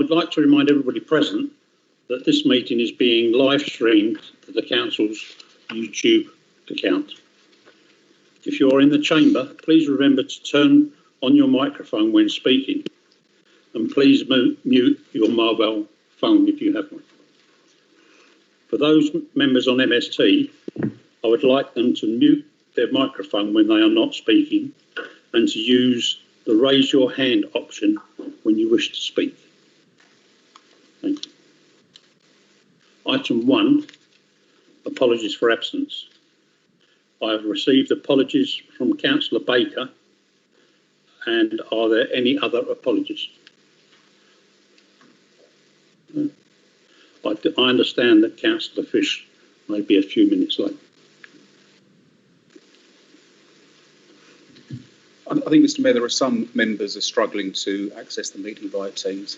I'd like to remind everybody present that this meeting is being live streamed to the Council's YouTube account. If you're in the chamber, please remember to turn on your microphone when speaking, and please mute your mobile phone if you have one. For those members on MST, I would like them to mute their microphone when they are not speaking and to use the raise your hand option when you wish to speak. Thank you. Item 1, apologies for absence. I have received apologies from Councillor Baker, and are there any other apologies? I understand that Councillor Fish may be a few minutes late. I think, Mr. Mayor, there are some members who are struggling to access the meeting via Teams.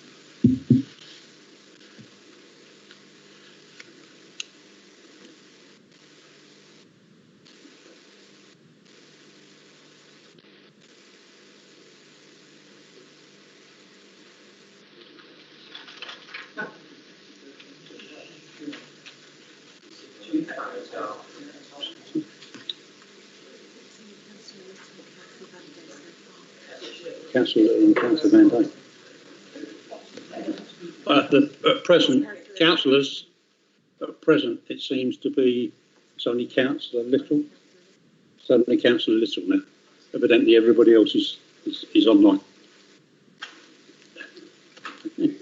Councillor and Councillor Van Dijk. At present, councillors, at present, it seems to be, it's only Councillor Little. It's only Councillor Little now. Evidently everybody else is online. Okay.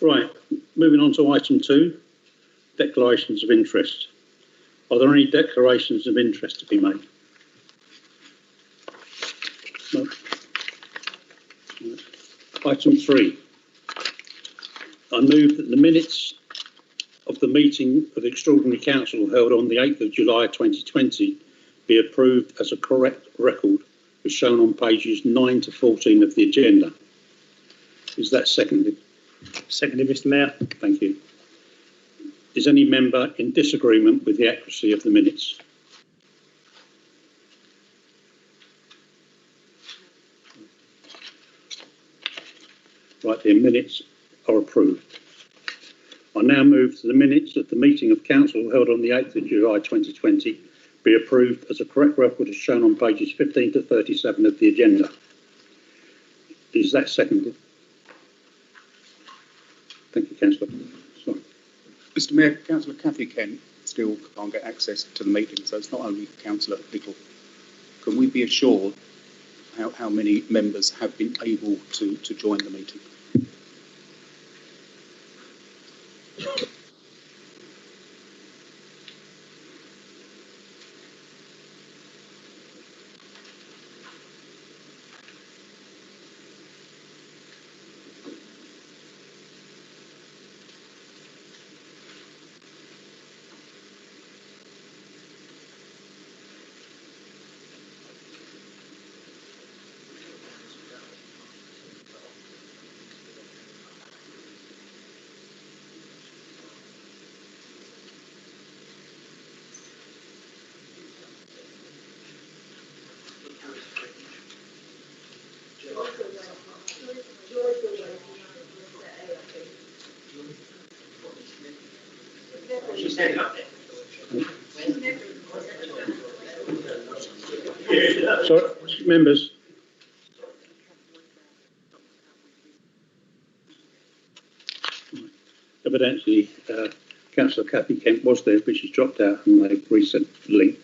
Right, moving on to item 2, declarations of interest. Are there any declarations of interest to be made? No. Item 3. I move that the minutes of the meeting of the Extraordinary Council held on the 8th of July 2020 be approved as a correct record as shown on pages 9 to 14 of the agenda. Is that seconded? Seconded, Mr. Mayor. Thank you. Is any member in disagreement with the accuracy of the minutes? Right, the minutes are approved. I now move to the minutes of the meeting of Council held on the 8th of July 2020 be approved as a correct record as shown on pages 15 to 37 of the agenda. Is that seconded? Thank you, Councillor. Sorry. Mr. Mayor, Councillor Cathy Kent still can't get access to the meeting, so it's not only Councillor Little. Can we be assured how many members have been able to join the meeting? So, members, evidently Councillor Cathy Kent was there, but she's dropped out and they've resent the link.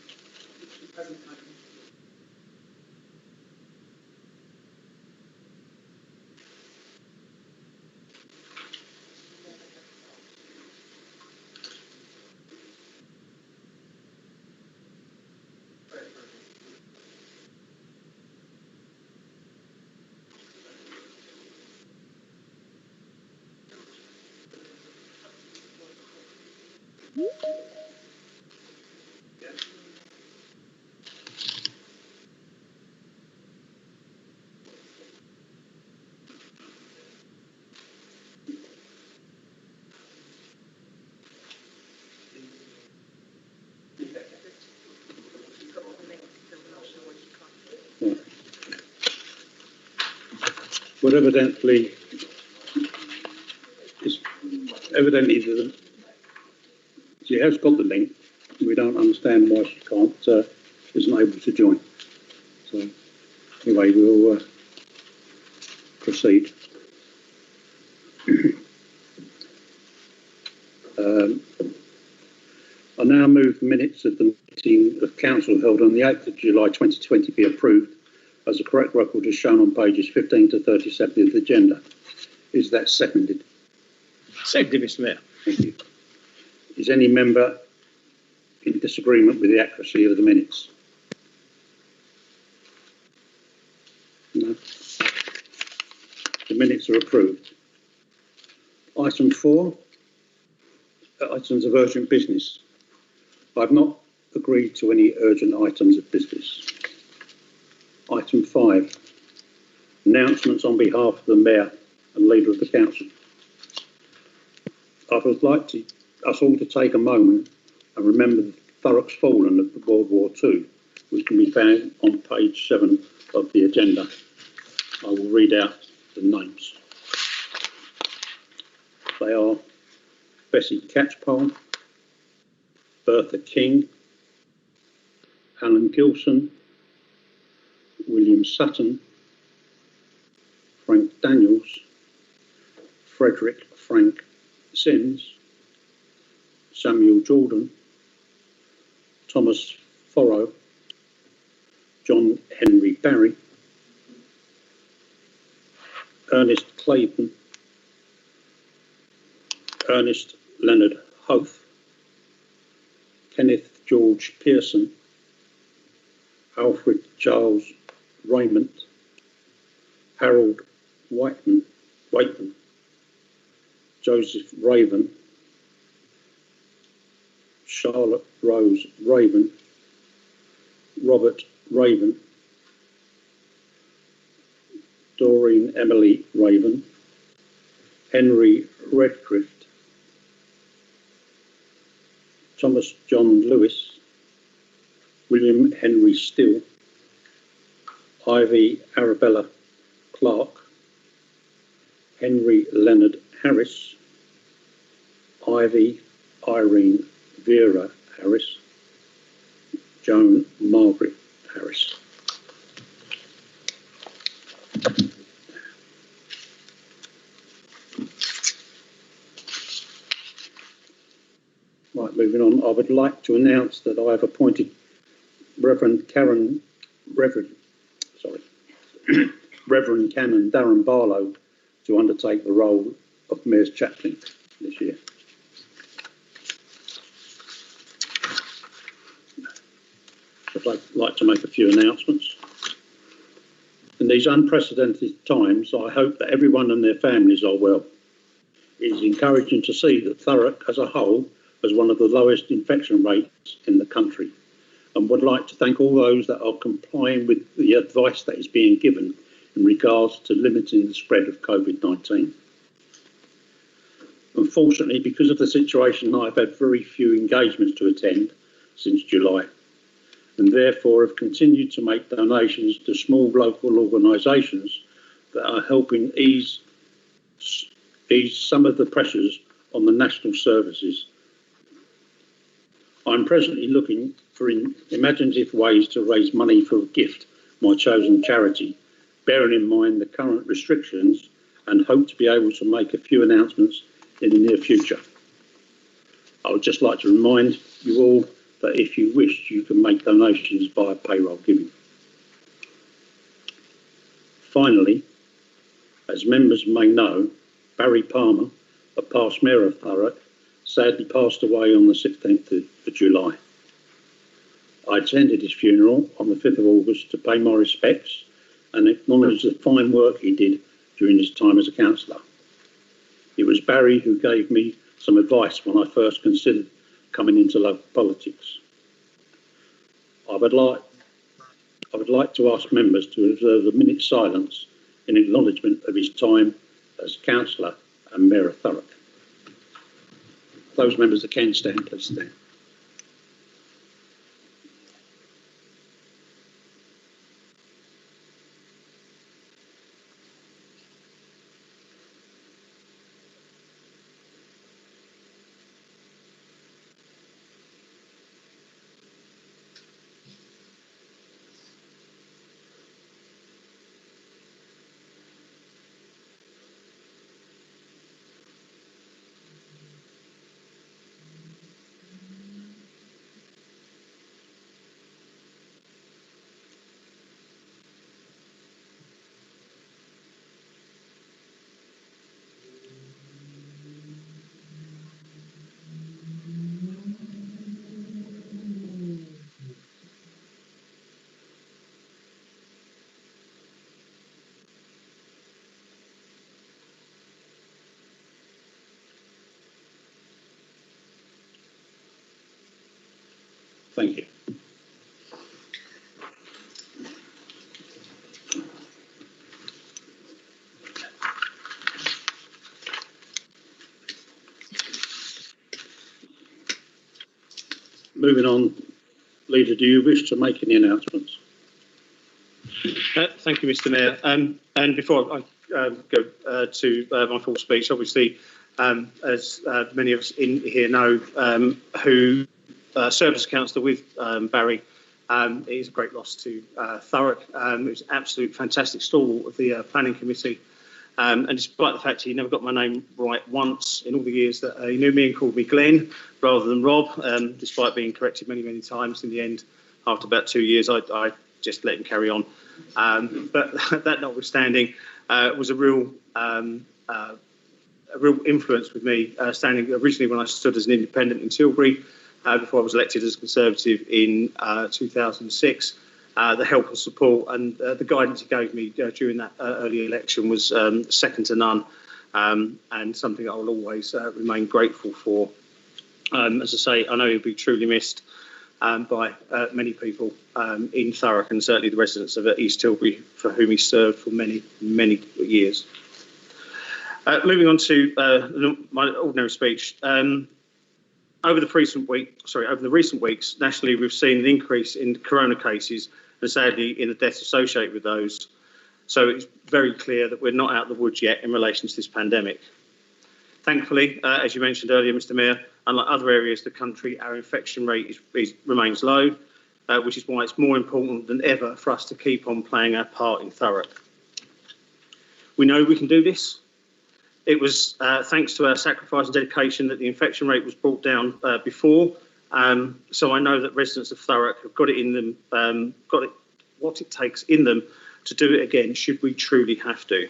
Well, evidently, it's evidently she has got the link. We don't understand why she isn't able to join. So anyway, we'll proceed. I now move the minutes of the meeting of Council held on the 8th of July 2020 be approved as the correct record is shown on pages 15 to 37 of the agenda. Is that seconded? Seconded, Mr. Mayor. Thank you. Is any member in disagreement with the accuracy of the minutes? No. The minutes are approved. Item 4, items of urgent business. I've not agreed to any urgent items of business. Item 5, announcements on behalf of the Mayor and Leader of the Council. I would like us all to take a moment and remember the Thurrock's fallen of World War II, which can be found on page 7 of the agenda. I will read out the names. They are Bessie Catchpole, Bertha King, Alan Gilson, William Sutton, Frank Daniels, Frederick Frank Sims, Samuel Jordan, Thomas Forrow, John Henry Barry, Ernest Clayton, Ernest Leonard Hoth, Kenneth George Pearson, Alfred Charles Raymond, Harold Waitman, Joseph Raven, Charlotte Rose Raven, Robert Raven, Doreen Emily Raven, Henry Redcliffe, Thomas John Lewis, William Henry Still, Ivy Arabella Clark, Henry Leonard Harris, Ivy Irene Vera Harris, Joan Margaret Harris. Right, moving on, I would like to announce that I have appointed Reverend Canon Darren Barlow to undertake the role of Mayor's Chaplain this year. I'd like to make a few announcements. In these unprecedented times, I hope that everyone and their families are well. It is encouraging to see that Thurrock as a whole has one of the lowest infection rates in the country, and would like to thank all those that are complying with the advice that is being given in regards to limiting the spread of COVID-19. Unfortunately, because of the situation, I've had very few engagements to attend since July, and therefore have continued to make donations to small local organisations that are helping ease some of the pressures on the national services. I'm presently looking for imaginative ways to raise money for a gift, my chosen charity, bearing in mind the current restrictions, and hope to be able to make a few announcements in the near future. I would just like to remind you all that if you wish, you can make donations via payroll giving. Finally, as members may know, Barry Palmer, a past mayor of Thurrock, sadly passed away on the 16th of July. I attended his funeral on the 5th of August to pay my respects and acknowledge the fine work he did during his time as a councillor. It was Barry who gave me some advice when I first considered coming into local politics. I would like to ask members to observe a minute's silence in acknowledgement of his time as councillor and mayor of Thurrock. Those members that can stand, please stand. Thank you. Moving on, Leader, do you wish to make any announcements? Thank you, Mr. Mayor. And before I go to my full speech, obviously, as many of us in here know, who served as councillor with Barry, it is a great loss to Thurrock. It was an absolute fantastic stalwart of the planning committee. And despite the fact he never got my name right once in all the years that he knew me and called me Glenn rather than Rob, despite being corrected many, many times, in the end, after about 2 years, I just let him carry on. But that notwithstanding, was a real influence with me, standing originally when I stood as an independent in Tilbury, before I was elected as a Conservative in 2006. The help and support and the guidance he gave me during that early election was second to none, and something I will always remain grateful for. As I say, I know he'll be truly missed by many people in Thurrock, and certainly the residents of East Tilbury, for whom he served for many, many years. Moving on to my ordinary speech. Over the recent weeks, nationally, we've seen an increase in corona cases and sadly in the deaths associated with those. So it's very clear that we're not out of the woods yet in relation to this pandemic. Thankfully, as you mentioned earlier, Mr. Mayor, unlike other areas of the country, our infection rate remains low, which is why it's more important than ever for us to keep on playing our part in Thurrock. We know we can do this. It was thanks to our sacrifice and dedication that the infection rate was brought down before. So I know that residents of Thurrock have got it in them, what it takes in them to do it again, should we truly have to.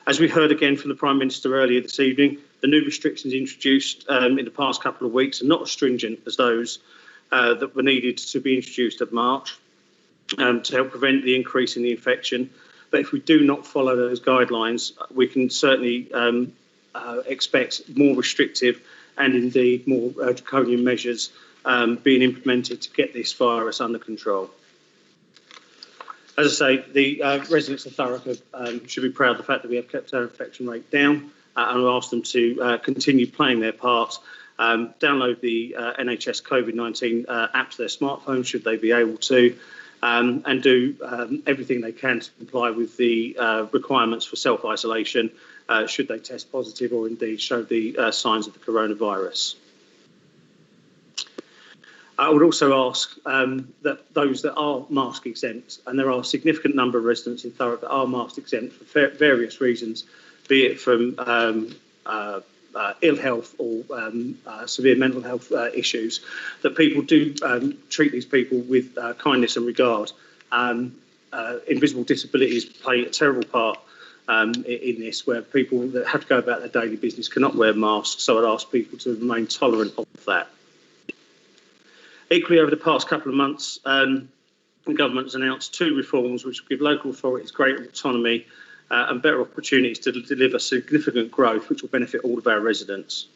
As we heard again from the Prime Minister earlier this evening, the new restrictions introduced in the past couple of weeks are not as stringent as those that were needed to be introduced at March to help prevent the increase in the infection. But if we do not follow those guidelines, we can certainly expect more restrictive and indeed more draconian measures being implemented to get this virus under control. As I say, the residents of Thurrock should be proud of the fact that we have kept our infection rate down, and I'll ask them to continue playing their part. Download the NHS COVID-19 app to their smartphone, should they be able to, and do everything they can to comply with the requirements for self-isolation, should they test positive or indeed show the signs of the coronavirus. I would also ask that those that are mask exempt, and there are a significant number of residents in Thurrock that are mask exempt for various reasons, be it from ill health or severe mental health issues, that people do treat these people with kindness and regard. Invisible disabilities play a terrible part in this, where people that have to go about their daily business cannot wear masks, so I'd ask people to remain tolerant of that. Equally, over the past couple of months, the government has announced 2 reforms which will give local authorities greater autonomy and better opportunities to deliver significant growth which will benefit all of our residents.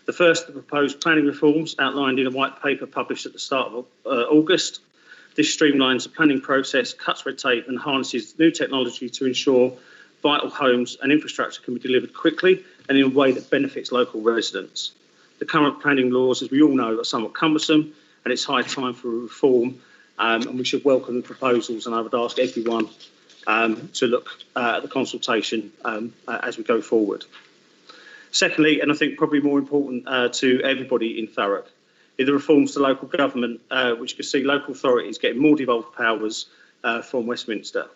The first, the proposed planning reforms outlined in a white paper published at the start of August. This streamlines the planning process, cuts red tape and harnesses new technology to ensure vital homes and infrastructure can be delivered quickly and in a way that benefits local residents. The current planning laws, as we all know, are somewhat cumbersome, and it's high time for a reform, and we should welcome the proposals, and I would ask everyone to look at the consultation as we go forward. Secondly, and I think probably more important to everybody in Thurrock, is the reforms to local government, which could see local authorities getting more devolved powers from Westminster.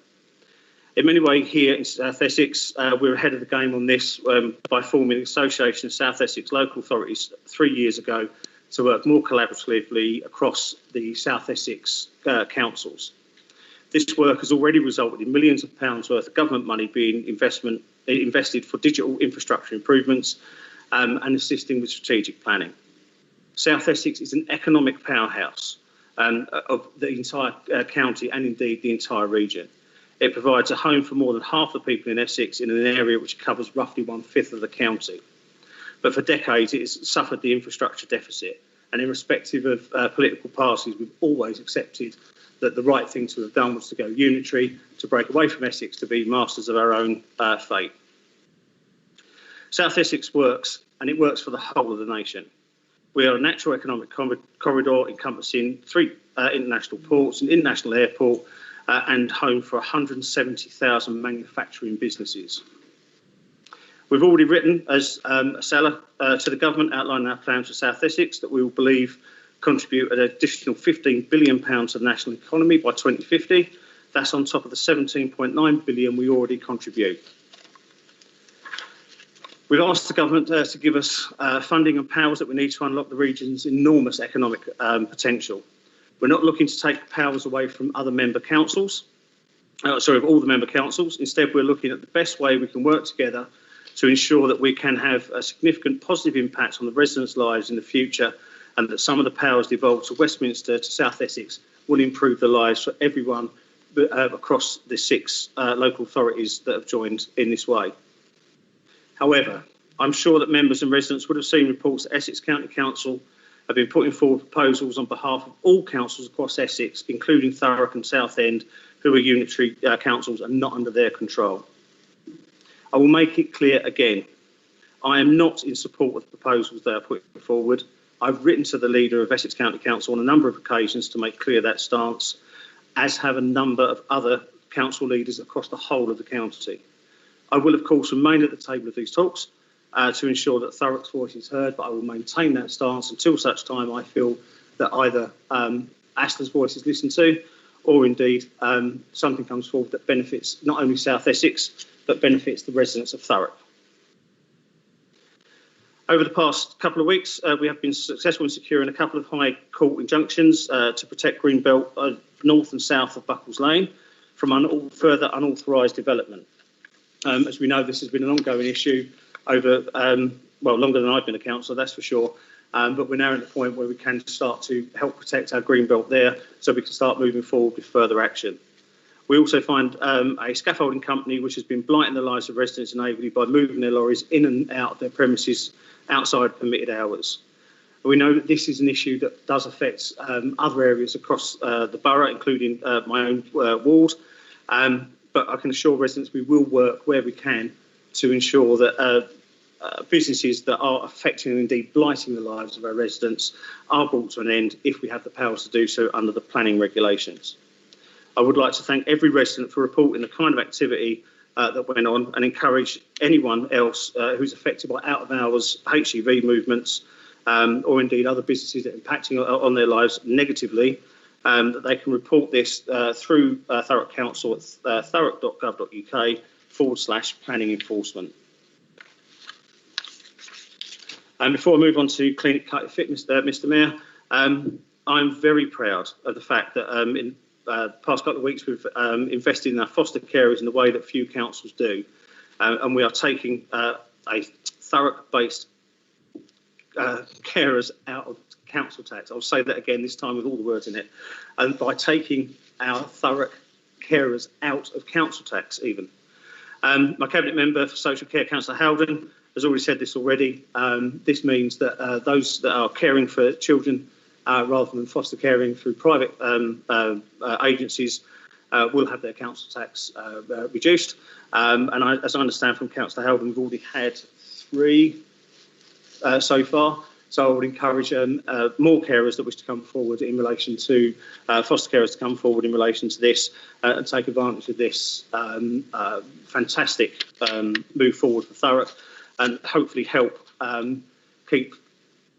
In many ways, here in South Essex, we're ahead of the game on this by forming the Association of South Essex Local Authorities 3 years ago to work more collaboratively across the South Essex councils. This work has already resulted in millions of pounds worth of government money being invested for digital infrastructure improvements and assisting with strategic planning. South Essex is an economic powerhouse of the entire county and indeed the entire region. It provides a home for more than half the people in Essex in an area which covers roughly 1/5 of the county. But for decades, it has suffered the infrastructure deficit, and irrespective of political parties, we've always accepted that the right thing to have done was to go unitary, to break away from Essex, to be masters of our own fate. South Essex works, and it works for the whole of the nation. We are a natural economic corridor encompassing 3 international ports, an international airport, and home for 170,000 manufacturing businesses. We've already written as a seller to the government outlining our plans for South Essex that we will believe contribute an additional £15 billion to the national economy by 2050. That's on top of the £17.9 billion we already contribute. We've asked the government to give us funding and powers that we need to unlock the region's enormous economic potential. We're not looking to take powers away from other member councils, of all the member councils. Instead, we're looking at the best way we can work together to ensure that we can have a significant positive impact on the residents' lives in the future, and that some of the powers devolved to Westminster, to South Essex, will improve the lives for everyone across the 6 local authorities that have joined in this way. However, I'm sure that members and residents would have seen reports that Essex County Council have been putting forward proposals on behalf of all councils across Essex, including Thurrock and Southend, who are unitary councils and not under their control. I will make it clear again, I am not in support of the proposals they are putting forward. I've written to the leader of Essex County Council on a number of occasions to make clear that stance, as have a number of other council leaders across the whole of the county. I will, of course, remain at the table of these talks to ensure that Thurrock's voice is heard, but I will maintain that stance until such time I feel that either Astley's voice is listened to, or indeed something comes forward that benefits not only South Essex, but benefits the residents of Thurrock. Over the past couple of weeks, we have been successful in securing a couple of High Court injunctions to protect Greenbelt north and south of Buckles Lane from further unauthorised development. As we know, this has been an ongoing issue over, longer than I've been a councillor, that's for sure. But we're now at the point where we can start to help protect our Greenbelt there, so we can start moving forward with further action. We also find a scaffolding company which has been blighting the lives of residents in Averley by moving their lorries in and out of their premises outside permitted hours. We know that this is an issue that does affect other areas across the borough, including my own ward. But I can assure residents we will work where we can to ensure that businesses that are affecting and indeed blighting the lives of our residents are brought to an end if we have the powers to do so under the planning regulations. I would like to thank every resident for reporting the kind of activity that went on, and encourage anyone else who's affected by out-of-hours HGV movements or indeed other businesses that are impacting on their lives negatively, that they can report this through Thurrock Council at thurrock.gov.uk/planning enforcement. And before I move on to clean it, cut it, fit, Mr. Mayor, I'm very proud of the fact that in the past couple of weeks we've invested in our foster carers in a way that few councils do, and we are taking a Thurrock-based carers out of council tax. I'll say that again, this time with all the words in it. And by taking our Thurrock carers out of council tax even. My Cabinet Member for Social Care, Councillor Howden, has already said this already. This means that those that are caring for children rather than foster caring through private agencies will have their council tax reduced. And as I understand from Councillor Howden, we've already had 3 so far. So I would encourage more carers that wish to come forward in relation to foster carers to come forward in relation to this and take advantage of this fantastic move forward for Thurrock, and hopefully help keep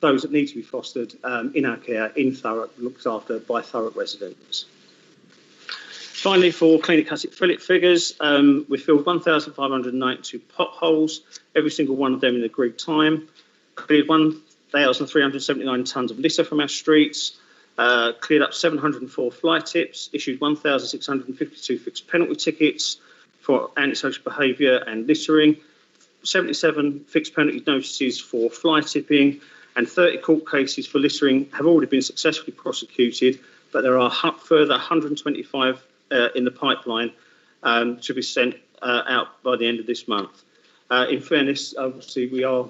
those that need to be fostered in our care in Thurrock looked after by Thurrock residents. Finally, for Clean It, Cut It, Fill It figures, we filled 1,592 potholes, every single one of them in agreed time, cleared 1,379 tonnes of litter from our streets, cleared up 704 fly tips, issued 1,652 fixed penalty tickets for antisocial behaviour and littering, 77 fixed penalty notices for fly tipping, and 30 court cases for littering have already been successfully prosecuted, but there are further 125 in the pipeline to be sent out by the end of this month. In fairness, obviously, we are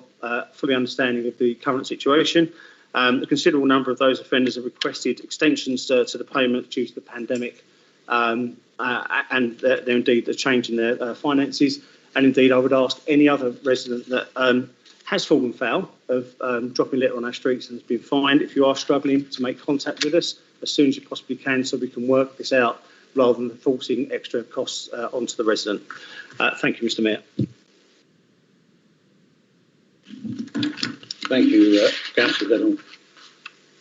fully understanding of the current situation, A considerable number of those offenders have requested extensions to the payment due to the pandemic, and indeed the change in their finances. And indeed, I would ask any other resident that has fallen foul of dropping litter on our streets and has been fined, if you are struggling, to make contact with us as soon as you possibly can, so we can work this out rather than forcing extra costs onto the resident. Thank you, Mr. Mayor. Thank you, Councillor Denham.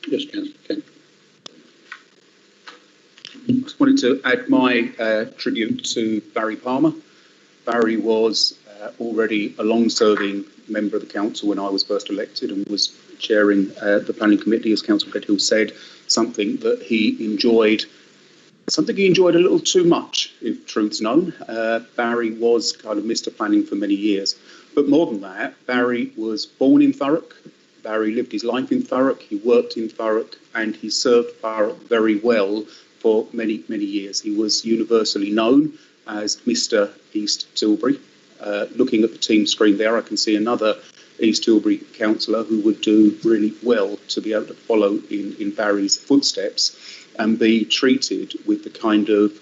Yes, Councillor Kent. I just wanted to add my tribute to Barry Palmer. Barry was already a long-serving member of the council when I was first elected and was chairing the planning committee, as Councillor Redhill said, something he enjoyed a little too much, if truth's known. Barry was kind of Mr. Planning for many years. But more than that, Barry was born in Thurrock. Barry lived his life in Thurrock. He worked in Thurrock, and he served Thurrock very well for many, many years. He was universally known as Mr. East Tilbury. Looking at the team screen there, I can see another East Tilbury councillor who would do really well to be able to follow in Barry's footsteps and be treated with the kind of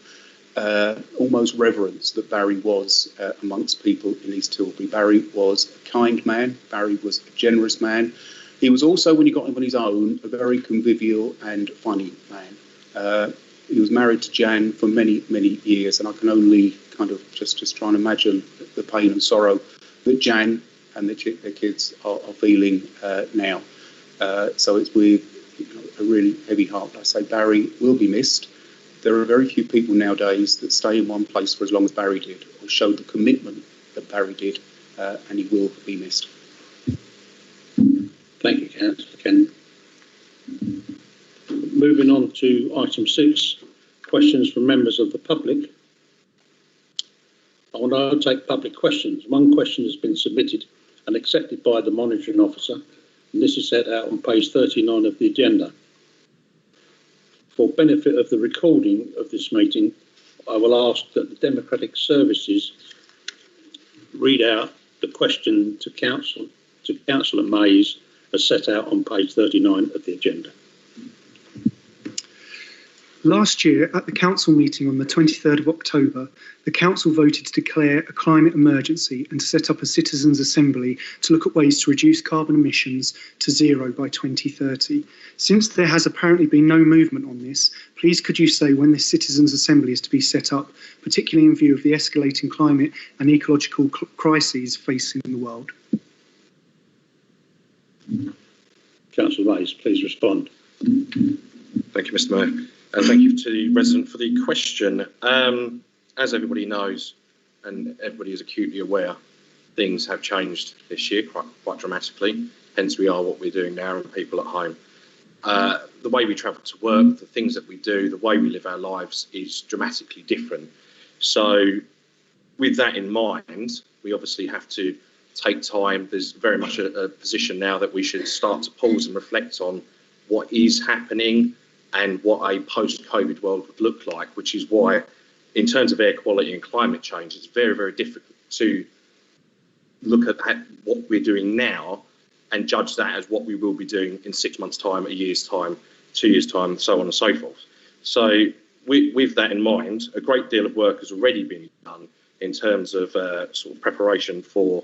almost reverence that Barry was amongst people in East Tilbury. Barry was a kind man. Barry was a generous man. He was also, when he got him on his own, a very convivial and funny man. He was married to Jan for many, many years, and I can only kind of just try and imagine the pain and sorrow that Jan and their kids are feeling now. So it's with a really heavy heart I say Barry will be missed. There are very few people nowadays that stay in one place for as long as Barry did, or show the commitment that Barry did, and he will be missed. Thank you, Councillor Kent. Moving on to item 6, questions from members of the public. I will now take public questions. One question has been submitted and accepted by the monitoring officer, and this is set out on page 39 of the agenda. For benefit of the recording of this meeting, I will ask that the Democratic Services read out the question to Councillor Mays as set out on page 39 of the agenda. Last year, at the council meeting on the 23rd of October, the council voted to declare a climate emergency and to set up a citizens' assembly to look at ways to reduce carbon emissions to zero by 2030. Since there has apparently been no movement on this, please could you say when this citizens' assembly is to be set up, particularly in view of the escalating climate and ecological crises facing the world? Councillor Mays, please respond. Thank you, Mr. Mayor. And thank you to the resident for the question. As everybody knows, and everybody is acutely aware, things have changed this year quite dramatically. Hence, we are what we're doing now, and people at home. The way we travel to work, the things that we do, the way we live our lives is dramatically different. So, with that in mind, we obviously have to take time. There's very much a position now that we should start to pause and reflect on what is happening and what a post-COVID world would look like, which is why, in terms of air quality and climate change, it's very, very difficult to look at what we're doing now and judge that as what we will be doing in 6 months' time, a year's time, 2 years' time, so on and so forth. So with that in mind, a great deal of work has already been done in terms of sort of preparation for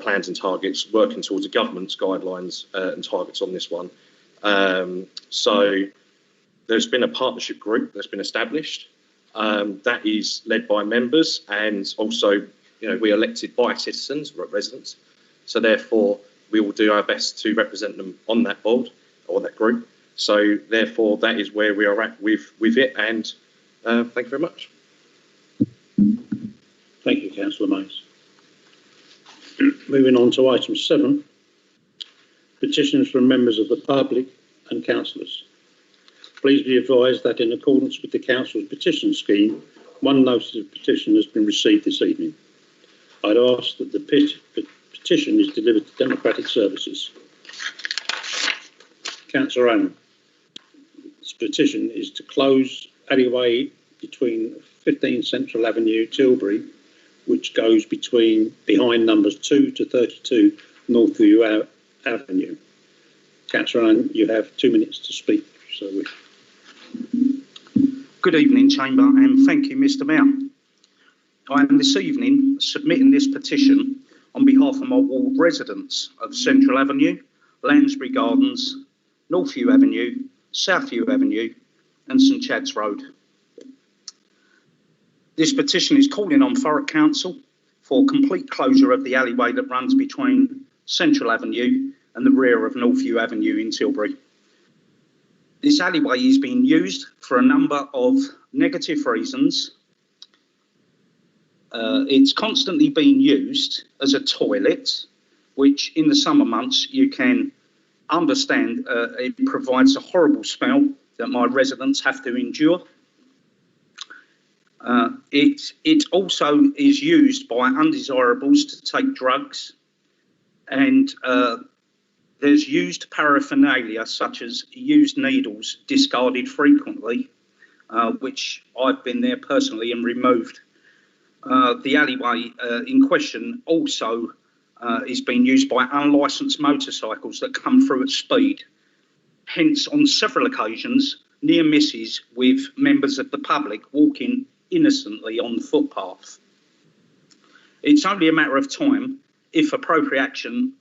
plans and targets, working towards the government's guidelines and targets on this one. So there's been a partnership group that's been established that is led by members, and also, we're elected by citizens, residents. So therefore, we will do our best to represent them on that board or that group. So therefore, that is where we are at with it. And thank you very much. Thank you, Councillor Mays. Moving on to item 7, petitions from members of the public and councillors. Please be advised that in accordance with the council's petition scheme, one notice of petition has been received this evening. I'd ask that the petition is delivered to Democratic Services. Councillor Owen, this petition is to close alleyway between 15 Central Avenue, Tilbury, which goes behind numbers 2 to 32 Northview Avenue. Councillor Allen, you have 2 minutes to speak. So Good evening, Chamber, and thank you, Mr. Mayor. I am this evening submitting this petition on behalf of my ward residents of Central Avenue, Lansbury Gardens, Northview Avenue, Southview Avenue, and St Chad's Road. This petition is calling on Thurrock Council for complete closure of the alleyway that runs between Central Avenue and the rear of Northview Avenue in Tilbury. This alleyway is being used for a number of negative reasons. It's constantly being used as a toilet, which in the summer months you can understand it provides a horrible smell that my residents have to endure. It also is used by undesirables to take drugs, and there's used paraphernalia such as used needles discarded frequently, which I've been there personally and removed. The alleyway in question also is being used by unlicensed motorcycles that come through at speed. Hence, on several occasions, near misses with members of the public walking innocently on the footpath. It's only a matter of time, if appropriate action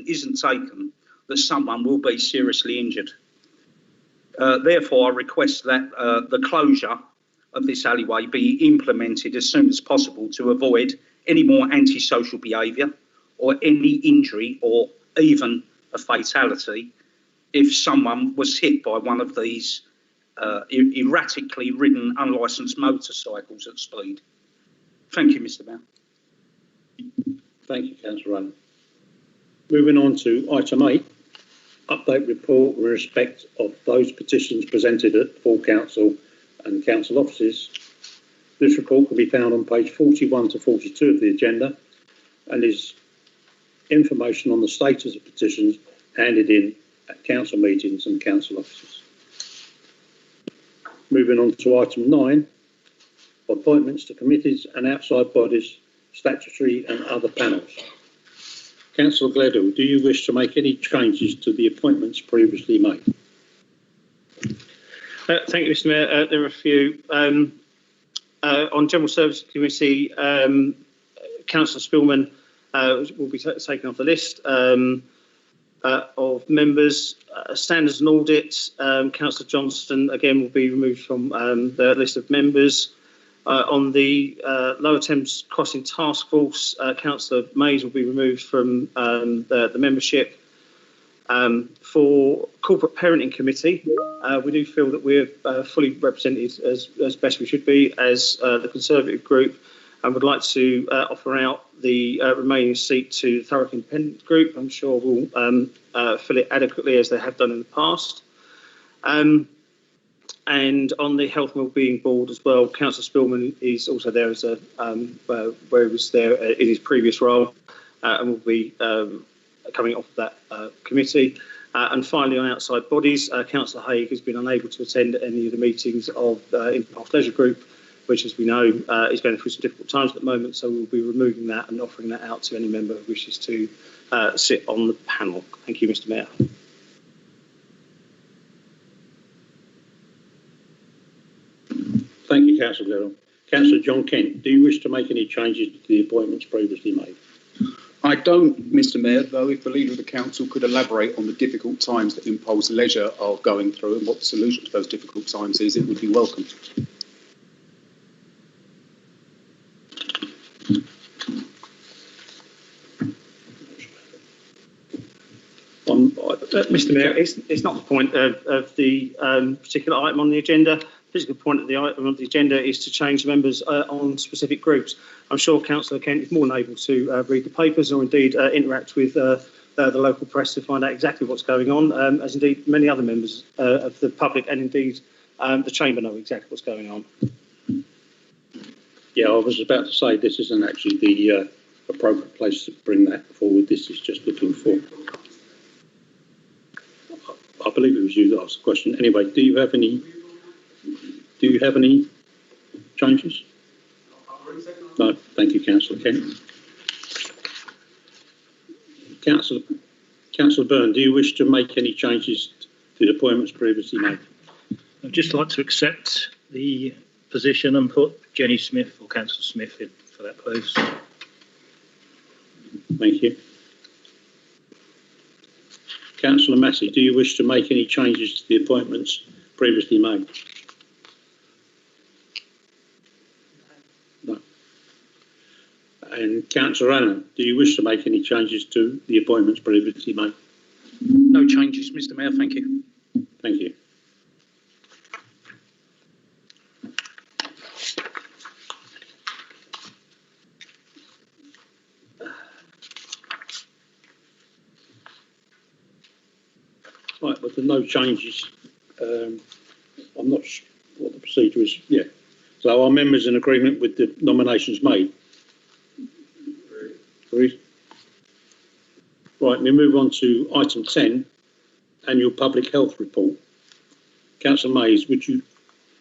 isn't taken, that someone will be seriously injured. Therefore, I request that the closure of this alleyway be implemented as soon as possible to avoid any more antisocial behaviour or any injury or even a fatality if someone was hit by one of these erratically ridden unlicensed motorcycles at speed. Thank you, Mr. Mayor. thank you, Councillor Allen. Moving on to item 8, update report with respect of those petitions presented at full council and council offices. This report can be found on page 41 to 42 of the agenda and is information on the status of petitions handed in at council meetings and council offices. Moving on to item 9, appointments to committees and outside bodies, statutory and other panels. Councillor Gledhill, do you wish to make any changes to the appointments previously made? Thank you, Mr. Mayor. There are a few. On General Services Committee, Councillor Spillman will be taken off the list of members. Standards and Audit, Councillor Johnston again will be removed from the list of members. On the Lower Thames Crossing Task Force, Councillor Mays will be removed from the membership. For Corporate Parenting Committee, we do feel that we're fully represented as best we should be as the Conservative group, and would like to offer out the remaining seat to the Thurrock Independent Group. I'm sure we'll fill it adequately as they have done in the past. And on the Health and Wellbeing Board as well, Councillor Spillman is also there as a where he was there in his previous role, and will be coming off that committee. And finally, on outside bodies, Councillor Haig has been unable to attend any of the meetings of Impact Leisure Group, which, as we know, is going through some difficult times at the moment. So we'll be removing that and offering that out to any member who wishes to sit on the panel. Thank you, Mr. Mayor. Thank you, Councillor Gledhill. Councillor John Kent, do you wish to make any changes to the appointments previously made? I don't, Mr. Mayor, though if the Leader of the Council could elaborate on the difficult times that Impulse Leisure are going through and what the solution to those difficult times is, it would be welcome. Mr. Mayor, it's not the point of the particular item on the agenda. The physical point of the item on the agenda is to change members on specific groups. I'm sure Councillor Kent is more than able to read the papers or indeed interact with the local press to find out exactly what's going on, as indeed many other members of the public and indeed the Chamber know exactly what's going on. Yeah, I was about to say this isn't actually the appropriate place to bring that forward. This is just looking for... I believe it was you that asked the question. Anyway, do you have any changes? No, thank you, Councillor Kent. Councillor Councillor Byrne, do you wish to make any changes to the appointments previously made? I'd just like to accept the position and put Jenny Smith or Councillor Smith in for that, please. Thank you. Councillor Massey, do you wish to make any changes to the appointments previously made? No. And Councillor Allen, do you wish to make any changes to the appointments previously made? No changes, Mr Mayor, thank you. Thank you. Right, but there are no changes. I'm not sure what the procedure is. Yeah. So are members in agreement with the nominations made? Agreed. Right, we move on to item 10, annual public health report. Councillor Mays, would you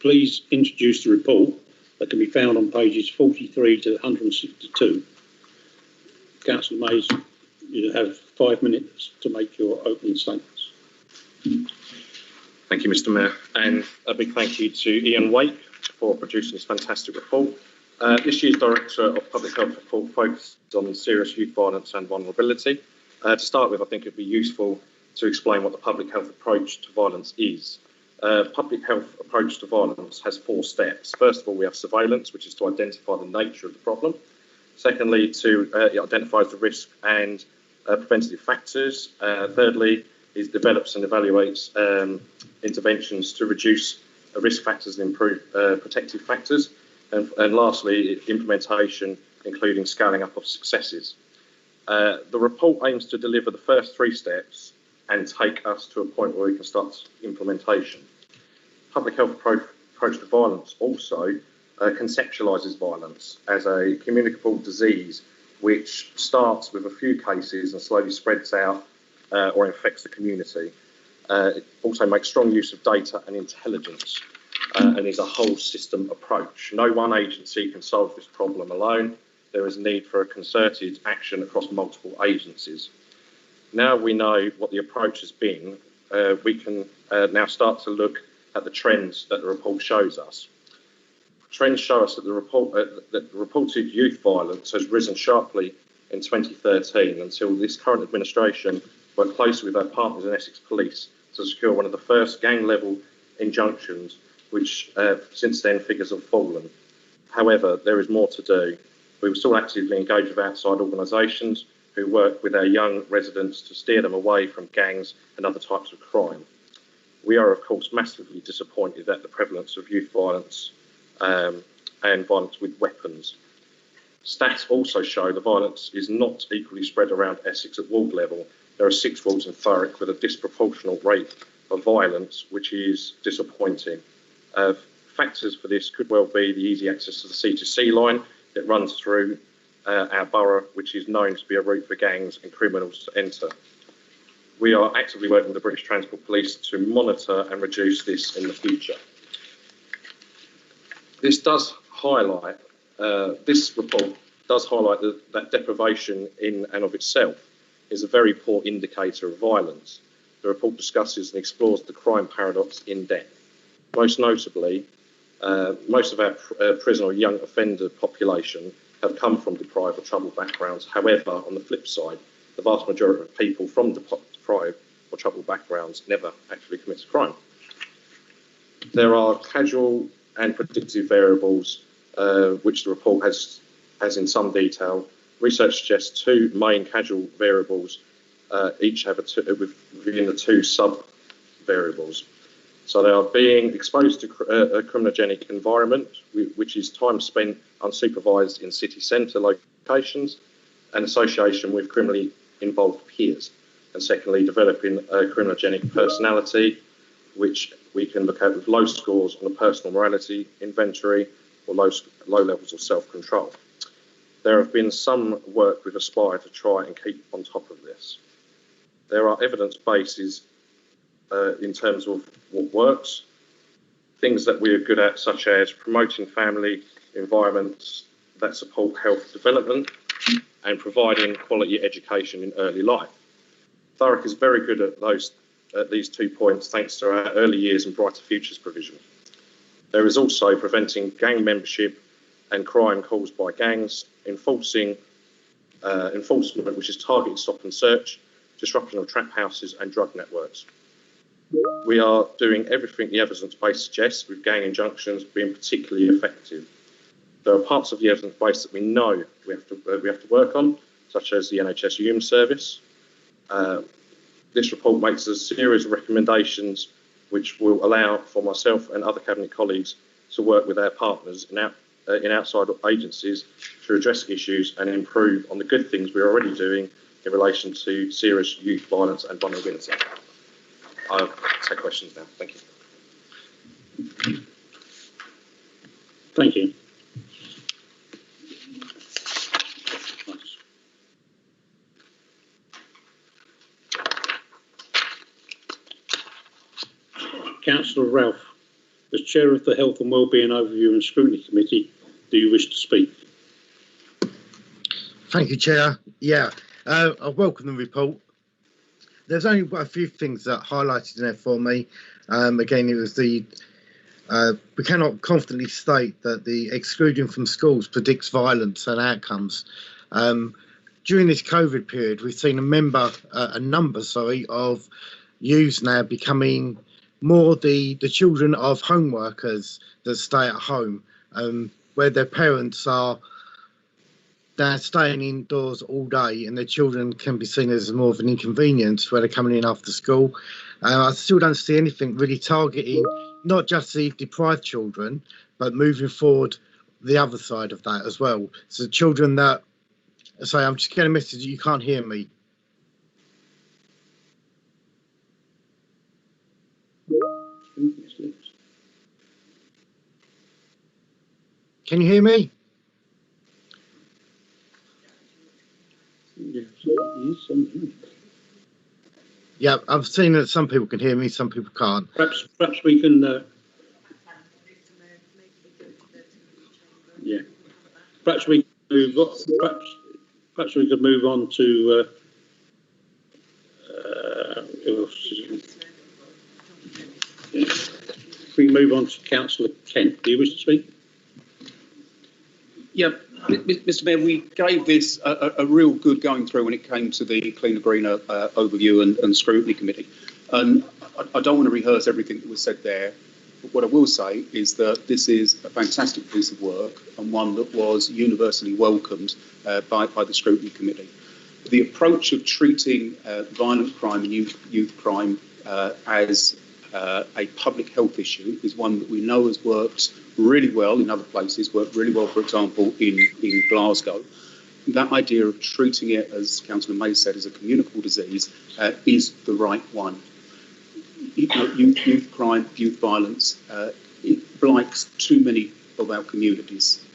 please introduce the report that can be found on pages 43 to 162? Councillor Mays, you have 5 minutes to make your opening statements. Thank you, Mr Mayor, and a big thank you to Ian Wake for producing this fantastic report. This year's Director of Public Health report focused on serious youth violence and vulnerability. To start with, I think it would be useful to explain what the public health approach to violence is. Public health approach to violence has 4 steps. First of all, we have surveillance, which is to identify the nature of the problem. Secondly, it identifies the risk and preventative factors. Thirdly, it develops and evaluates interventions to reduce risk factors and improve protective factors. And lastly, implementation, including scaling up of successes. The report aims to deliver the first 3 steps and take us to a point where we can start implementation. Public health approach to violence also conceptualises violence as a communicable disease which starts with a few cases and slowly spreads out or infects the community. It also makes strong use of data and intelligence and is a whole system approach. No one agency can solve this problem alone. There is a need for a concerted action across multiple agencies. Now we know what the approach has been, we can now start to look at the trends that the report shows us. Trends show us that the reported youth violence has risen sharply in 2013 until this current administration worked closely with our partners in Essex Police to secure one of the first gang-level injunctions, which since then figures have fallen. However, there is more to do. We will still actively engage with outside organisations who work with our young residents to steer them away from gangs and other types of crime. We are, of course, massively disappointed at the prevalence of youth violence and violence with weapons. Stats also show the violence is not equally spread around Essex at ward level. There are 6 wards in Thurrock with a disproportionate rate of violence, which is disappointing. Factors for this could well be the easy access to the C2C line that runs through our borough, which is known to be a route for gangs and criminals to enter. We are actively working with the British Transport Police to monitor and reduce this in the future. This does highlight, this report does highlight that deprivation in and of itself is a very poor indicator of violence. The report discusses and explores the crime paradox in depth. Most notably, most of our prison or young offender population have come from deprived or troubled backgrounds. However, on the flip side, the vast majority of people from deprived or troubled backgrounds never actually commit a crime. There are causal and predictive variables which the report has in some detail. Research suggests 2 main causal variables, each have within the 2 sub-variables. So they are being exposed to a criminogenic environment, which is time spent unsupervised in city centre locations and association with criminally involved peers. And secondly, developing a criminogenic personality, which we can look at with low scores on a personal morality inventory or low levels of self-control. There have been some work with Aspire to try and keep on top of this. There are evidence bases in terms of what works, things that we are good at, such as promoting family environments that support health development and providing quality education in early life. Thurrock is very good at these 2 points thanks to our early years and brighter futures provision. There is also preventing gang membership and crime caused by gangs, enforcement, which is targeted stop and search, disruption of trap houses and drug networks. We are doing everything the evidence base suggests, with gang injunctions being particularly effective. There are parts of the evidence base that we know we have to work on, such as the NHS UM service. This report makes a series of recommendations which will allow for myself and other Cabinet colleagues to work with our partners in outside agencies to address issues and improve on the good things we're already doing in relation to serious youth violence and vulnerability. I'll take questions now. Thank you. Thank you. Councillor Ralph, as Chair of the Health and Wellbeing Overview and Scrutiny Committee, do you wish to speak? Thank you, Chair. Yeah, I welcome the report. There's only a few things that highlighted in there for me. Again, it was we cannot confidently state that the excluding from schools predicts violence and outcomes. During this COVID period, we've seen a number of youths now becoming more the children of home workers that stay at home, where their parents are now staying indoors all day and their children can be seen as more of an inconvenience where they're coming in after school. I still don't see anything really targeting not just the deprived children, but moving forward the other side of that as well. So children that, sorry, I'm just getting a message that you can't hear me. Can you hear me? Yes, yes, Yeah, I've seen that some people can hear me, some people can't. perhaps we can. Yeah. Perhaps we move on. Perhaps we could move on to. We move on to Councillor Kent. Do you wish to speak? Yeah, Mr. Mayor, we gave this a real good going through when it came to the Cleaner Greener overview and scrutiny committee. And I don't want to rehearse everything that was said there. But what I will say is that this is a fantastic piece of work and one that was universally welcomed by the scrutiny committee. The approach of treating violent crime and youth crime as a public health issue is one that we know has worked really well in other places, worked really well, for example, in Glasgow. That idea of treating it, as Councillor May said, as a communicable disease is the right one. Youth crime, youth violence, it blights too many of our communities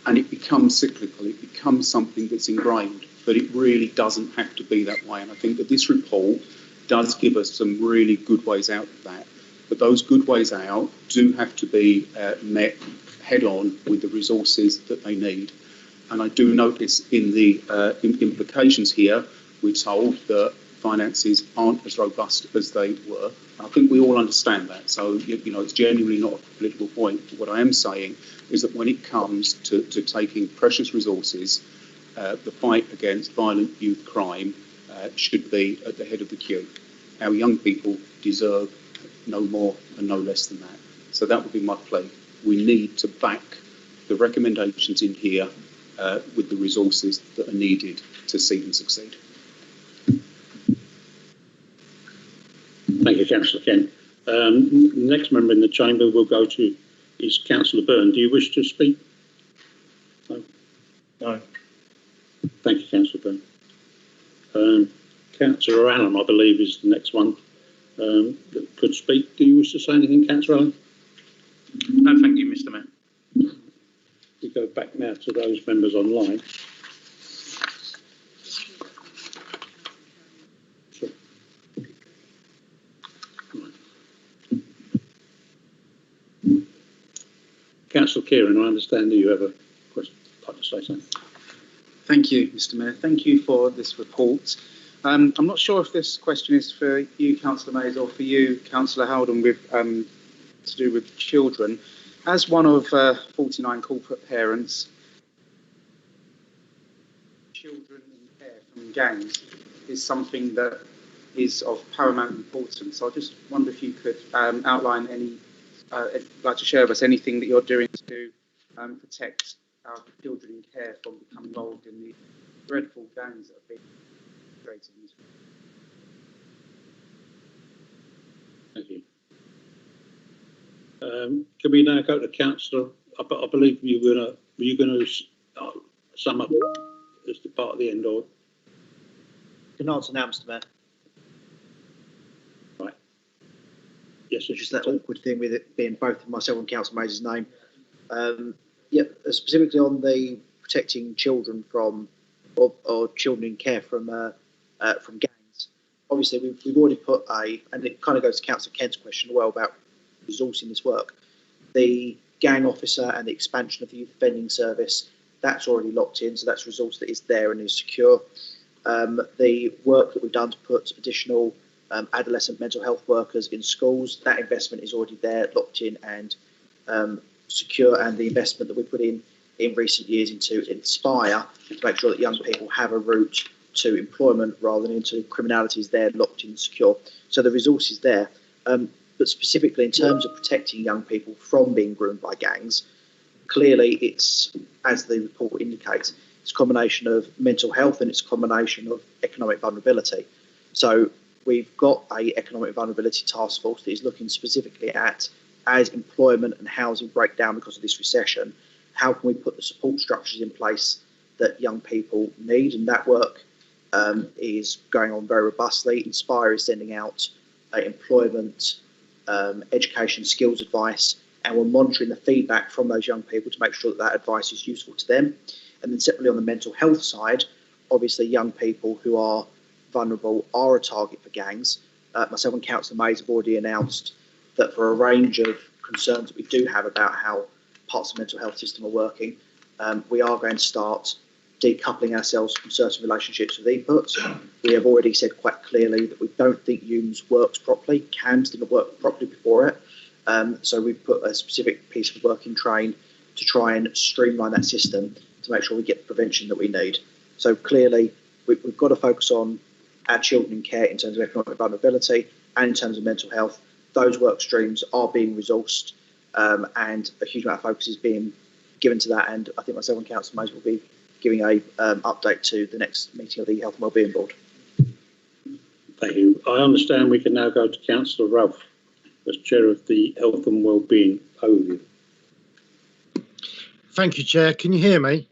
and it becomes cyclical, it becomes something that's ingrained, but it really doesn't have to be that way. And I think that this report does give us some really good ways out of that. But those good ways out do have to be met head on with the resources that they need. And I do notice in the implications here, we're told that finances aren't as robust as they were. I think we all understand that. So, it's genuinely not a political point. But what I am saying is that when it comes to taking precious resources, the fight against violent youth crime should be at the head of the queue. Our young people deserve no more and no less than that. So that would be my plea. We need to back the recommendations in here with the resources that are needed to see them succeed. Thank you, Councillor Kent. The next member in the chamber will go to is Councillor Byrne. Do you wish to speak? No. No. Thank you, Councillor Byrne. Councillor Allen, I believe, is the next one that could speak. Do you wish to say anything, Councillor Allen? No, thank you, Mr. Mayor. We go back now to those members online. Sure. Councillor Kieran, I understand that you have a question. I'd like to say something. Thank you, Mr. Mayor. Thank you for this report. I'm not sure if this question is for you, Councillor Mays, or for you, Councillor Howden, with to do with children. As one of 49 corporate parents, children in care from gangs is something that is of paramount importance. So I just wonder if you could outline any, if you'd like to share with us anything that you're doing to protect our children in care from becoming involved in the dreadful gangs that have been created. Thank you. Can we now go to Councillor? I believe were you going to sum up as the part at the end, or? Can answer now, Mr. Mayor. Right. Yes, It's just that awkward thing with it being both myself and Councillor Mays' name. Yeah, specifically on the protecting children from or children in care from gangs. Obviously, we've already put and it kind of goes to Councillor Kent's question as well about resourcing this work. The gang officer and the expansion of the youth offending service, that's already locked in, so that's a resource that is there and is secure. The work that we've done to put additional adolescent mental health workers in schools, that investment is already there, locked in and secure, and the investment that we put in recent years into Inspire to make sure that young people have a route to employment rather than into criminality is there, locked in and secure. So the resource is there. But specifically in terms of protecting young people from being groomed by gangs, clearly it's, as the report indicates, it's a combination of mental health and it's a combination of economic vulnerability. So we've got a economic vulnerability task force that is looking specifically at, as employment and housing break down because of this recession, how can we put the support structures in place that young people need? And that work is going on very robustly. Inspire is sending out employment, education, skills advice, and we're monitoring the feedback from those young people to make sure that that advice is useful to them. And then separately on the mental health side, obviously young people who are vulnerable are a target for gangs. Myself and Councillor Mays have already announced that for a range of concerns that we do have about how parts of the mental health system are working, we are going to start decoupling ourselves from certain relationships with inputs. We have already said quite clearly that we don't think UMS works properly. CAMS didn't work properly before it. So we've put a specific piece of work in train to try and streamline that system to make sure we get the prevention that we need. So clearly, we've got to focus on our children in care in terms of economic vulnerability and in terms of mental health. Those work streams are being resourced and a huge amount of focus is being given to that. And I think myself and Councillor Mays will be giving a update to the next meeting of the Health and Wellbeing Board. Thank you. I understand we can now go to Councillor Ralph as Chair of the Health and Wellbeing Overview. Thank you, Chair. Can you hear me?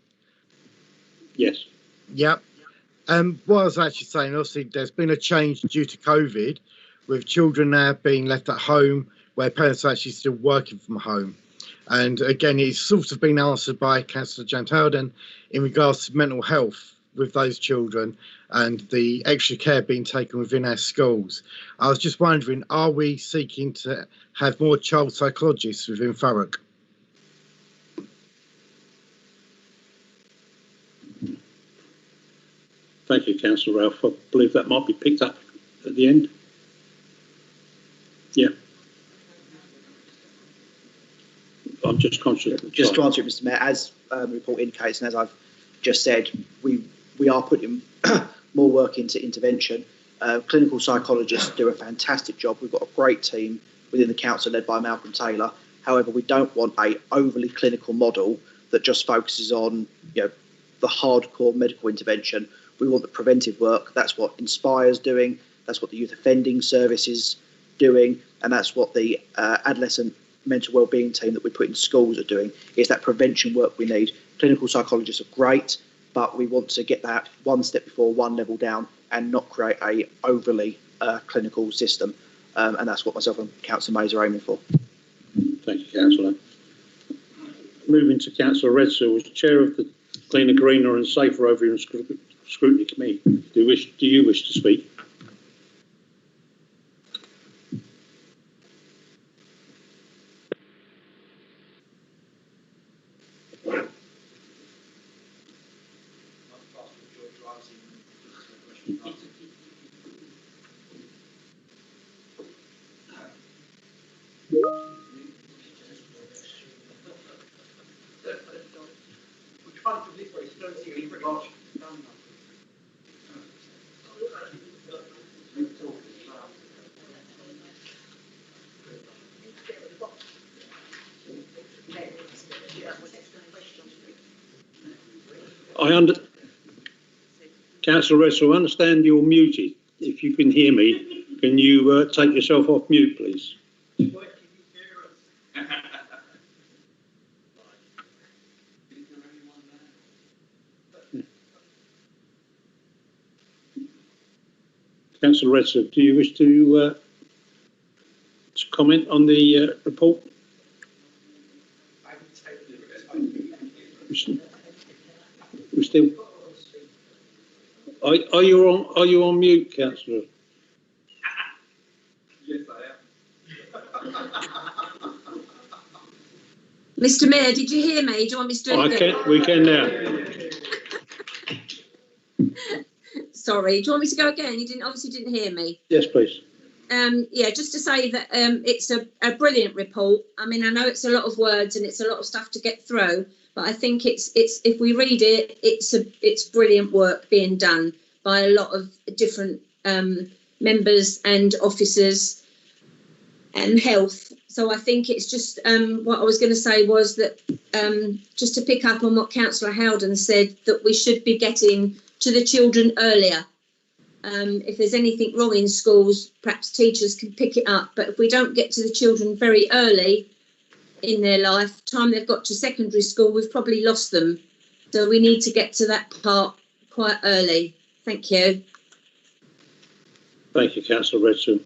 Yes. Yep. What I was actually saying, obviously, there's been a change due to COVID, with children now being left at home, where parents are actually still working from home. And again, it's sort of been answered by Councillor James Howden in regards to mental health with those children and the extra care being taken within our schools. I was just wondering, are we seeking to have more child psychologists within Thurrock? Thank you, Councillor Ralph. I believe that might be picked up at the end. Yeah. I'm just conscious. Just to answer it, Mr. Mayor, as the report indicates and as I've just said, we are putting more work into intervention. Clinical psychologists do a fantastic job. We've got a great team within the council led by Malcolm Taylor. However, we don't want a overly clinical model that just focuses on the hardcore medical intervention. We want the preventive work. That's what Inspire's doing. That's what the youth offending service is doing, and that's what the adolescent mental wellbeing team that we put in schools are doing. It's that prevention work we need. Clinical psychologists are great, but we want to get that one step before, one level down, and not create a overly clinical system. And that's what myself and Councillor Mays are aiming for. Thank you, Councillor. Moving to Councillor Redsill, as Chair of the Cleaner, Greener and Safer Overview and Scrutiny Committee. Do you wish to speak? Councillor Russell, I understand you're muted. If you can hear me, can you take yourself off mute, please? Councillor Russell, do you wish to comment on the report? We still. Are you on mute, Councillor? Yes, I am. Mr. Mayor, did you hear me? Do you want me to do it again? We can now. Sorry, do you want me to go again? You obviously didn't hear me. Yes, please. Yeah, just to say that it's a brilliant report. I mean, I know it's a lot of words and it's a lot of stuff to get through, but I think it's if we read it, it's brilliant work being done by a lot of different members and officers and health. So I think it's just what I was going to say was that just to pick up on what Councillor Howden said, that we should be getting to the children earlier. If there's anything wrong in schools, perhaps teachers can pick it up. But if we don't get to the children very early in their life, time they've got to secondary school, we've probably lost them. So we need to get to that part quite early. Thank you. Thank you, Councillor Redson.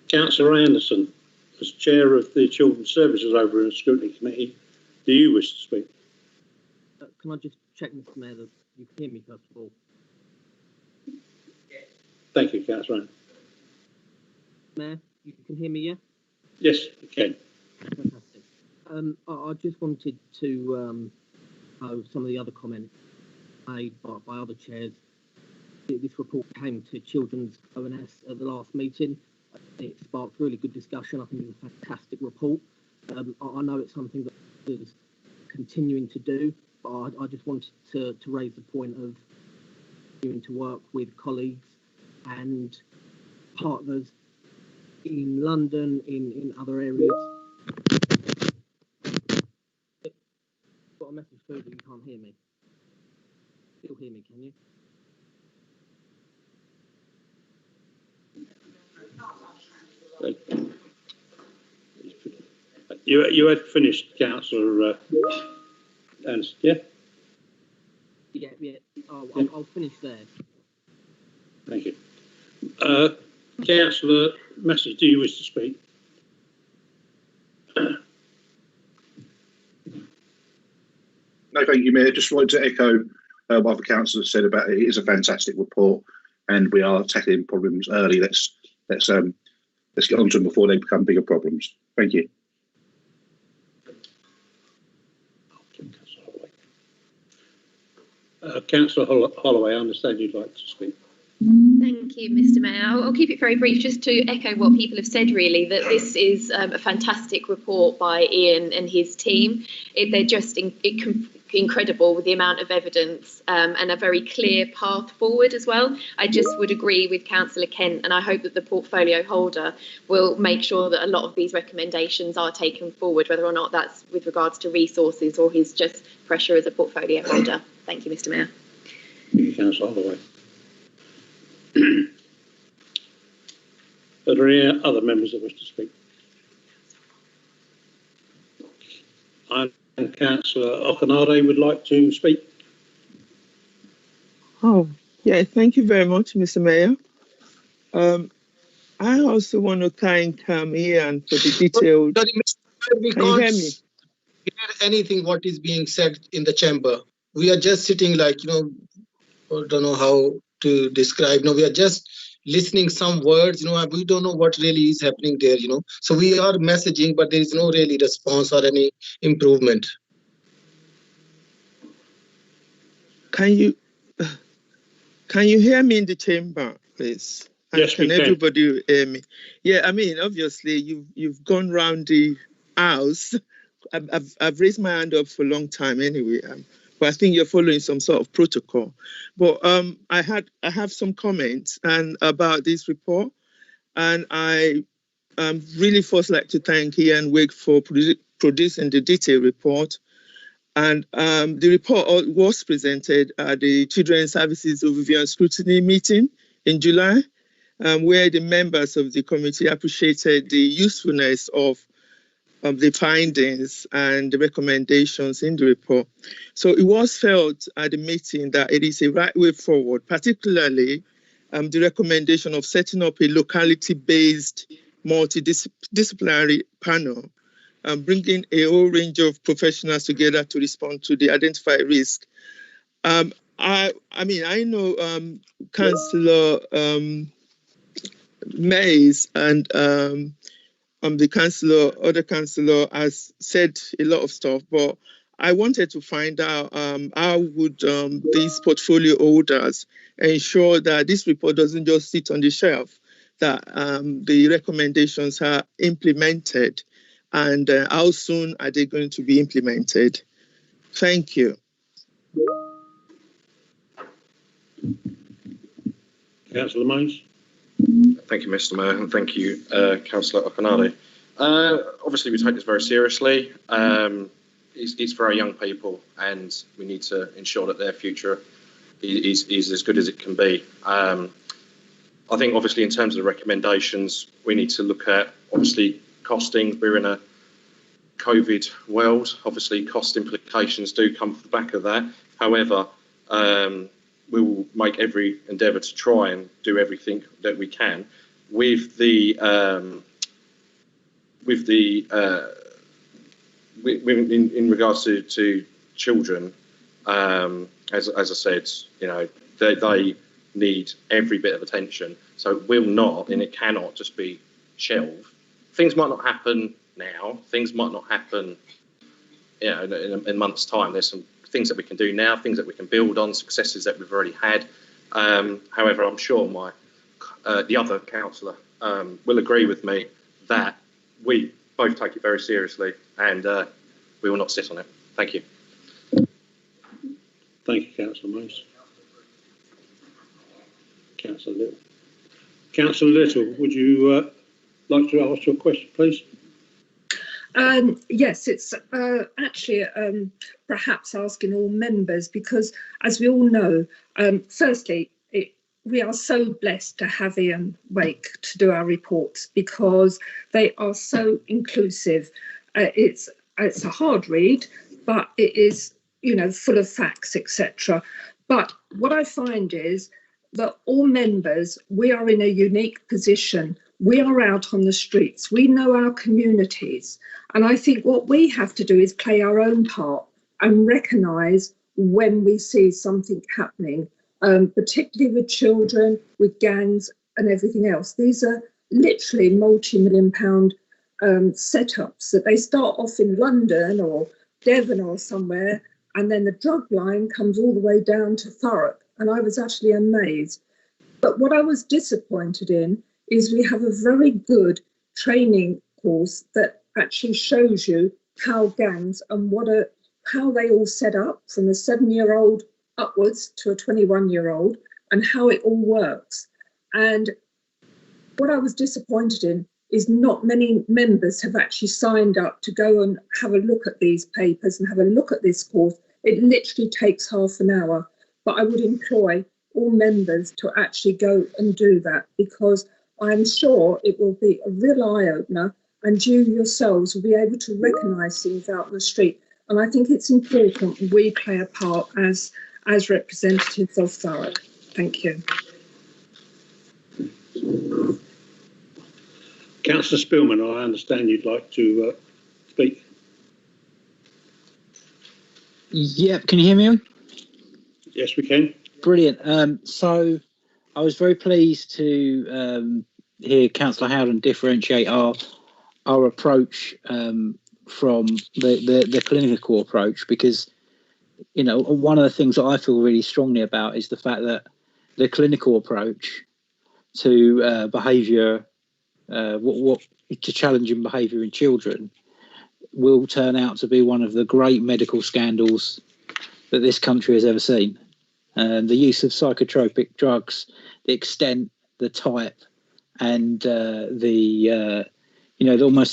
Councillor Anderson, as Chair of the Children's Services over in the Scrutiny Committee, do you wish to speak? Can I just check, Mr. Mayor, that you can hear me first of all? Thank you, Councillor. Mayor, you can hear me, yeah? Yes, you can. Fantastic. I just wanted to some of the other comments made by other chairs. This report came to Children's ONS at the last meeting. It sparked really good discussion. I think it's a fantastic report. I know it's something that is continuing to do, but I just wanted to raise the point of continuing to work with colleagues and partners in London, in other areas. Got a message through that you can't hear me. Still hear me, can you? You had finished, Councillor Anderson, yeah? Yeah. I'll finish there. Thank you. Councillor Massey, do you wish to speak? No, thank you, Mayor. Just wanted to echo what the councillor said about it. It is a fantastic report, and we are tackling problems early. Let's get on to them before they become bigger problems. Thank you. Councillor Holloway, I understand you'd like to speak. Thank you, Mr. Mayor. I'll keep it very brief, just to echo what people have said, really, that this is a fantastic report by Ian and his team. They're just incredible with the amount of evidence and a very clear path forward as well. I just would agree with Councillor Kent, and I hope that the portfolio holder will make sure that a lot of these recommendations are taken forward, whether or not that's with regards to resources or his just pressure as a portfolio holder. Thank you, Mr. Mayor. Thank you, Councillor Holloway. Are there any other members that wish to speak? And Councillor Okanade would like to speak. Oh, yeah, thank you very much, Mr. Mayor. I also want to thank Ian for the detailed... Can you hear me? Hear anything what is being said in the chamber. We are just sitting like, I don't know how to describe. We are just listening some words, we don't know what really is happening there, So we are messaging, but there is no really response or any improvement. Can you hear me in the chamber, please? Yes, can everybody hear me? Yeah, I mean, obviously you've gone round the house. I've raised my hand up for a long time anyway. But I think you're following some sort of protocol. But I have some comments about this report, and I really first like to thank Ian Wigg for producing the detailed report. And the report was presented at the Children's Services Overview and Scrutiny meeting in July, where the members of the committee appreciated the usefulness of the findings and the recommendations in the report. So it was felt at the meeting that it is a right way forward, particularly the recommendation of setting up a locality-based multidisciplinary panel, bringing a whole range of professionals together to respond to the identified risk. I know Councillor Mays and the other councillor has said a lot of stuff, but I wanted to find out how would these portfolio holders ensure that this report doesn't just sit on the shelf, that the recommendations are implemented, and how soon are they going to be implemented? Thank you. Councillor Mays. Thank you, Mr. Mayor, and thank you, Councillor Okanade. Obviously, we take this very seriously. It's for our young people, and we need to ensure that their future is as good as it can be. I think, obviously, in terms of the recommendations, we need to look at, obviously, costing. We're in a COVID world. Obviously, cost implications do come off the back of that. However, we will make every endeavour to try and do everything that we can with in regards to children. As I said, they need every bit of attention. So it will not, and it cannot just be shelved. Things might not happen now. Things might not happen, in a month's time. There's some things that we can do now, things that we can build on, successes that we've already had. However, I'm sure the other councillor will agree with me that we both take it very seriously, and we will not sit on it. Thank you. Thank you, Councillor Mays. Councillor Little. Councillor Little, would you like to ask your question, please? Yes, it's actually perhaps asking all members, because as we all know, firstly, we are so blessed to have Ian Wake to do our reports, because they are so inclusive. It's a hard read, but it is, full of facts, etc. But what I find is that all members, we are in a unique position. We are out on the streets. We know our communities. And I think what we have to do is play our own part and recognise when we see something happening, particularly with children, with gangs and everything else. These are literally multi-million-pound setups that they start off in London or Devon or somewhere, and then the drug line comes all the way down to Thurrock. And I was actually amazed. But what I was disappointed in is we have a very good training course that actually shows you how gangs and how they all set up from a 7-year-old upwards to a 21-year-old, and how it all works. And what I was disappointed in is not many members have actually signed up to go and have a look at these papers and have a look at this course. It literally takes half an hour, but I would employ all members to actually go and do that, because I'm sure it will be a real eye-opener, and you yourselves will be able to recognise things out in the street. And I think it's important we play a part as representatives of Thurrock. Thank you. Councillor Spillman, I understand you'd like to speak. Yeah, can you hear me? Yes, we can. Brilliant. So I was very pleased to hear Councillor Howden differentiate our approach from the clinical approach, because one of the things that I feel really strongly about is the fact that the clinical approach to behaviour, to challenging behaviour in children, will turn out to be one of the great medical scandals that this country has ever seen. The use of psychotropic drugs, the extent, the type, and almost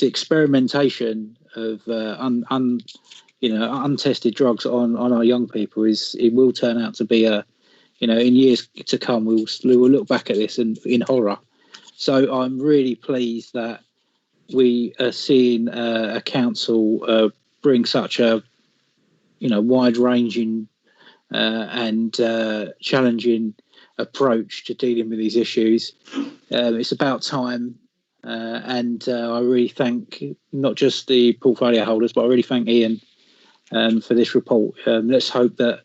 the experimentation of untested drugs on our young people it will turn out to be in years to come, we will look back at this in horror. So I'm really pleased that we are seeing a council bring such a wide-ranging and challenging approach to dealing with these issues. It's about time, and I really thank not just the portfolio holders, but I really thank Ian for this report. Let's hope that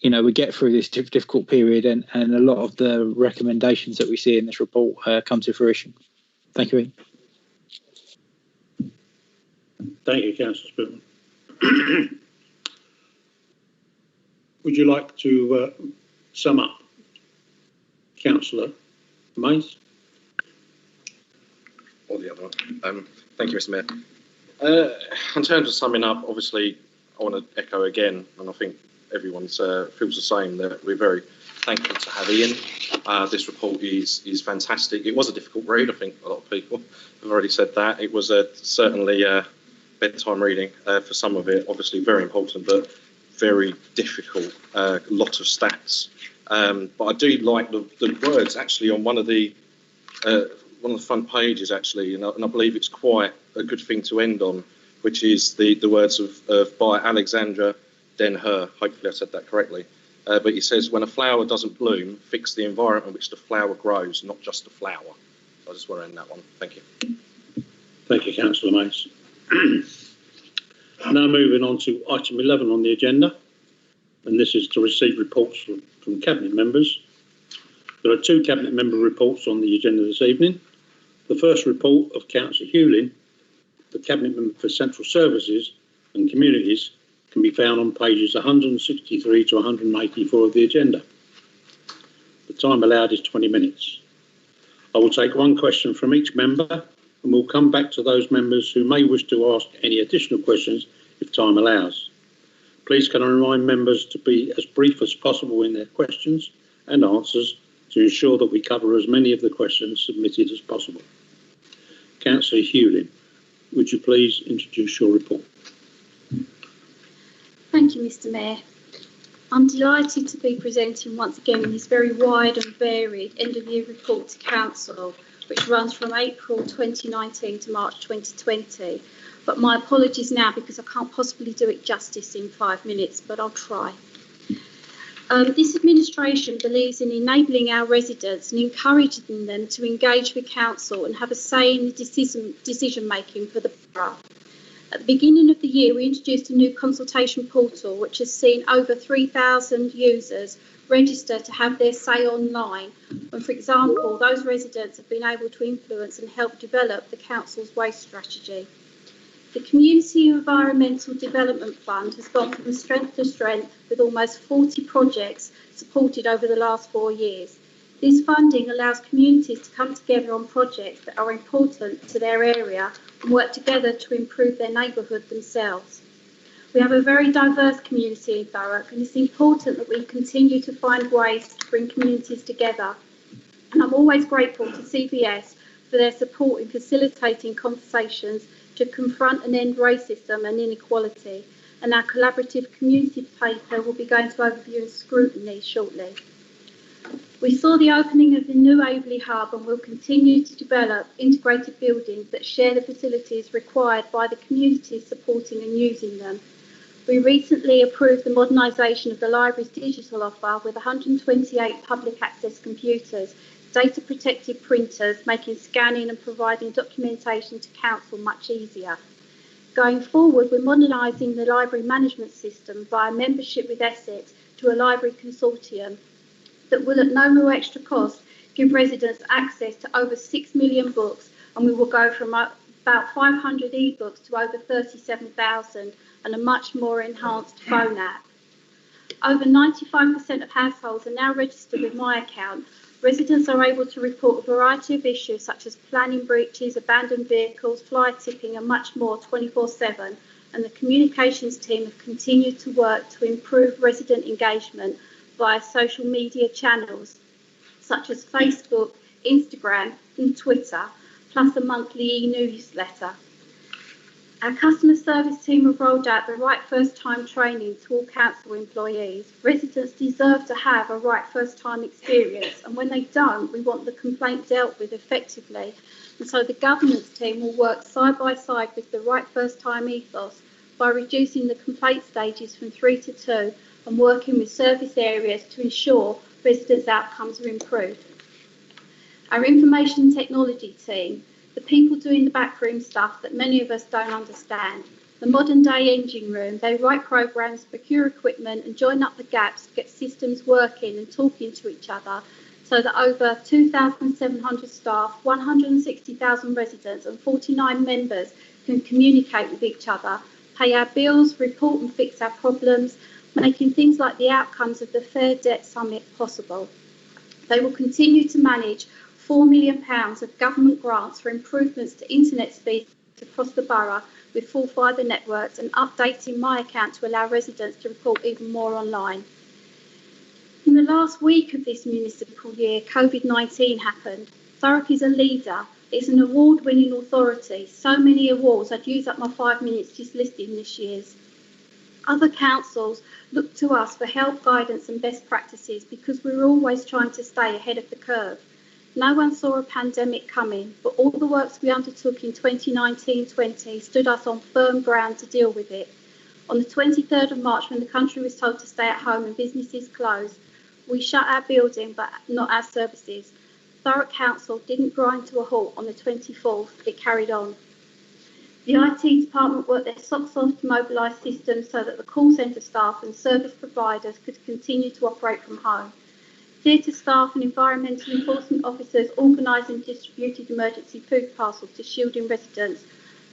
we get through this difficult period and a lot of the recommendations that we see in this report come to fruition. Thank you, Ian. Thank you, Councillor Spitman. Would you like to sum up, Councillor Mays? Or the other one. Thank you, Mr. Mayor. In terms of summing up, obviously, I want to echo again, and I think everyone feels the same, that we're very thankful to have Ian. This report is fantastic. It was a difficult read. I think a lot of people have already said that. It was certainly bedtime reading for some of it. Obviously, very important, but very difficult. Lot of stats. But I do like the words actually on one of the front pages actually, and I believe it's quite a good thing to end on, which is the words of by Alexandra Den Her. Hopefully I said that correctly. But he says, when a flower doesn't bloom, fix the environment in which the flower grows, not just the flower. So I just want to end that one. Thank you. Thank you, Councillor Mace. Now moving on to item 11 on the agenda, and this is to receive reports from Cabinet members. There are 2 Cabinet member reports on the agenda this evening. The first report of Councillor Hewlin, the Cabinet member for Central Services and Communities, can be found on pages 163 to 184 of the agenda. The time allowed is 20 minutes. I will take 1 question from each member, and we'll come back to those members who may wish to ask any additional questions if time allows. Please can I remind members to be as brief as possible in their questions and answers to ensure that we cover as many of the questions submitted as possible. Councillor Hewlin, would you please introduce your report? Thank you, Mr. Mayor. I'm delighted to be presenting once again this very wide and varied end-of-year report to Council, which runs from April 2019 to March 2020. But my apologies now because I can't possibly do it justice in 5 minutes, but I'll try. This administration believes in enabling our residents and encouraging them to engage with Council and have a say in the decision making for the borough. At the beginning of the year, we introduced a new consultation portal, which has seen over 3,000 users register to have their say online. And for example, those residents have been able to influence and help develop the Council's waste strategy. The Community Environmental Development Fund has gone from strength to strength with almost 40 projects supported over the last 4 years. This funding allows communities to come together on projects that are important to their area and work together to improve their neighbourhood themselves. We have a very diverse community in Thurrock, and it's important that we continue to find ways to bring communities together. And I'm always grateful to CVS for their support in facilitating conversations to confront and end racism and inequality. And our collaborative community paper will be going to overview and scrutiny shortly. We saw the opening of the new Aveley Hub and will continue to develop integrated buildings that share the facilities required by the communities supporting and using them. We recently approved the modernisation of the library's digital offer with 128 public access computers, data protected printers, making scanning and providing documentation to Council much easier. Going forward, we're modernising the library management system via membership with Essex to a library consortium that will, at no more extra cost, give residents access to over 6 million books, and we will go from about 500 e-books to over 37,000 and a much more enhanced phone app. Over 95% of households are now registered with My Account. Residents are able to report a variety of issues such as planning breaches, abandoned vehicles, fly tipping and much more 24/7, and the communications team have continued to work to improve resident engagement via social media channels such as Facebook, Instagram and Twitter, plus a monthly e-newsletter. Our customer service team have rolled out the right first time training to all council employees. Residents deserve to have a right first time experience, and when they don't, we want the complaint dealt with effectively. And so the governance team will work side by side with the right first time ethos by reducing the complaint stages from 3 to 2 and working with service areas to ensure residents' outcomes are improved. Our information technology team, the people doing the backroom stuff that many of us don't understand. The modern day engine room, they write programs, procure equipment and join up the gaps to get systems working and talking to each other so that over 2,700 staff, 160,000 residents and 49 members can communicate with each other, pay our bills, report and fix our problems, making things like the outcomes of the Fair Debt Summit possible. They will continue to manage £4 million of government grants for improvements to internet speeds across the borough with full fibre networks and updating My Account to allow residents to report even more online. In the last week of this municipal year, COVID-19 happened. Thurrock is a leader. It's an award-winning authority. So many awards, I'd use up my 5 minutes just listing this year's. Other councils look to us for help, guidance and best practices because we're always trying to stay ahead of the curve. No one saw a pandemic coming, but all the works we undertook in 2019-20 stood us on firm ground to deal with it. On the 23rd of March, when the country was told to stay at home and businesses closed, we shut our building, but not our services. Thurrock Council didn't grind to a halt on the 24th, it carried on. The IT department worked their socks off to mobilise systems so that the call centre staff and service providers could continue to operate from home. Theatre staff and environmental enforcement officers organised and distributed emergency food parcels to shielding residents.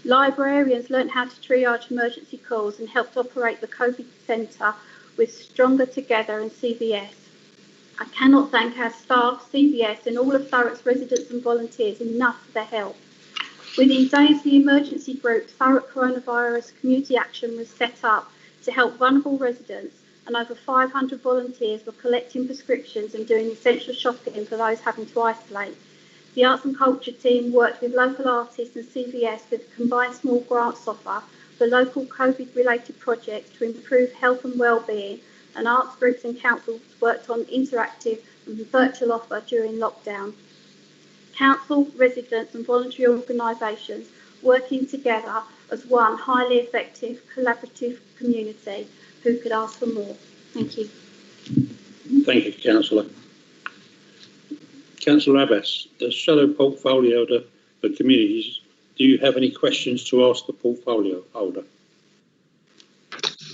Librarians learnt how to triage emergency calls and helped operate the COVID centre with Stronger Together and CVS. I cannot thank our staff, CVS and all of Thurrock's residents and volunteers enough for their help. Within days, the emergency group Thurrock Coronavirus Community Action was set up to help vulnerable residents, and over 500 volunteers were collecting prescriptions and doing essential shopping for those having to isolate. The Arts and Culture team worked with local artists and CVS with a combined small grants offer for local COVID-related projects to improve health and wellbeing, and arts groups and councils worked on interactive and virtual offer during lockdown. Council, residents and voluntary organisations working together as one highly effective collaborative community. Who could ask for more? Thank you. Thank you, Councillor. Councillor Abbas, as Shadow Portfolio Holder for Communities, do you have any questions to ask the portfolio holder?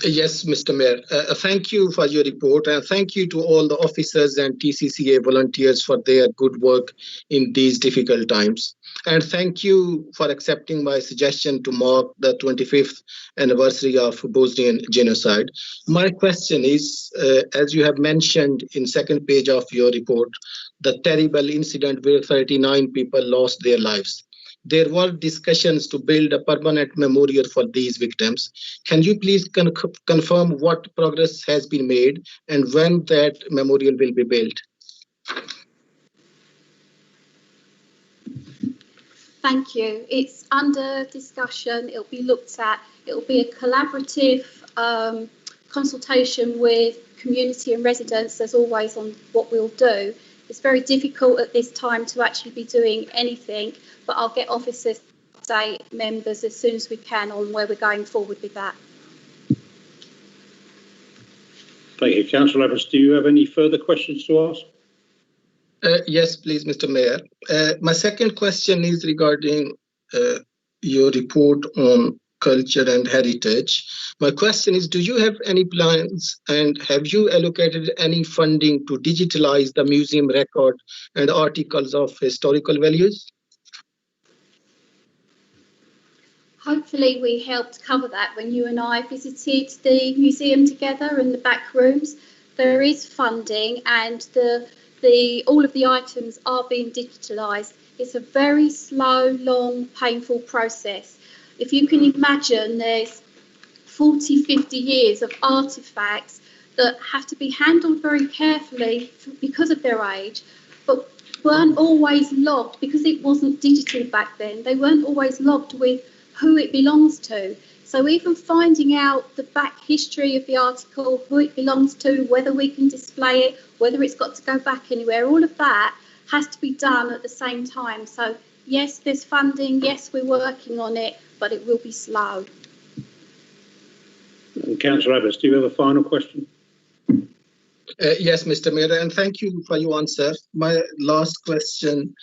Yes, Mr. Mayor. Thank you for your report and thank you to all the officers and TCCA volunteers for their good work in these difficult times. And thank you for accepting my suggestion to mark the 25th anniversary of Bosnian genocide. My question is, as you have mentioned in second page of your report, the terrible incident where 39 people lost their lives. There were discussions to build a permanent memorial for these victims. Can you please confirm what progress has been made and when that memorial will be built? Thank you. It's under discussion. It'll be looked at. It'll be a collaborative consultation with community and residents, as always, on what we'll do. It's very difficult at this time to actually be doing anything, but I'll get officers, say, members as soon as we can on where we're going forward with that. Thank you. Councillor Evans, do you have any further questions to ask? Yes, please, Mr. Mayor. My second question is regarding your report on culture and heritage. My question is, do you have any plans and have you allocated any funding to digitalize the museum record and articles of historical values? Hopefully we helped cover that when you and I visited the museum together and the back rooms. There is funding and all of the items are being digitalised. It's a very slow, long, painful process. If you can imagine, there's 40, 50 years of artefacts that have to be handled very carefully because of their age, but weren't always logged because it wasn't digital back then. They weren't always logged with who it belongs to. So even finding out the back history of the article, who it belongs to, whether we can display it, whether it's got to go back anywhere, all of that has to be done at the same time. So yes, there's funding, yes, we're working on it, but it will be slow. And Councillor Abbas, do you have a final question? Yes, Mr. Mayor, and thank you for your answer. My last question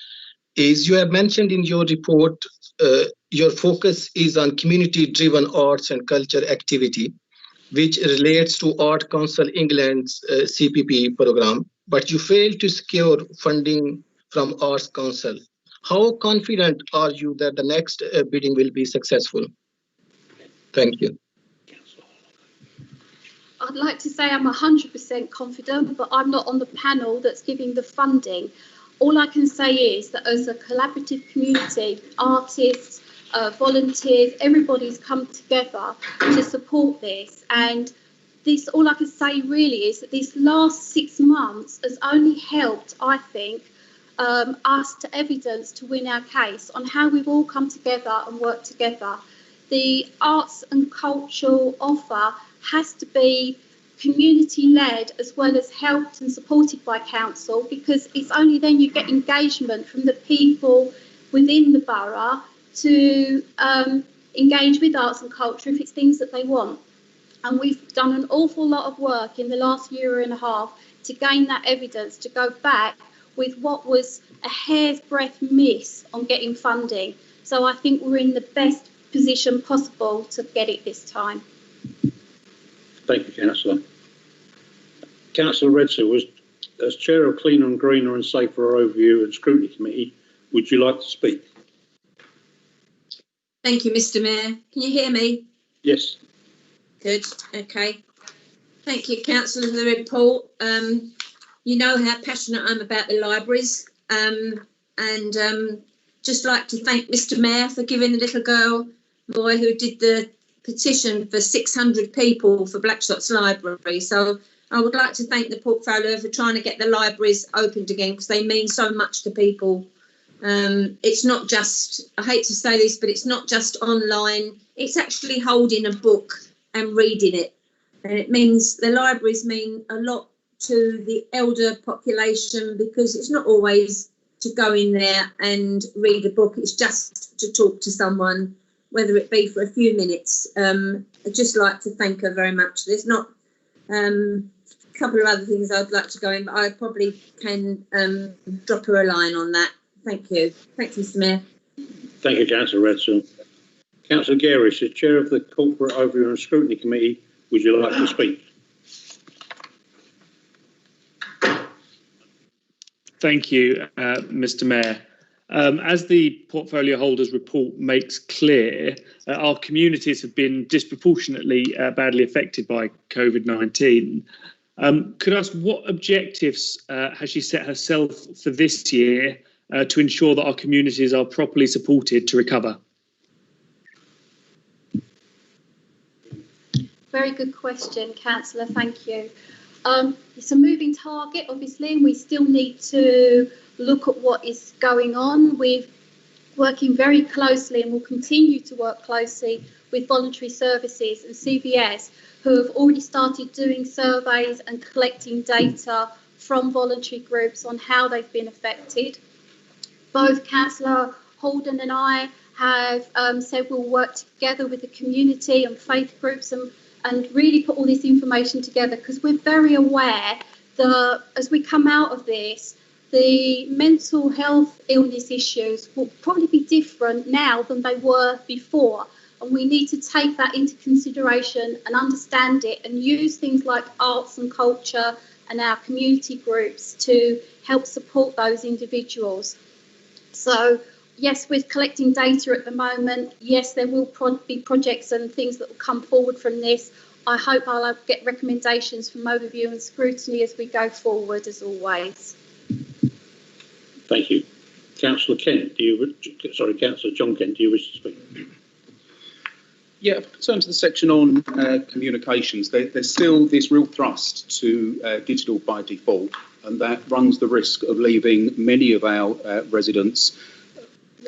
is, you have mentioned in your report your focus is on community-driven arts and culture activity, which relates to Art Council England's CPP program, but you failed to secure funding from Arts Council. How confident are you that the next bidding will be successful? Thank you. I'd like to say I'm 100% confident, but I'm not on the panel that's giving the funding. All I can say is that as a collaborative community, artists, volunteers, everybody's come together to support this. And this, all I can say really is that this last 6 months has only helped, I think, us to evidence to win our case on how we've all come together and worked together. The arts and cultural offer has to be community-led as well as helped and supported by council, because it's only then you get engagement from the people within the borough to engage with arts and culture if it's things that they want. And we've done an awful lot of work in the last year and a half to gain that evidence, to go back with what was a hair's breadth miss on getting funding. So I think we're in the best position possible to get it this time. Thank you, Councillor. Councillor Redser, as Chair of Cleaner and Greener and Safer Overview and Scrutiny Committee, would you like to speak? Thank you, Mr. Mayor. Can you hear me? Yes. Good. Okay. Thank you, Councillor, for the report. You know how passionate I'm about the libraries, and just like to thank Mr. Mayor for giving the little boy who did the petition for 600 people for Blackstock's Library. So I would like to thank the portfolio for trying to get the libraries opened again, because they mean so much to people. It's not just, I hate to say this, but it's not just online. It's actually holding a book and reading it. And it means the libraries mean a lot to the elder population, because it's not always to go in there and read a book. It's just to talk to someone, whether it be for a few minutes. I'd just like to thank her very much. There's not a couple of other things I'd like to go in, but I probably can drop her a line on that. Thank you. Thanks, Mr. Mayor. Thank you, Councillor Redson. Councillor Garish, as Chair of the Corporate Overview and Scrutiny Committee, would you like to speak? Thank you, Mr. Mayor. As the portfolio holders report makes clear, our communities have been disproportionately badly affected by COVID-19. Could I ask, what objectives has she set herself for this year to ensure that our communities are properly supported to recover? Very good question, Councillor. Thank you. It's a moving target, obviously, and we still need to look at what is going on. We're working very closely and will continue to work closely with voluntary services and CVS, who have already started doing surveys and collecting data from voluntary groups on how they've been affected. Both Councillor Holden and I have said we'll work together with the community and faith groups and really put all this information together, because we're very aware that as we come out of this, the mental health illness issues will probably be different now than they were before. And we need to take that into consideration and understand it and use things like arts and culture and our community groups to help support those individuals. So, yes, we're collecting data at the moment. Yes, there will be projects and things that will come forward from this. I hope I'll get recommendations from Overview and Scrutiny as we go forward, as always. Thank you. Councillor Kent, Councillor John Kent, do you wish to speak? Yeah, in terms of the section on communications, there's still this real thrust to digital by default, and that runs the risk of leaving many of our residents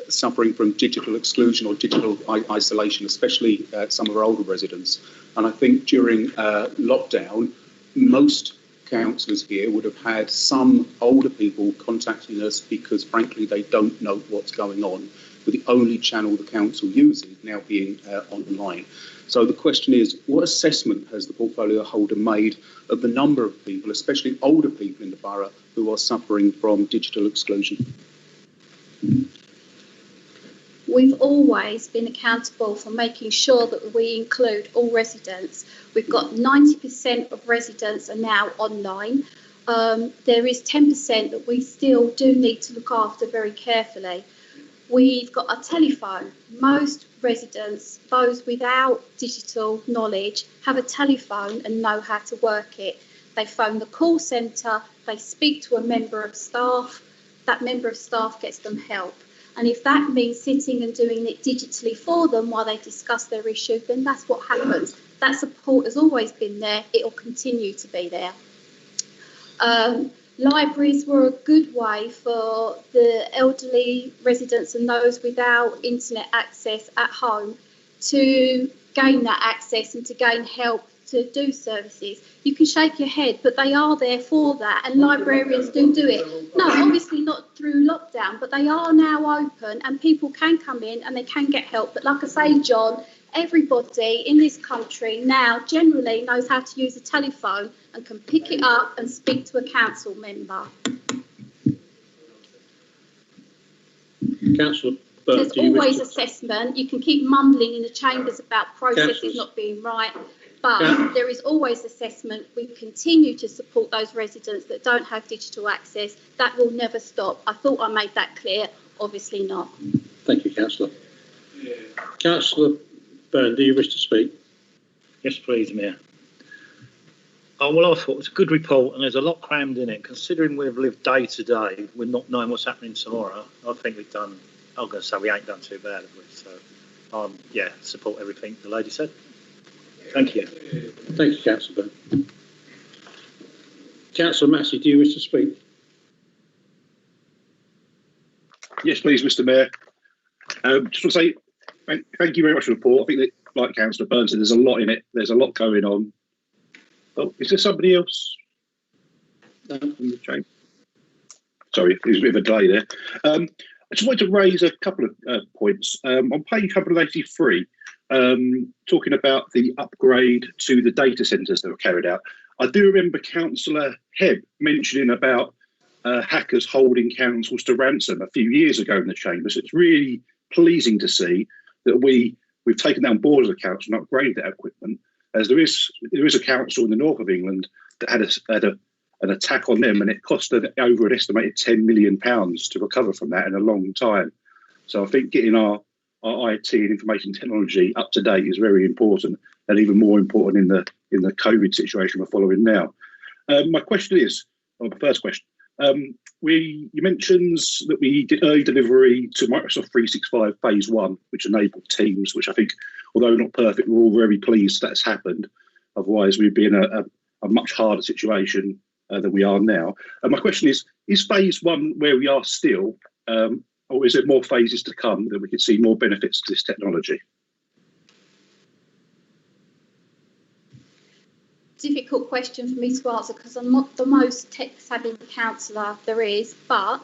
suffering from digital exclusion or digital isolation, especially some of our older residents. And I think during lockdown, most councillors here would have had some older people contacting us because, frankly, they don't know what's going on, with the only channel the council uses now being online. So the question is, what assessment has the portfolio holder made of the number of people, especially older people in the borough, who are suffering from digital exclusion? We've always been accountable for making sure that we include all residents. We've got 90% of residents are now online. There is 10% that we still do need to look after very carefully. We've got a telephone. Most residents, those without digital knowledge, have a telephone and know how to work it. They phone the call centre, they speak to a member of staff, that member of staff gets them help. And if that means sitting and doing it digitally for them while they discuss their issue, then that's what happens. That support has always been there. It will continue to be there. Libraries were a good way for the elderly residents and those without internet access at home to gain that access and to gain help to do services. You can shake your head, but they are there for that, and librarians do it. No, obviously not through lockdown, but they are now open and people can come in and they can get help. But like I say, John, everybody in this country now generally knows how to use a telephone and can pick it up and speak to a council member. Councillor, there's always assessment. You can keep mumbling in the chambers about processes not being right, but there is always assessment. We continue to support those residents that don't have digital access. That will never stop. I thought I made that clear. Obviously not. Thank you, Councillor. Councillor Byrne, do you wish to speak? Yes, please, Mayor. Oh, well, I thought it was a good report and there's a lot crammed in it. Considering we've lived day to day with not knowing what's happening tomorrow, I think we've done, I'm going to say we ain't done too bad, have we? So, yeah, support everything the lady said. Thank you. Thank you, Councillor Byrne. Councillor Massey, do you wish to speak? Yes, please, Mr. Mayor. Just want to say thank you very much for the report. I think that, like Councillor Byrne said, there's a lot in it. There's a lot going on. Oh, is there somebody else? No, in the chain. Sorry, there's a bit of a delay there. I just wanted to raise a couple of points. On page 183, talking about the upgrade to the data centres that were carried out, I do remember Councillor Hebb mentioning about hackers holding councils to ransom a few years ago in the chamber. So it's really pleasing to see that we've taken down board as a council and upgraded that equipment, as there is a council in the north of England that had an attack on them, and it cost over an estimated £10 million to recover from that in a long time. So I think getting our IT and information technology up to date is very important, and even more important in the COVID situation we're following now. My question is, or the first question, you mentioned that we did early delivery to Microsoft 365 Phase 1, which enabled Teams, which I think, although not perfect, we're all very pleased that's happened. Otherwise, we'd be in a much harder situation than we are now. And my question is Phase 1 where we are still, or is there more phases to come that we could see more benefits to this technology? Difficult question for me to answer because I'm not the most tech-savvy councillor there is, but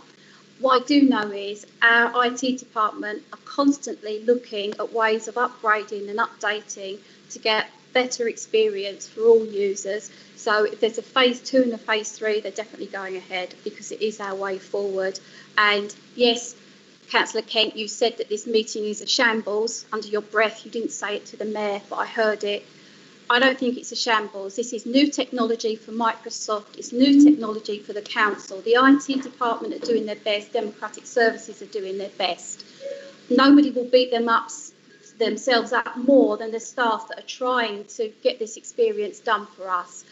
what I do know is our IT department are constantly looking at ways of upgrading and updating to get better experience for all users. So if there's a Phase 2 and a Phase 3, they're definitely going ahead because it is our way forward. And yes, Councillor Kent, you said that this meeting is a shambles. Under your breath, you didn't say it to the Mayor, but I heard it. I don't think it's a shambles. This is new technology for Microsoft. It's new technology for the council. The IT department are doing their best. Democratic services are doing their best. Nobody will beat themselves up more than the staff that are trying to get this experience done for us.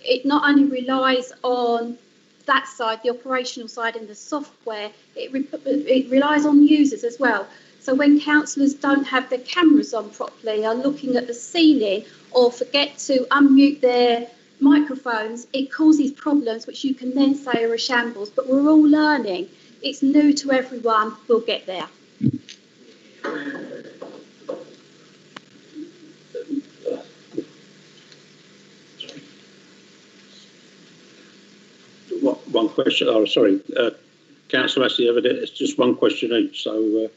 It not only relies on that side, the operational side and the software, it relies on users as well. So when councillors don't have their cameras on properly, are looking at the ceiling or forget to unmute their microphones, it causes problems which you can then say are a shambles. But we're all learning. It's new to everyone. We'll get there. One question. Oh, sorry, Councillor Ashley, it's just one question each. So,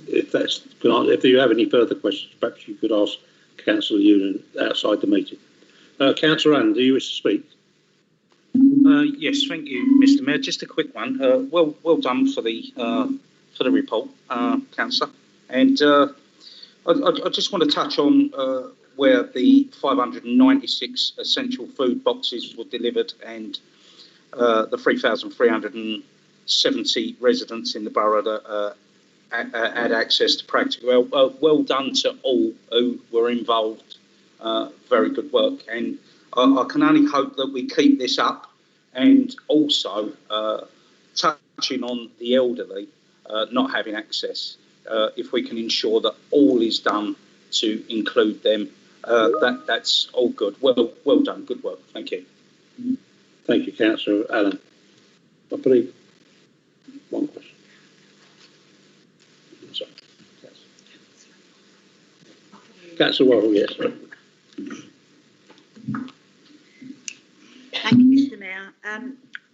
if you have any further questions, perhaps you could ask Councillor Union outside the meeting. Councillor Allen, do you wish to speak? Yes, thank you, Mr. Mayor. Just a quick one. Well done for the report, Councillor. And I just want to touch on where the 596 essential food boxes were delivered and the 3,370 residents in the borough that had access to practical. Well done to all who were involved. Very good work. And I can only hope that we keep this up, and also touching on the elderly not having access. If we can ensure that all is done to include them, that's all good. Well done. Good work. Thank you. Thank you, Councillor Allen. I believe one question. Sorry. Councillor Worrell, yes. Thank you, Mr. Mayor.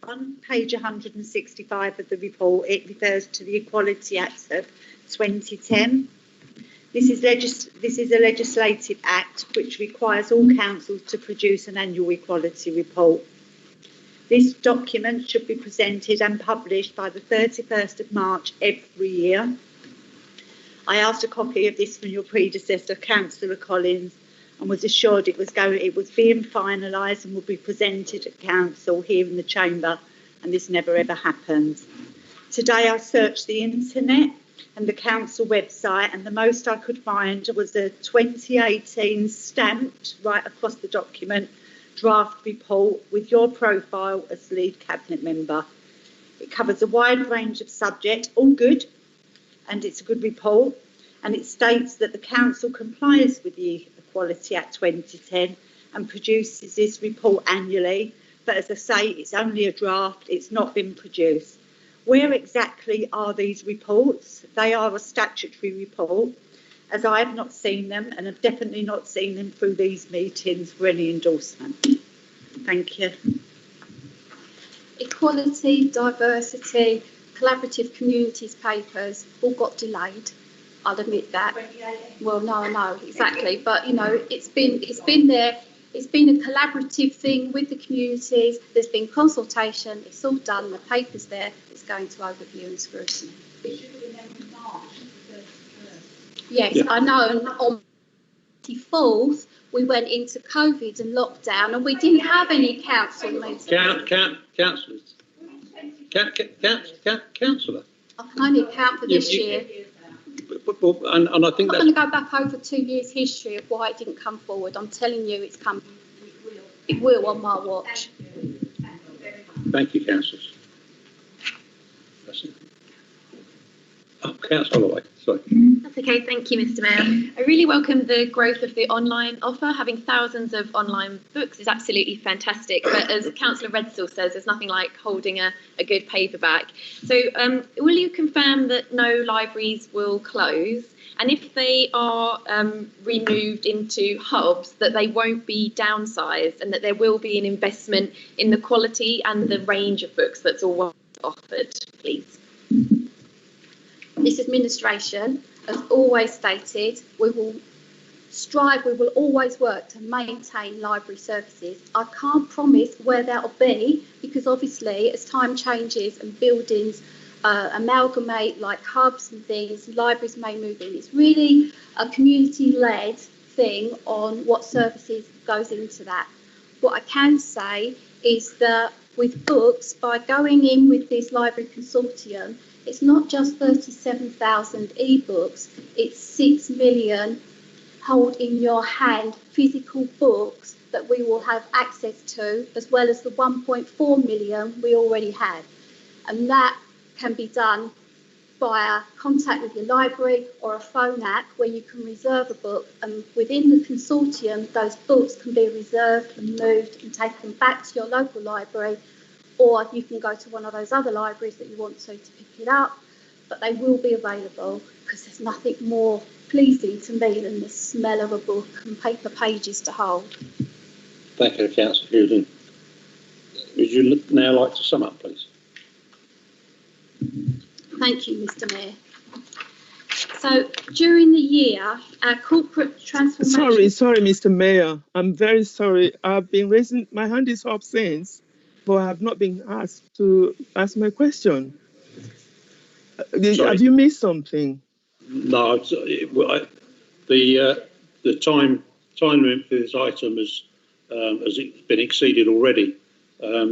On page 165 of the report, it refers to the Equality Act of 2010. This is a legislative act which requires all councils to produce an annual equality report. This document should be presented and published by the 31st of March every year. I asked a copy of this from your predecessor, Councillor Collins, and was assured it was being finalised and would be presented at council here in the chamber, and this never ever happened. Today I searched the internet and the council website, and the most I could find was a 2018 stamped right across the document draft report with your profile as lead cabinet member. It covers a wide range of subjects, all good, and it's a good report, and it states that the council complies with the Equality Act 2010 and produces this report annually, but as I say, it's only a draft, it's not been produced. Where exactly are these reports? They are a statutory report, as I have not seen them, and have definitely not seen them through these meetings for any endorsement. Thank you. Equality, diversity, collaborative communities papers all got delayed. I'll admit that. Well, no, I know exactly, but you know, it's been there. It's been a collaborative thing with the communities. There's been consultation. It's all done. The paper's there. It's going to overview and scrutiny. Yes, yeah. I know. And on the 24th, we went into COVID and lockdown, and we didn't have any council meetings. Councillors. Councillor. I can only account for this year. And I think I'm going to go back over 2 years' history of why it didn't come forward. I'm telling you, it's coming. It will on my watch. Thank you, councillors. Oh, Councillor Holloway, sorry. That's okay, thank you, Mr. Mayor. I really welcome the growth of the online offer. Having thousands of online books is absolutely fantastic, but as Councillor Redstall says, there's nothing like holding a good paperback. So will you confirm that no libraries will close? And if they are removed into hubs, that they won't be downsized and that there will be an investment in the quality and the range of books that's always offered, please? This administration has always stated we will always work to maintain library services. I can't promise where that'll be because obviously as time changes and buildings amalgamate like hubs and things, libraries may move in. It's really a community-led thing on what services goes into that. What I can say is that with books, by going in with this library consortium, it's not just 37,000 ebooks, it's 6 million hold in your hand physical books that we will have access to, as well as the 1.4 million we already have. And that can be done via contact with your library or a phone app where you can reserve a book, and within the consortium those books can be reserved and moved and taken back to your local library, or you can go to one of those other libraries that you want to pick it up. but they will be available because there's nothing more pleasing to me than the smell of a book and paper pages to hold. Thank you, Councillor Hewden. Would you now like to sum up, please? Thank you, Mr. Mayor. So during the year, our corporate transformation... Sorry, Mr. Mayor. I'm very sorry. I've been raising, my hand is up since, but I have not been asked to ask my question. Have you missed something? No, the time limit for this item has been exceeded already.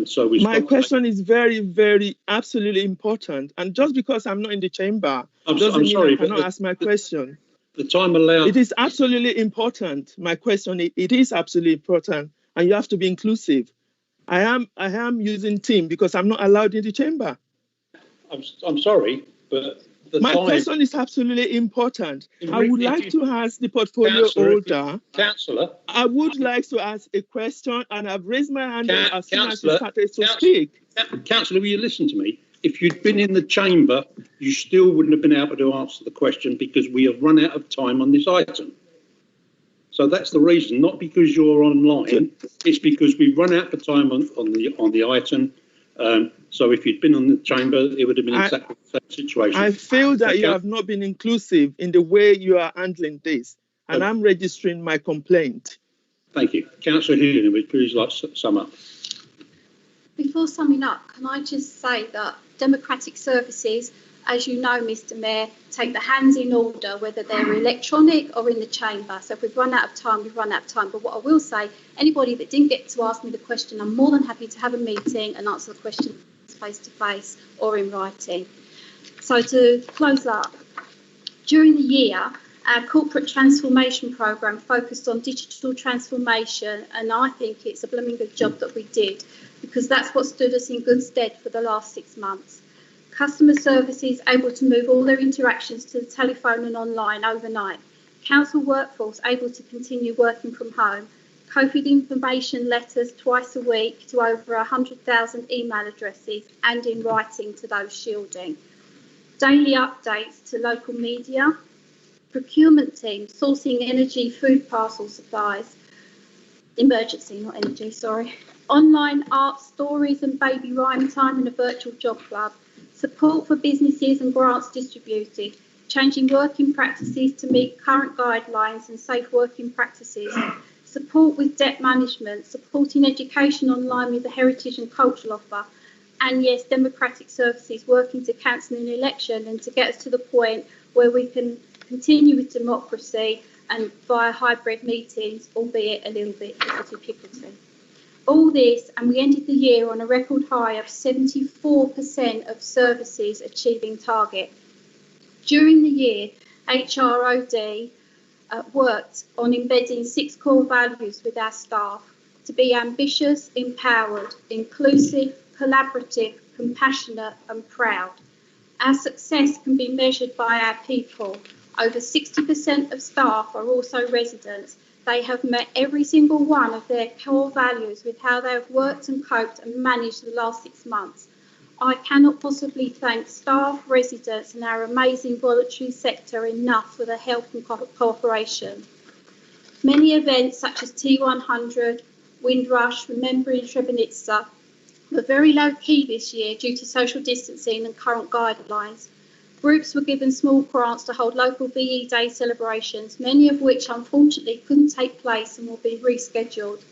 So my question is very, very absolutely important, and just because I'm not in the chamber doesn't mean I cannot ask my question. The time allowed. It is absolutely important. My question, it is absolutely important, and you have to be inclusive. I am using team because I'm not allowed in the chamber. I'm sorry, but my question is absolutely important. I would like to ask the portfolio holder. Councillor. I would like to ask a question, and I've raised my hand as soon as you started to speak. Councillor, will you listen to me? If you'd been in the chamber, you still wouldn't have been able to answer the question because we have run out of time on this item. So that's the reason, not because you're online. It's because we've run out of time on the item. So if you'd been on the chamber, it would have been exactly the same situation. I feel that you have not been inclusive in the way you are handling this, and I'm registering my complaint. Thank you. Councillor Hewden, would you please like to sum up? Before summing up, can I just say that democratic services, as you know, Mr. Mayor, take the hands in order, whether they're electronic or in the chamber. So if we've run out of time, we've run out of time. But what I will say, anybody that didn't get to ask me the question, I'm more than happy to have a meeting and answer the question face to face or in writing. So to close up, during the year, our corporate transformation programme focused on digital transformation, and I think it's a blooming good job that we did, because that's what stood us in good stead for the last 6 months. Customer services able to move all their interactions to the telephone and online overnight. Council workforce able to continue working from home. COVID information letters twice a week to over 100,000 email addresses and in writing to those shielding. Daily updates to local media. Procurement team sourcing energy, food parcel supplies. Emergency, not energy, sorry. Online art, stories and baby rhyme time in a virtual job club. Support for businesses and grants distributed. Changing working practices to meet current guidelines and safe working practices. Support with debt management, supporting education online with the heritage and cultural offer, and yes, democratic services working to cancel an election and to get us to the point where we can continue with democracy and via hybrid meetings, albeit a little bit pickety. All this, and we ended the year on a record high of 74% of services achieving target. During the year, HROD worked on embedding 6 core values with our staff: to be ambitious, empowered, inclusive, collaborative, compassionate and proud. Our success can be measured by our people. Over 60% of staff are also residents. They have met every single one of their core values with how they have worked and coped and managed the last 6 months. I cannot possibly thank staff, residents and our amazing voluntary sector enough for the help and cooperation. Many events such as T100, Windrush, Remembering Srebrenica were very low key this year due to social distancing and current guidelines. Groups were given small grants to hold local VE Day celebrations, many of which unfortunately couldn't take place and will be rescheduled.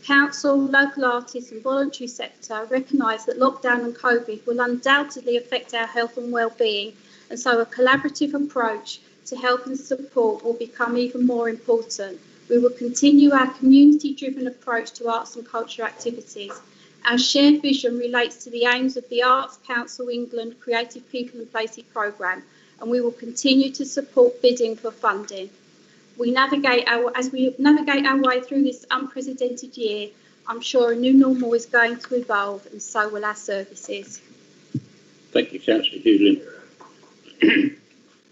Council, local artists and voluntary sector recognise that lockdown and COVID will undoubtedly affect our health and well-being, and so a collaborative approach to help and support will become even more important. We will continue our community-driven approach to arts and culture activities. Our shared vision relates to the aims of the Arts Council England Creative People and Places programme, and we will continue to support bidding for funding. As we navigate our way through this unprecedented year, I'm sure a new normal is going to evolve, and so will our services. Thank you, Councillor Hewden.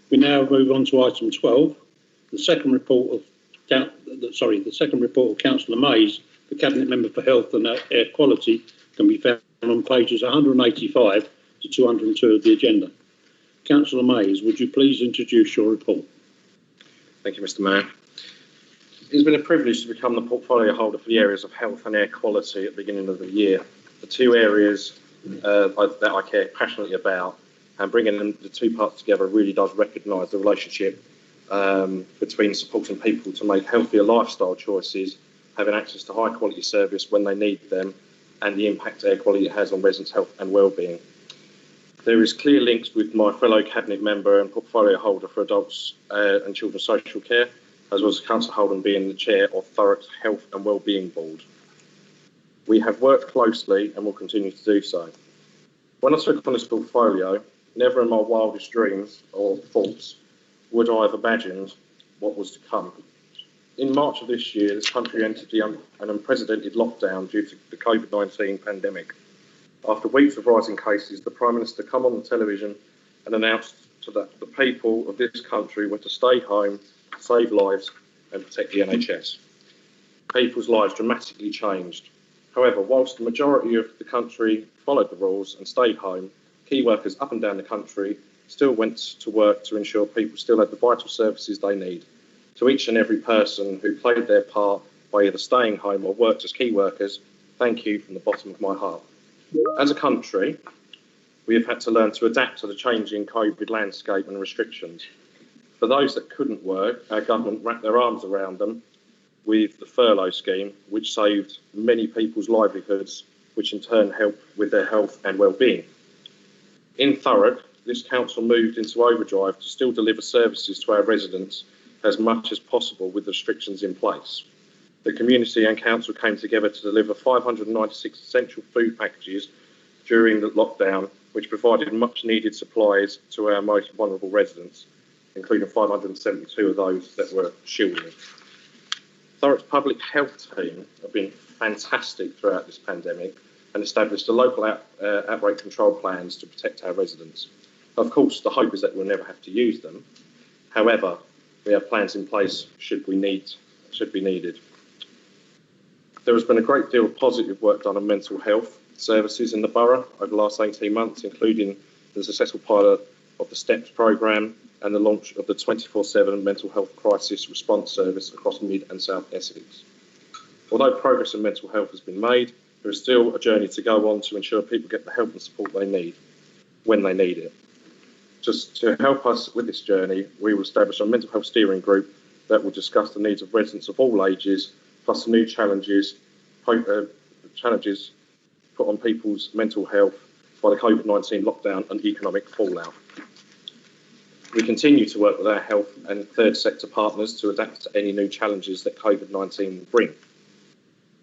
We now move on to item 12, the second report of Councillor Mays, the Cabinet Member for Health and Air Quality, can be found on pages 185 to 202 of the agenda. Councillor Mays, would you please introduce your report? Thank you, Mr. Mayor. It's been a privilege to become the portfolio holder for the areas of health and air quality at the beginning of the year. The two areas that I care passionately about, and bringing the two parts together really does recognise the relationship between supporting people to make healthier lifestyle choices, having access to high quality service when they need them, and the impact air quality has on residents' health and well-being. There is clear links with my fellow Cabinet member and portfolio holder for adults and children's social care, as well as Councillor Holden being the chair of Thurrock's Health and Wellbeing Board. We have worked closely and will continue to do so. When I took on this portfolio, never in my wildest dreams or thoughts would I have imagined what was to come. In March of this year, this country entered an unprecedented lockdown due to the COVID-19 pandemic. After weeks of rising cases, the Prime Minister came on the television and announced that the people of this country were to stay home, save lives and protect the NHS. People's lives dramatically changed. However, whilst the majority of the country followed the rules and stayed home, key workers up and down the country still went to work to ensure people still had the vital services they need. To each and every person who played their part by either staying home or worked as key workers, thank you from the bottom of my heart. As a country, we have had to learn to adapt to the changing COVID landscape and restrictions. For those that couldn't work, our government wrapped their arms around them with the furlough scheme, which saved many people's livelihoods, which in turn helped with their health and well-being. In Thurrock, this council moved into overdrive to still deliver services to our residents as much as possible with restrictions in place. The community and council came together to deliver 596 essential food packages during the lockdown, which provided much needed supplies to our most vulnerable residents, including 572 of those that were shielded. Thurrock's public health team have been fantastic throughout this pandemic and established the local outbreak control plans to protect our residents. Of course, the hope is that we'll never have to use them. However, we have plans in place should be needed. There has been a great deal of positive work done on mental health services in the borough over the last 18 months, including the successful pilot of the STEPS programme and the launch of the 24/7 mental health crisis response service across Mid and South Essex. Although progress in mental health has been made, there is still a journey to go on to ensure people get the help and support they need when they need it. Just to help us with this journey, we will establish a mental health steering group that will discuss the needs of residents of all ages, plus the new challenges put on people's mental health by the COVID-19 lockdown and economic fallout. We continue to work with our health and third sector partners to adapt to any new challenges that COVID-19 will bring.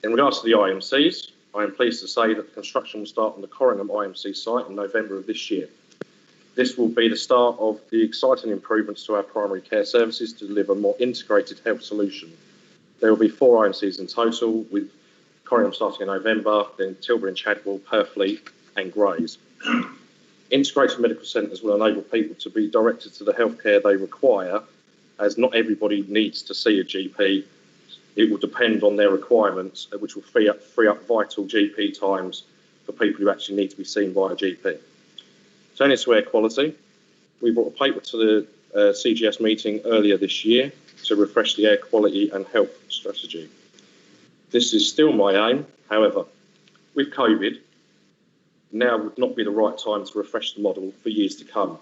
In regards to the IMCs, I am pleased to say that the construction will start on the Corringham IMC site in November of this year. This will be the start of the exciting improvements to our primary care services to deliver a more integrated health solution. There will be 4 IMCs in total, with Corringham starting in November, then Tilbury and Chadwell, Purfleet and Grays. Integrated medical centres will enable people to be directed to the healthcare they require, as not everybody needs to see a GP. It will depend on their requirements, which will free up vital GP times for people who actually need to be seen by a GP. Turning to air quality, we brought a paper to the CGS meeting earlier this year to refresh the air quality and health strategy. This is still my aim. However, with COVID, now would not be the right time to refresh the model for years to come.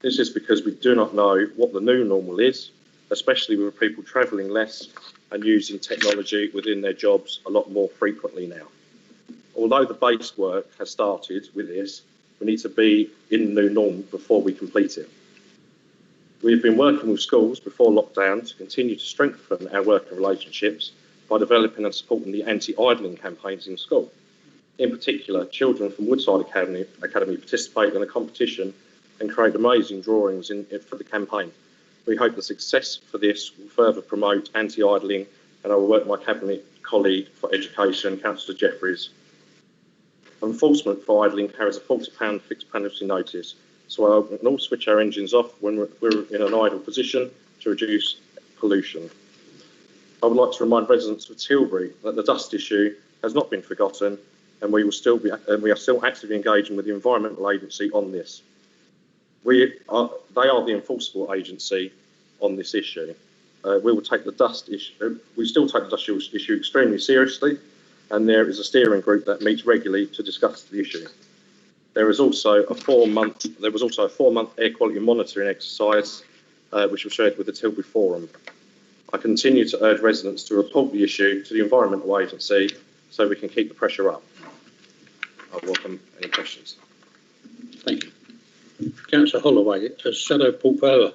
This is because we do not know what the new normal is, especially with people travelling less and using technology within their jobs a lot more frequently now. Although the base work has started with this, we need to be in the new norm before we complete it. We have been working with schools before lockdown to continue to strengthen our working relationships by developing and supporting the anti-idling campaigns in school. In particular, children from Woodside Academy participated in a competition and created amazing drawings for the campaign. We hope the success for this will further promote anti-idling, and I will work with my Cabinet colleague for Education, Councillor Jeffries. Enforcement for idling carries a £40 fixed penalty notice, so we can all switch our engines off when we're in an idle position to reduce pollution. I would like to remind residents of Tilbury that the dust issue has not been forgotten, and we are still actively engaging with the Environmental Agency on this. they are the enforceable agency on this issue. We will take the dust issue. We still take the dust issue extremely seriously, and there is a steering group that meets regularly to discuss the issue. There was also a 4-month air quality monitoring exercise, which was shared with the Tilbury Forum. I continue to urge residents to report the issue to the Environmental Agency so we can keep the pressure up. I welcome any questions. Thank you. Councillor Holloway, as Shadow Portfolio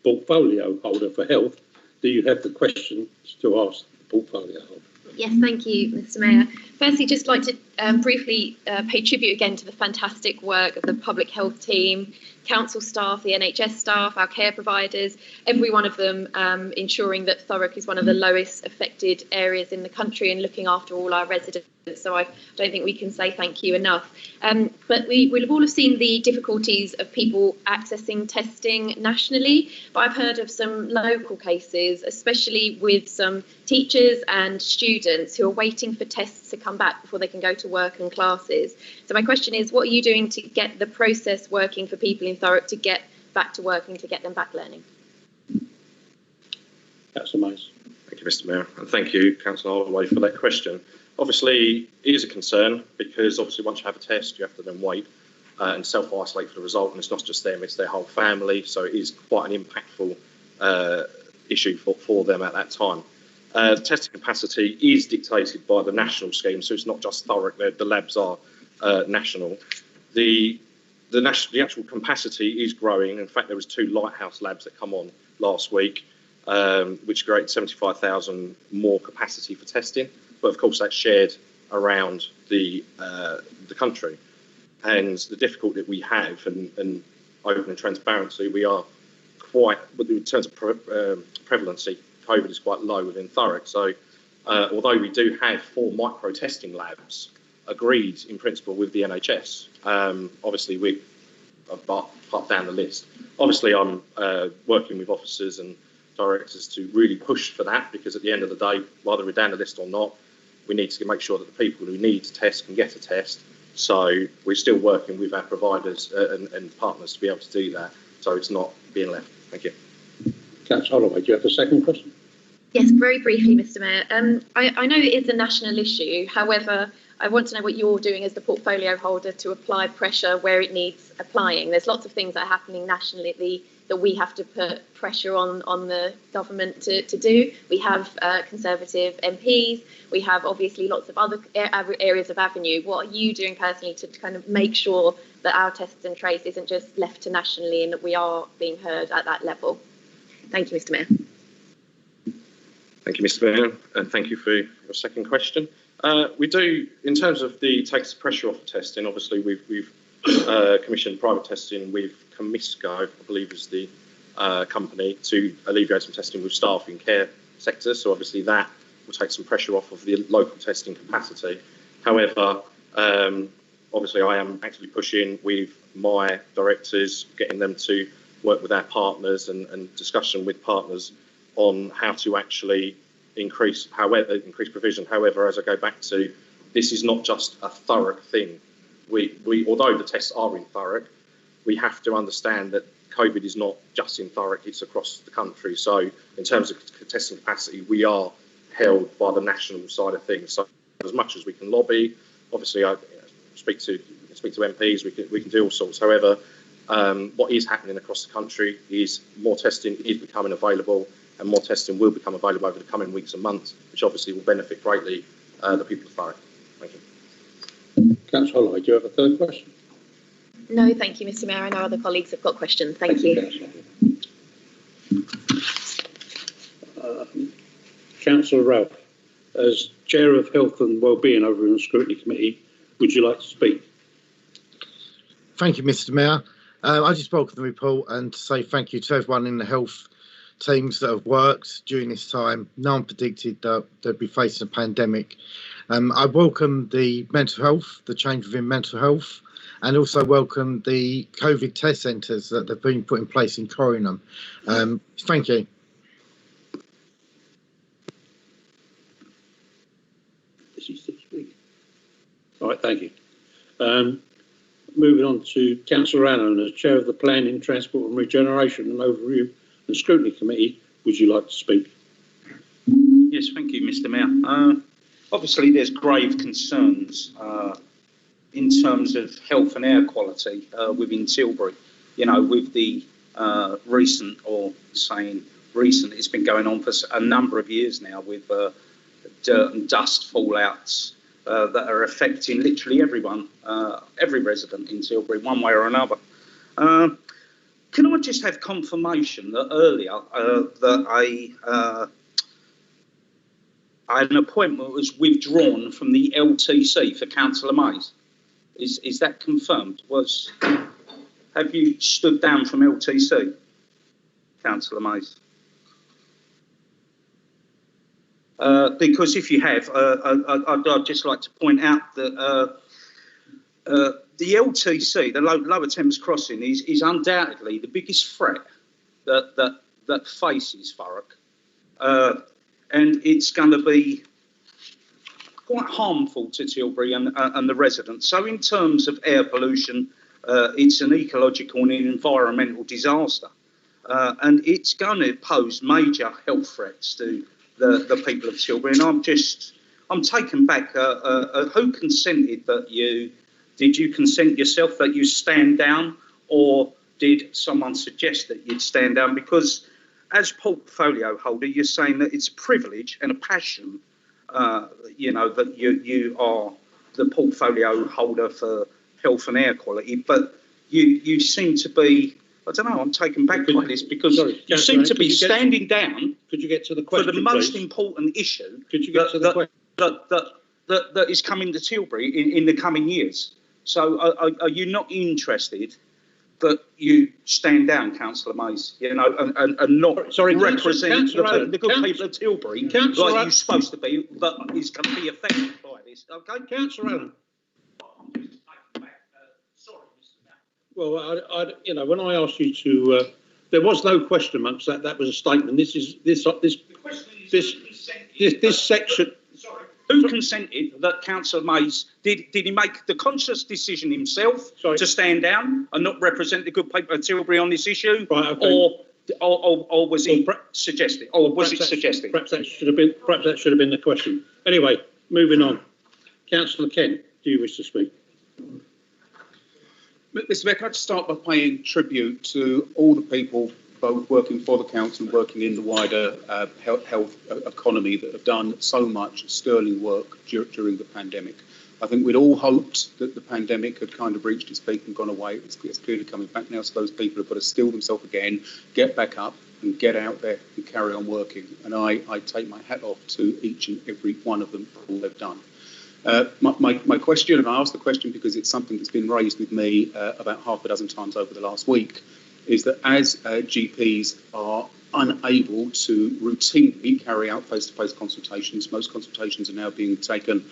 Holder for Health, do you have the questions to ask the Portfolio Holder? Yes, thank you, Mr. Mayor. Firstly, just like to briefly pay tribute again to the fantastic work of the public health team, council staff, the NHS staff, our care providers, every one of them ensuring that Thurrock is one of the lowest affected areas in the country and looking after all our residents. So I don't think we can say thank you enough. But we will have all have seen the difficulties of people accessing testing nationally. But I've heard of some local cases, especially with some teachers and students who are waiting for tests to come back before they can go to work and classes. So my question is, what are you doing to get the process working for people in Thurrock to get back to work and to get them back learning? Councillor Mays. Thank you, Mr. Mayor, and thank you, Councillor Holloway, for that question. Obviously, it is a concern because obviously once you have a test, you have to then wait and self-isolate for the result, and it's not just them, it's their whole family, so it is quite an impactful issue for them at that time. Testing capacity is dictated by the national scheme, so it's not just Thurrock, the labs are national. The actual capacity is growing. In fact, there was 2 lighthouse labs that come on last week, which created 75,000 more capacity for testing. But of course, that's shared around the country. And the difficulty that we have, and open and transparency, we are quite, in terms of prevalency, COVID is quite low within Thurrock. So although we do have 4 micro testing labs agreed in principle with the NHS, obviously we are part down the list. Obviously, I'm working with officers and directors to really push for that, because at the end of the day, whether we're down the list or not, we need to make sure that the people who need to test can get a test. So we're still working with our providers and partners to be able to do that, so it's not being left. Thank you. Councillor Holloway, do you have a second question? Yes, very briefly, Mr. Mayor. I know it is a national issue. However, I want to know what you're doing as the portfolio holder to apply pressure where it needs applying. There's lots of things that are happening nationally that we have to put pressure on the government to do. We have Conservative MPs. We have obviously lots of other areas of avenue. What are you doing personally to kind of make sure that our test and trace isn't just left to nationally and that we are being heard at that level? Thank you, Mr. Mayor. Thank you, Mr. Mayor, and thank you for your second question. We do, in terms of the takes the pressure off of testing, obviously we've commissioned private testing with Comisco, I believe is the company, to alleviate some testing with staff in care sectors. So obviously that will take some pressure off of the local testing capacity. However, obviously I am actively pushing with my directors, getting them to work with our partners and discussion with partners on how to actually increase provision. However, as I go back to, this is not just a Thurrock thing. We although the tests are in Thurrock, we have to understand that COVID is not just in Thurrock, it's across the country. So in terms of testing capacity, we are held by the national side of things. So as much as we can lobby, obviously I speak to MPs, we can do all sorts. However, what is happening across the country is more testing is becoming available, and more testing will become available over the coming weeks and months, which obviously will benefit greatly the people of Thurrock. Thank you. Councillor Holloway, do you have a third question? No, thank you, Mr. Mayor. I know other colleagues have got questions. Thank you. Councillor Ralph, as Chair of Health and Wellbeing over in the Scrutiny Committee, would you like to speak? Thank you, Mr. Mayor. I just welcome the report and to say thank you to everyone in the health teams that have worked during this time. No one predicted that they'd be facing a pandemic. I welcome the mental health, the change within mental health, and also welcome the COVID test centres that have been put in place in Corringham. Thank you. Is he still speaking? All right, thank you. moving on to Councillor Allen, as Chair of the Planning, Transport and Regeneration and Overview and Scrutiny Committee. Would you like to speak? Yes, thank you, Mr. Mayor. Obviously, there's grave concerns in terms of health and air quality within Tilbury. You know, with the recent, it's been going on for a number of years now with dirt and dust fallouts that are affecting literally everyone, every resident in Tilbury, one way or another. Can I just have confirmation that earlier that an appointment was withdrawn from the LTC for Councillor Mays? Is that confirmed? Have you stood down from LTC, Councillor Mays? Because if you have, I'd just like to point out that the LTC, the Lower Thames Crossing, is undoubtedly the biggest threat that faces Thurrock, and it's going to be quite harmful to Tilbury and the residents. So, in terms of air pollution, it's an ecological and an environmental disaster, and it's going to pose major health threats to the people of Tilbury. And I'm taken back. Who consented that you? Did you consent yourself that you stand down, or did someone suggest that you'd stand down? Because as portfolio holder, you're saying that it's a privilege and a passion, you know, that you are the portfolio holder for health and air quality, but you seem to be, I don't know, I'm taken back by this, because you seem to be standing down. Could you get to the question, for the most important issue that is coming to Tilbury in the coming years? So are you not interested that you stand down, Councillor Mays, you know, and not represent the good people of Tilbury like you're supposed to be, that is going to be affected by this? Okay, Councillor Allen. Well, you know, when I asked you to, there was no question amongst that. That was a statement. This section. Who consented that Councillor Mays did he make the conscious decision himself to stand down and not represent the good people of Tilbury on this issue, right, okay. or was he suggested, or was it suggested? Perhaps that should have been the question. Anyway, moving on. Councillor Kent, do you wish to speak? Mr. Mayor, can I just start by paying tribute to all the people, both working for the council and working in the wider health economy, that have done so much sterling work during the pandemic. I think we'd all hoped that the pandemic had kind of reached its peak and gone away. It's clearly coming back now, so those people have got to steel themselves again, get back up and get out there and carry on working. And I take my hat off to each and every one of them for all they've done. My question, and I asked the question because it's something that's been raised with me about half a dozen times over the last week, is that as GPs are unable to routinely carry out face-to-face consultations, most consultations are now being taken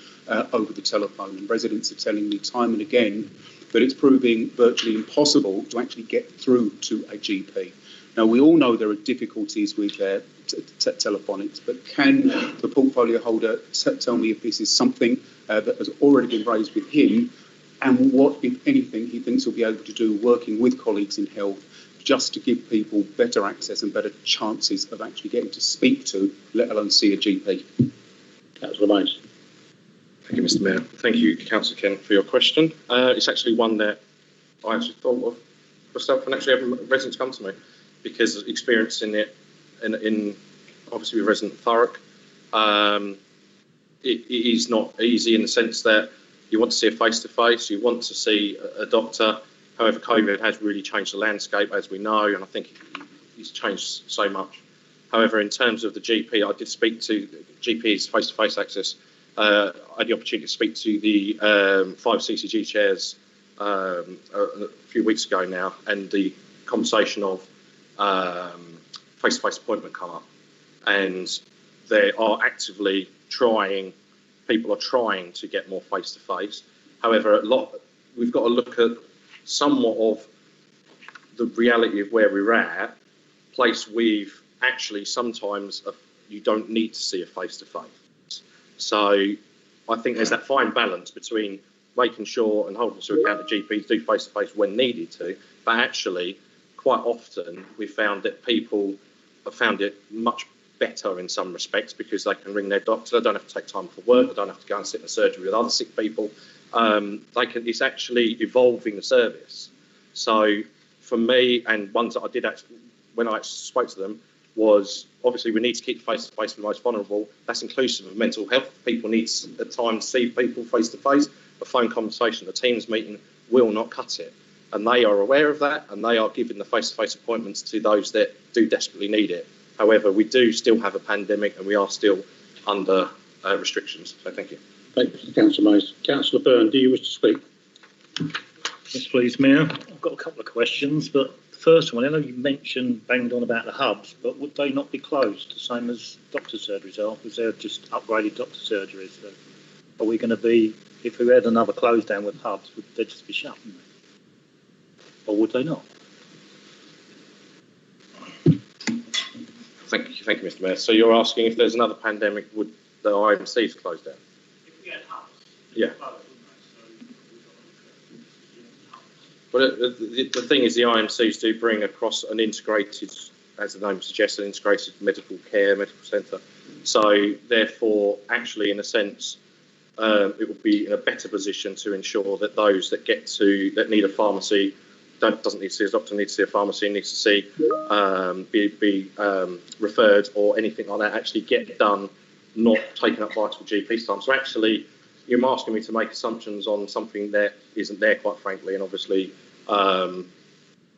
over the telephone, and residents are telling me time and again that it's proving virtually impossible to actually get through to a GP. Now, we all know there are difficulties with telephonics, but can the portfolio holder tell me if this is something that has already been raised with him, and what, if anything, he thinks he'll be able to do working with colleagues in health just to give people better access and better chances of actually getting to speak to, let alone see a GP? Councillor Mays. Thank you, Mr. Mayor. Thank you, Councillor Kent, for your question. It's actually one that I actually thought of myself, and actually having residents come to me, because experiencing it in obviously with resident Thurrock, it is not easy in the sense that you want to see a face-to-face, you want to see a doctor. However, COVID has really changed the landscape, as we know, and I think it's changed so much. However, in terms of the GP, I did speak to GP's face-to-face access. I had the opportunity to speak to the 5 CCG chairs a few weeks ago now, and the conversation of face-to-face appointment come up, and they are actively trying. People are trying to get more face-to-face. However, we've got to look at somewhat of the reality of where we're at, place with actually sometimes you don't need to see a face-to-face. So I think there's that fine balance between making sure and holding to account that GPs do face-to-face when needed to, but actually quite often we found that people have found it much better in some respects because they can ring their doctor, they don't have to take time for work, they don't have to go and sit in a surgery with other sick people. It's actually evolving the service. So for me, and ones that I did actually, when I spoke to them, was obviously we need to keep face-to-face with the most vulnerable. That's inclusive of mental health. People need the time to see people face-to-face. A phone conversation, a Teams meeting will not cut it. And they are aware of that, and they are giving the face-to-face appointments to those that do desperately need it. However, we do still have a pandemic, and we are still under restrictions. So thank you. Thank you, Councillor Mays. Councillor Byrne, do you wish to speak? Yes, please, Mayor. I've got a couple of questions, but the first one, I know you mentioned, banged on about the hubs, but would they not be closed, the same as doctor surgeries are? Because they're just upgraded doctor surgeries. So are we going to be, if we had another close down with hubs, would they just be shut? Or would they not? Thank you, Mr. Mayor. So you're asking if there's another pandemic, would the IMCs close down? If we had hubs, yeah. Well, the thing is, the IMCs do bring across an integrated, as the name suggests, an integrated medical centre. So, therefore, actually, in a sense, it will be in a better position to ensure that those that need a pharmacy doesn't need to see a doctor, needs to see a pharmacy, needs to see be referred or anything like that. Actually, get done, not taking up vital GP time. So, actually, you're asking me to make assumptions on something that isn't there, quite frankly, and obviously,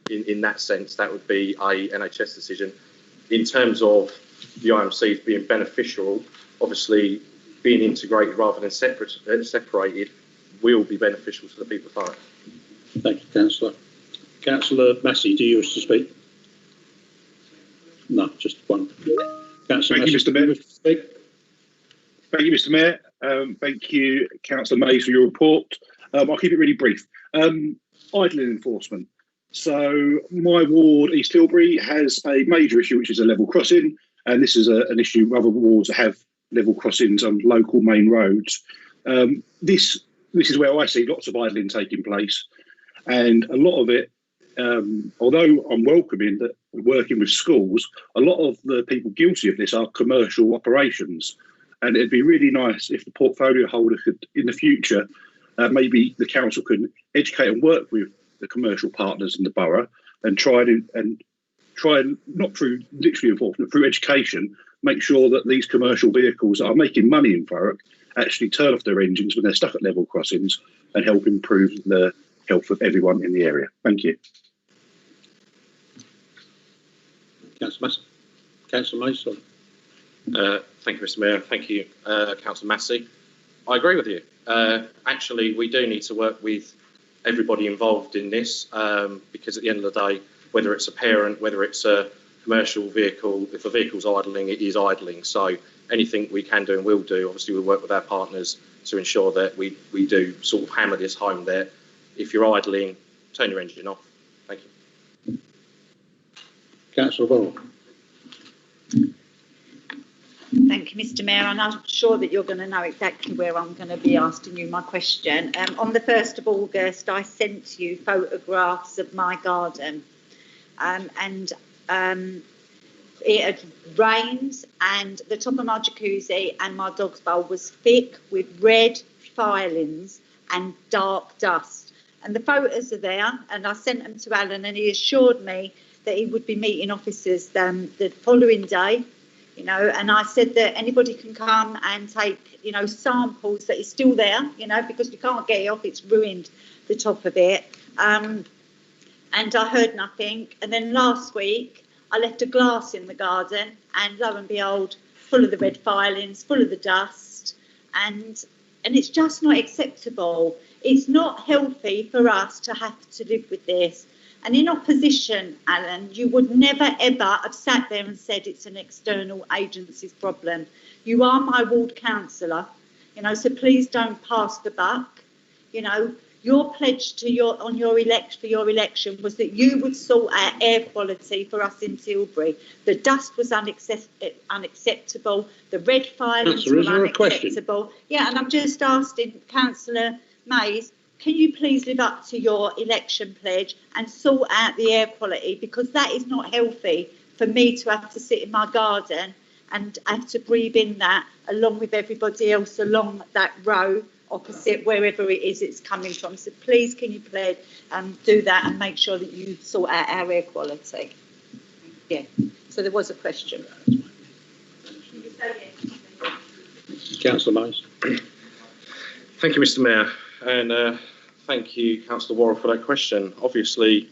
in that sense, that would be a NHS decision. In terms of the IMCs being beneficial, obviously, being integrated rather than separated will be beneficial to the people of Thurrock. Thank you, Councillor. Councillor Massey, do you wish to speak? No, just one. Councillor Thank you, Massey, Mr. Mayor. do you wish to speak? Thank you, Mr. Mayor. Thank you, Councillor Mays, for your report. I'll keep it really brief. Idling enforcement. So my ward, East Tilbury, has a major issue, which is a level crossing, and this is an issue with other wards that have level crossings on local main roads. This is where I see lots of idling taking place, and a lot of it, although I'm welcoming that we're working with schools, a lot of the people guilty of this are commercial operations. And it'd be really nice if the portfolio holder could, in the future, maybe the council could educate and work with the commercial partners in the borough and try not through literally enforcement, through education, make sure that these commercial vehicles that are making money in Thurrock actually turn off their engines when they're stuck at level crossings and help improve the health of everyone in the area. Thank you. Councillor Mays, sorry. Thank you, Mr. Mayor. Thank you, Councillor Massey. I agree with you. Actually, we do need to work with everybody involved in this because at the end of the day, whether it's a parent, whether it's a commercial vehicle, if a vehicle's idling, it is idling. So anything we can do and will do, obviously we'll work with our partners to ensure that we do sort of hammer this home there. If you're idling, turn your engine off. Thank you. Councillor Ball. Thank you, Mr. Mayor, and I'm sure that you're going to know exactly where I'm going to be asking you my question. On the 1st of August, I sent you photographs of my garden, and it had rained, and the top of my jacuzzi and my dog's bowl was thick with red filings and dark dust. And the photos are there, and I sent them to Alan, and he assured me that he would be meeting officers the following day. You know, and I said that anybody can come and take, you know, samples that is still there, you know, because you can't get it off, it's ruined the top of it. And I heard nothing. And then last week, I left a glass in the garden, and lo and behold, full of the red filings, full of the dust. And it's just not acceptable. It's not healthy for us to have to live with this. And in opposition, Alan, you would never, ever have sat there and said it's an external agency's problem. You are my ward councillor, you know, so please don't pass the buck. You know, your pledge to for your election was that you would sort out air quality for us in Tilbury. The dust was unacceptable. The red filings were unacceptable. Yeah, and I'm just asking Councillor Mays, can you please live up to your election pledge and sort out the air quality, because that is not healthy for me to have to sit in my garden and have to breathe in that along with everybody else along that row opposite wherever it is it's coming from. So please, can you please do that and make sure that you sort out our air quality? Yeah. So there was a question. Councillor Mays. Thank you, Mr. Mayor, and thank you, Councillor Worrell, for that question. Obviously,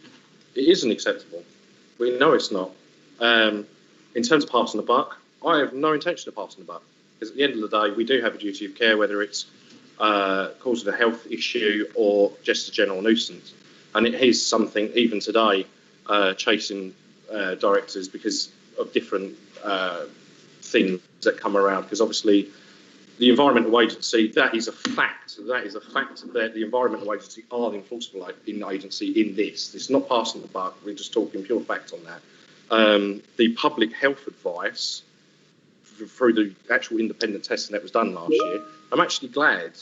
it isn't acceptable. We know it's not. In terms of passing the buck, I have no intention of passing the buck, because at the end of the day, we do have a duty of care, whether it's causing a health issue or just a general nuisance. And it is something, even today, chasing directors because of different things that come around, because obviously the Environmental Agency, that is a fact. That is a fact that the Environmental Agency are the enforceable agency in this. It's not passing the buck. We're just talking pure fact on that. The public health advice through the actual independent testing that was done last year, I'm actually glad.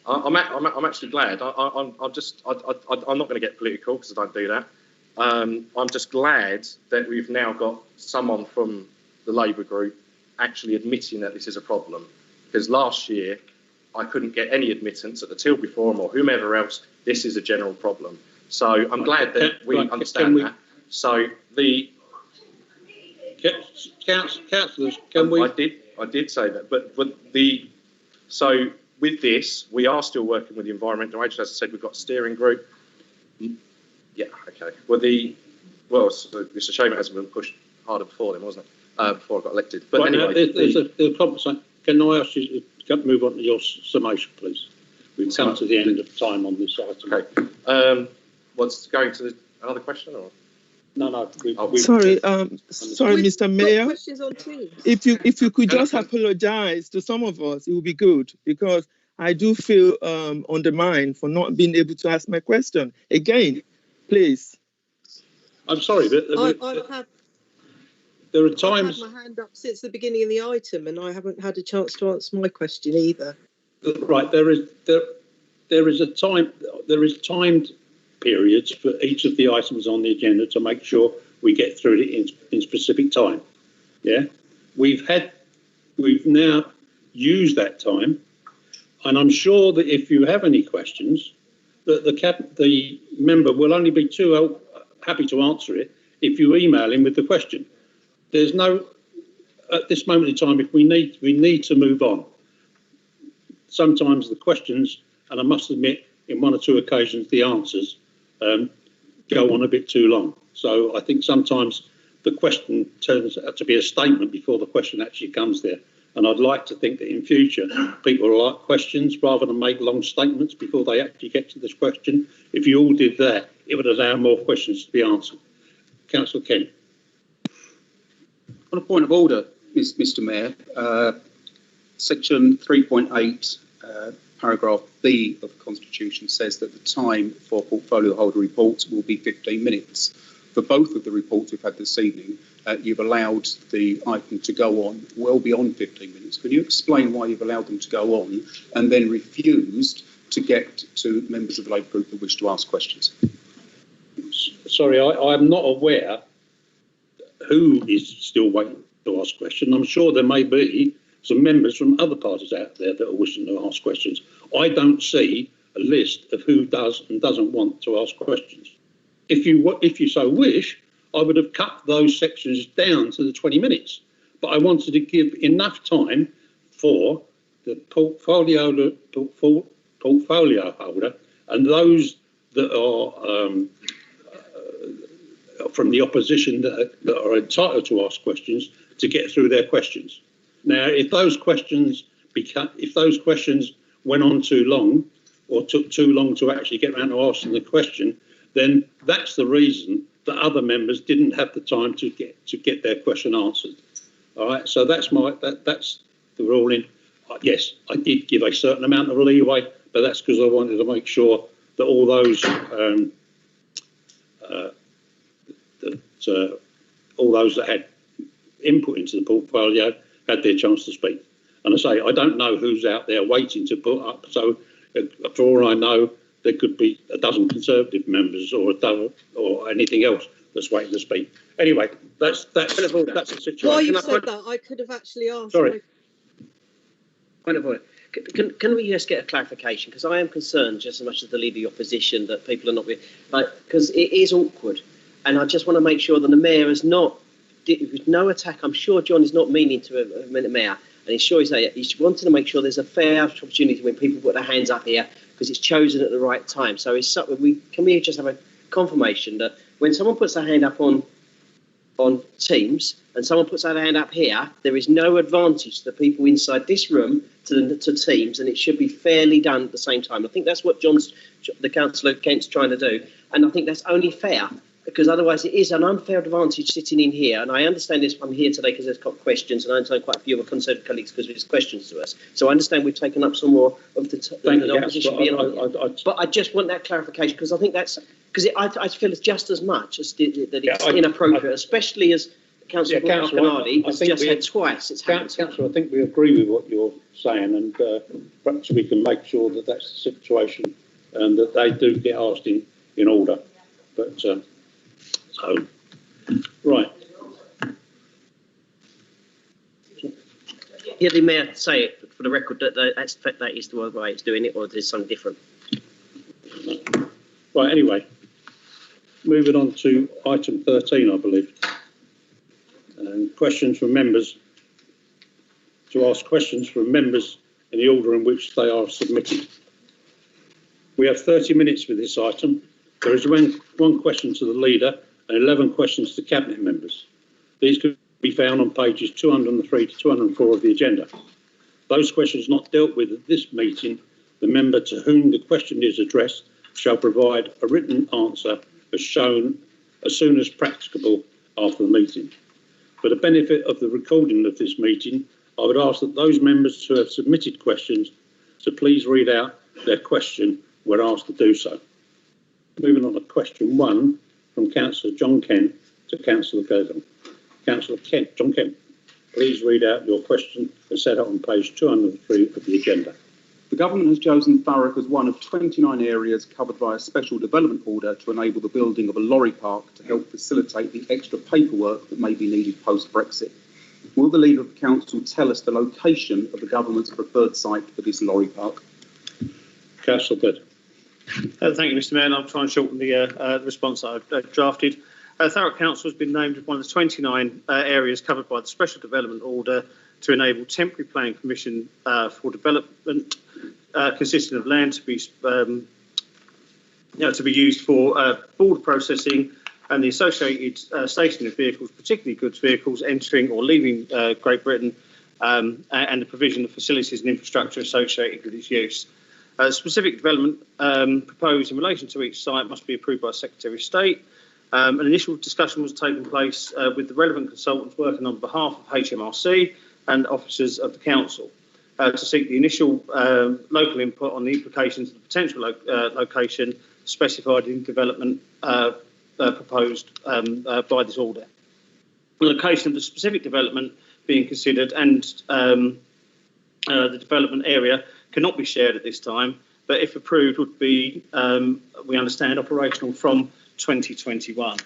I'm actually glad. I'm not going to get political because I don't do that. I'm just glad that we've now got someone from the Labour group actually admitting that this is a problem, because last year I couldn't get any admittance at the Tilbury Forum or whomever else. This is a general problem, so I'm glad that we understand that. So the councillors, can we? I did say that, but so with this, we are still working with the Environmental Agency. As I said, we've got a steering group. Yeah, okay. It's a shame it hasn't been pushed harder before then, wasn't it? Before I got elected. But right, anyway, there's a conversation. Can I ask you to move on to your summation, please? We've come to the end of time on this item. Okay. What's going to another question or? No. Sorry, Mr. Mayor. Questions on Teams. If you could just apologise to some of us, it would be good, because I do feel undermined for not being able to ask my question again. Please. I'm sorry, but there are times. I've had my hand up since the beginning of the item, and I haven't had a chance to answer my question either. Right, there is a time. There is timed periods for each of the items on the agenda to make sure we get through it in specific time. Yeah, we've now used that time, and I'm sure that if you have any questions, that the member will only be too happy to answer it if you email him with the question. There's no, at this moment in time, if we need to move on. Sometimes the questions, and I must admit, in one or two occasions, the answers go on a bit too long. So I think sometimes the question turns out to be a statement before the question actually comes there. And I'd like to think that in future, people will like questions rather than make long statements before they actually get to this question. If you all did that, it would allow more questions to be answered. Councillor Kent. On a point of order, Mr. Mayor, section 3.8, paragraph B of the Constitution says that the time for portfolio holder reports will be 15 minutes. For both of the reports we've had this evening, you've allowed the item to go on well beyond 15 minutes. Can you explain why you've allowed them to go on and then refused to get to members of the Labour group that wish to ask questions? Sorry, I'm not aware who is still waiting to ask questions. I'm sure there may be some members from other parties out there that are wishing to ask questions. I don't see a list of who does and doesn't want to ask questions. If you so wish, I would have cut those sections down to the 20 minutes, but I wanted to give enough time for the portfolio holder and those that are from the opposition that are entitled to ask questions to get through their questions. Now, if those questions went on too long or took too long to actually get around to asking the question, then that's the reason that other members didn't have the time to get their question answered. All right, so that's the ruling. Yes, I did give a certain amount of leeway, but that's because I wanted to make sure that all those that had input into the portfolio had their chance to speak. And I say, I don't know who's out there waiting to put up. So For all I know, there could be a dozen Conservative members or a dozen or anything else that's waiting to speak. Anyway, that's the situation. While you said that, I could have actually asked. Sorry. Point of order. Can we just get a clarification? Because I am concerned just as much as the Leader of the Opposition that people are not because it is awkward, and I just want to make sure that the Mayor is not. With no attack. I'm sure John is not meaning to a Mayor, and he's sure he's wanting to make sure there's a fair opportunity when people put their hands up here because it's chosen at the right time. So can we just have a confirmation that when someone puts their hand up on Teams and someone puts their hand up here, there is no advantage to the people inside this room to Teams, and it should be fairly done at the same time. I think that's what the Councillor Kent's trying to do, and I think that's only fair. Because otherwise it is an unfair advantage sitting in here. And I understand this, I'm here today because there's got questions, and I understand quite a few of our Conservative colleagues because there's questions to us. So I understand we've taken up some more of the opposition being on. But I just want that clarification because I think that's, because I feel it's just as much as that it's inappropriate, especially as Councillor Canardi has just had twice. It's happened. Councillor, I think we agree with what you're saying, and perhaps we can make sure that that's the situation and that they do get asked in order. But so, right. Yeah, the Mayor say it for the record that that is the way it's doing it, or there's something different. Right. Anyway, moving on to item 13, I believe, and questions from members. To ask questions from members in the order in which they are submitted. We have 30 minutes for this item. There is one question to the Leader and 11 questions to Cabinet members. These could be found on pages 203 to 204 of the agenda. Those questions not dealt with at this meeting, the member to whom the question is addressed shall provide a written answer as shown as soon as practicable after the meeting. For the benefit of the recording of this meeting, I would ask that those members who have submitted questions to please read out their question when asked to do so. Moving on to question 1 from Councillor John Kent to Councillor Gurdon. Councillor Kent, John Kent, please read out your question as set out on page 203 of the agenda. The Government has chosen Thurrock as one of 29 areas covered by a special development order to enable the building of a lorry park to help facilitate the extra paperwork that may be needed post-Brexit. Will the Leader of the Council tell us the location of the Government's preferred site for this lorry park? Councillor Gurdon. Thank you, Mr. Mayor, and I'll try and shorten the response that I've drafted. Thurrock Council has been named as one of the 29 areas covered by the Special Development Order to enable temporary planning permission for development consisting of land to be used for border processing and the associated stationing of vehicles, particularly goods vehicles entering or leaving Great Britain, and the provision of facilities and infrastructure associated with its use. Specific development proposed in relation to each site must be approved by the Secretary of State. An initial discussion was taking place with the relevant consultants working on behalf of HMRC and officers of the Council to seek the initial local input on the implications of the potential location specified in development proposed by this order. The location of the specific development being considered and the development area cannot be shared at this time, but if approved would be, we understand, operational from 2021.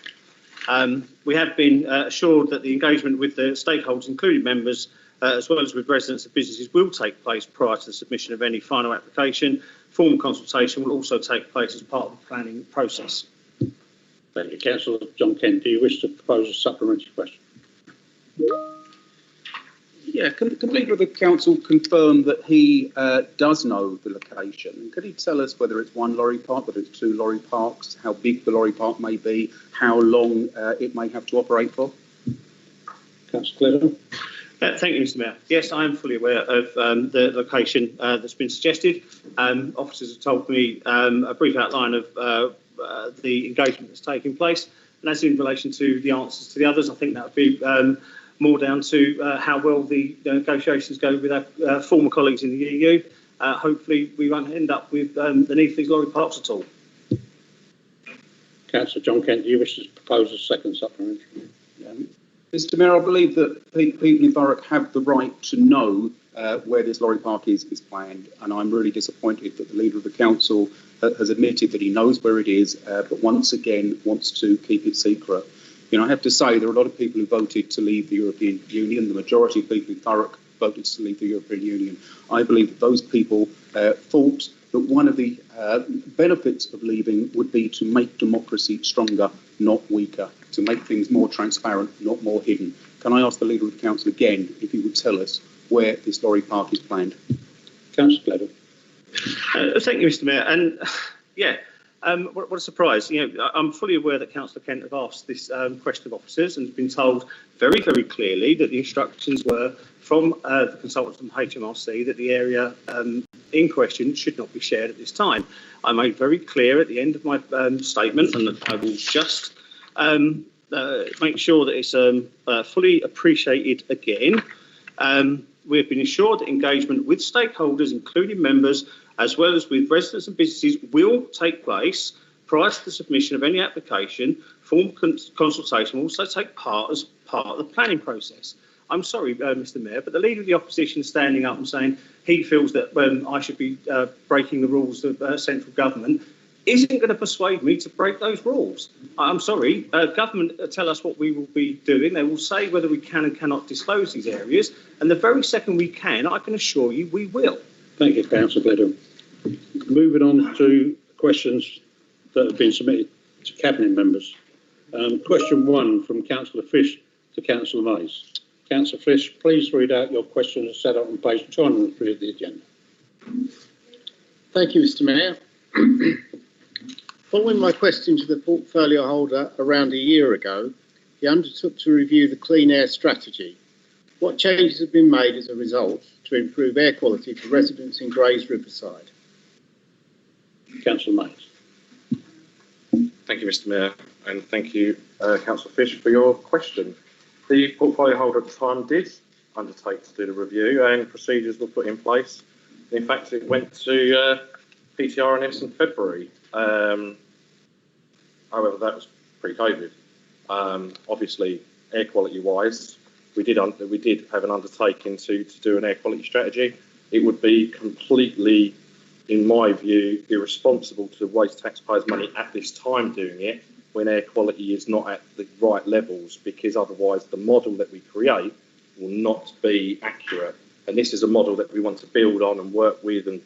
We have been assured that the engagement with the stakeholders, including members, as well as with residents and businesses, will take place prior to the submission of any final application. Formal consultation will also take place as part of the planning process. Thank you. Councillor John Kent, do you wish to propose a supplementary question? Yeah, can the Leader of the Council confirm that he does know the location? And could he tell us whether it's one lorry park, whether it's 2 lorry parks, how big the lorry park may be, how long it may have to operate for? Councillor Gledon. Thank you, Mr. Mayor. Yes, I am fully aware of the location that's been suggested. Officers have told me a brief outline of the engagement that's taking place. And as in relation to the answers to the others, I think that would be more down to how well the negotiations go with our former colleagues in the EU. Hopefully we won't end up with the need for these lorry parks at all. Councillor John Kent, do you wish to propose a second supplementary? Mr. Mayor, I believe that people in Thurrock have the right to know where this lorry park is planned, and I'm really disappointed that the leader of the council has admitted that he knows where it is, but once again wants to keep it secret. You know, I have to say there are a lot of people who voted to leave the European Union. The majority of people in Thurrock voted to leave the European Union. I believe that those people thought that one of the benefits of leaving would be to make democracy stronger, not weaker, to make things more transparent, not more hidden. Can I ask the leader of the council again if he would tell us where this lorry park is planned? Councillor Gladwell. Thank you, Mr. Mayor. And yeah, what a surprise. You know, I'm fully aware that Councillor Kent have asked this question of officers and been told very, very clearly that the instructions were from the consultants from HMRC that the area in question should not be shared at this time. I made very clear at the end of my statement, and I will just make sure that it's fully appreciated again. We have been assured that engagement with stakeholders, including members, as well as with residents and businesses, will take place prior to the submission of any application. Formal consultation will also take part as part of the planning process. I'm sorry, Mr. Mayor, but the leader of the opposition is standing up and saying he feels that I should be breaking the rules of central government isn't going to persuade me to break those rules. I'm sorry, government tell us what we will be doing. They will say whether we can and cannot disclose these areas, and the very second we can, I can assure you we will. Thank you, Councillor Gladwell. Moving on to questions that have been submitted to Cabinet members. Question 1 from Councillor Fish to Councillor Mays. Councillor Fish, please read out your questions as set out on page 203 of the agenda. Thank you, Mr. Mayor. Following my question to the portfolio holder around a year ago, he undertook to review the clean air strategy. What changes have been made as a result to improve air quality for residents in Grays Riverside? Councillor Mays. Thank you, Mr. Mayor, and thank you, Councillor Fish, for your question. The portfolio holder at the time did undertake to do the review, and procedures were put in place. In fact, it went to PTRNS in February. However, that was pre-COVID. Obviously, air quality-wise, we did have an undertaking to do an air quality strategy. It would be completely, in my view, irresponsible to waste taxpayers' money at this time doing it when air quality is not at the right levels, because otherwise the model that we create will not be accurate. And this is a model that we want to build on and work with and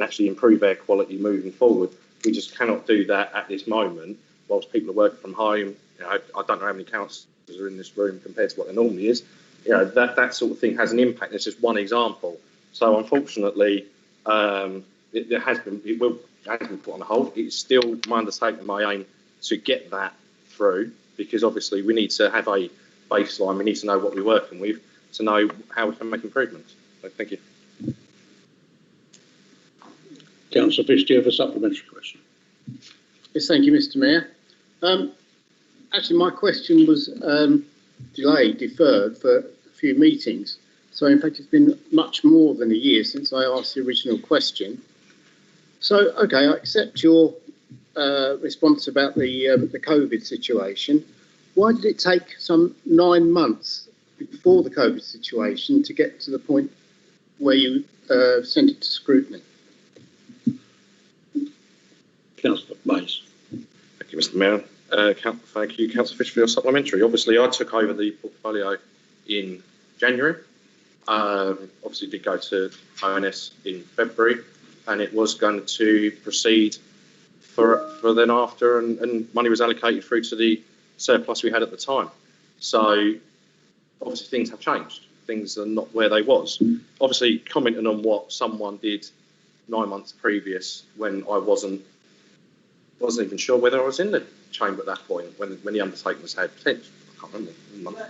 actually improve air quality moving forward. We just cannot do that at this moment whilst people are working from home. You know, I don't know how many councillors are in this room compared to what there normally is. You know, that sort of thing has an impact. It's just one example. So unfortunately, it has been put on hold. It's still my undertaking, my aim to get that through, because obviously we need to have a baseline. We need to know what we're working with to know how we can make improvements. So thank you. Councillor Fish, do you have a supplementary question? Yes, thank you, Mr. Mayor. Actually, my question was deferred for a few meetings. So, in fact, it's been much more than a year since I asked the original question. So, okay, I accept your response about the COVID situation. Why did it take some 9 months before the COVID situation to get to the point where you sent it to scrutiny? Councillor Mays. Thank you, Mr. Mayor. Thank you, Councillor Fish, for your supplementary. Obviously, I took over the portfolio in January. Obviously, did go to ONS in February, and it was going to proceed for then after, and money was allocated through to the surplus we had at the time. So, obviously, things have changed. Things are not where they was. Obviously, commenting on what someone did 9 months previous when I wasn't even sure whether I was in the chamber at that point when the undertaking was had. I can't remember.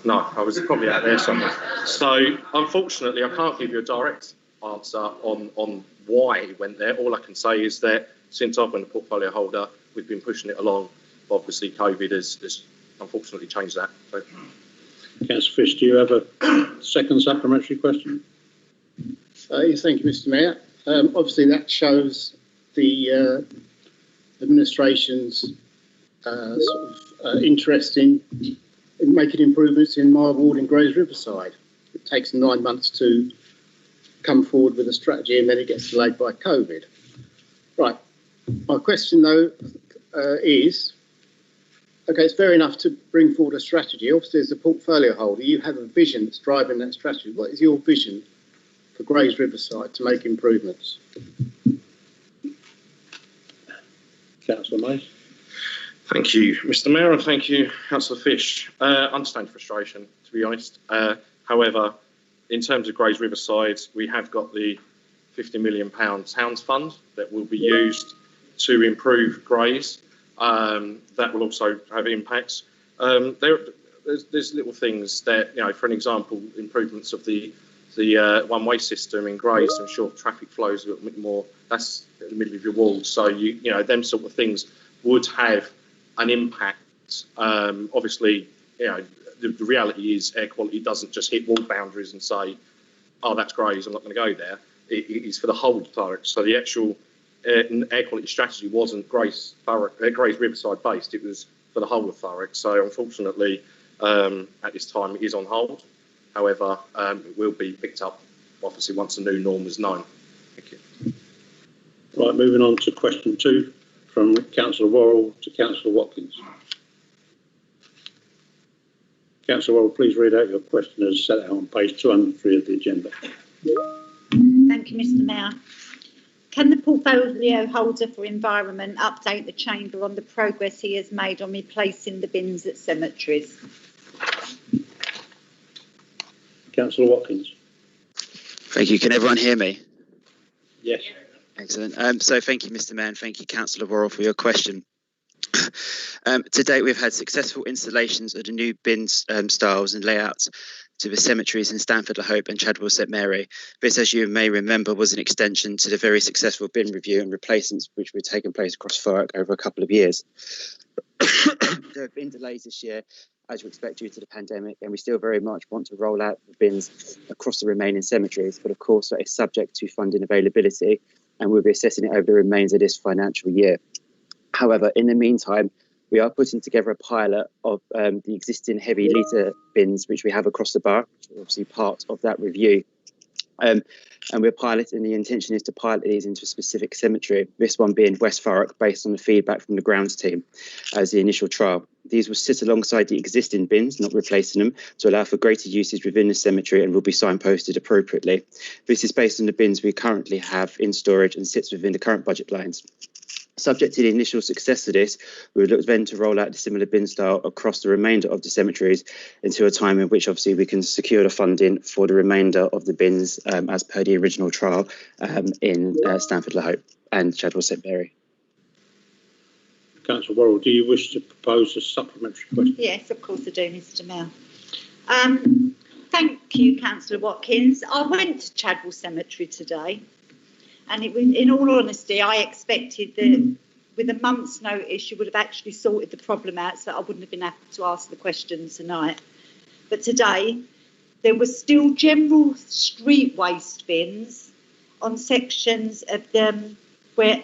No, I was probably out there somewhere. So unfortunately, I can't give you a direct answer on why he went there. All I can say is that since I've been a portfolio holder, we've been pushing it along. Obviously, COVID has unfortunately changed that. So. Councillor Fish, do you have a second supplementary question? Yes, thank you, Mr. Mayor. Obviously, that shows the administration's interest in making improvements in my ward in Grays Riverside. takes 9 months to come forward with a strategy, and then it gets delayed by COVID. Right. My question, though, is, okay, it's fair enough to bring forward a strategy. Obviously, as a portfolio holder, you have a vision that's driving that strategy. What is your vision for Grays Riverside to make improvements? Councillor Mays. Thank you, Mr. Mayor, and thank you, Councillor Fish. I understand frustration, to be honest. However, in terms of Grays Riverside, we have got the £50 million Towns Fund that will be used to improve Grays. That will also have impacts. There's little things that, you know, for an example, improvements of the one-way system in Grays to ensure traffic flows a little bit more. That's in the middle of your walls, so you know them sort of things would have an impact. Obviously, you know, the reality is air quality doesn't just hit wall boundaries and say, oh, that's Grays, I'm not going to go there. It is for the whole of Thurrock. So the actual air quality strategy wasn't Grays Riverside based, it was for the whole of Thurrock. So unfortunately, at this time, it is on hold. However, it will be picked up, obviously, once a new norm is known. Thank you. Right, moving on to question 2 from Councillor Worrell to Councillor Watkins. Councillor Worrell, please read out your question as set out on page 203 of the agenda. Thank you, Mr. Mayor. Can the portfolio holder for environment update the chamber on the progress he has made on replacing the bins at cemeteries? Councillor Watkins. Thank you. Can everyone hear me? Yes. Excellent. So thank you, Mr. Mayor, and thank you, Councillor Worrell, for your question. To date, we've had successful installations of the new bin styles and layouts to the cemeteries in Stanford-le-Hope and Chadwell Cemetery. This, as you may remember, was an extension to the very successful bin review and replacements which were taking place across Thurrock over a couple of years. There have been delays this year, as you expect, due to the pandemic, and we still very much want to roll out the bins across the remaining cemeteries, but of course that is subject to funding availability, and we'll be assessing it over the remains of this financial year. However, in the meantime, we are putting together a pilot of the existing heavy litre bins which we have across the borough, which are obviously part of that review. And we're piloting, the intention is to pilot these into a specific cemetery, this one being West Thurrock, based on the feedback from the grounds team as the initial trial. These will sit alongside the existing bins, not replacing them, to allow for greater usage within the cemetery and will be signposted appropriately. This is based on the bins we currently have in storage and sits within the current budget lines. Subject to the initial success of this, we would look then to roll out the similar bin style across the remainder of the cemeteries until a time in which obviously we can secure the funding for the remainder of the bins as per the original trial in Stanford-le-Hope and Chadwell Cemetery. Councillor Worrell, do you wish to propose a supplementary question? Yes, of course I do, Mr. Mayor. Thank you, Councillor Watkins. I went to Chadwell Cemetery today. And it was, in all honesty, I expected that with a month's notice you would have actually sorted the problem out, so I wouldn't have been able to ask the questions tonight. But today, there were still general street waste bins on sections of them where,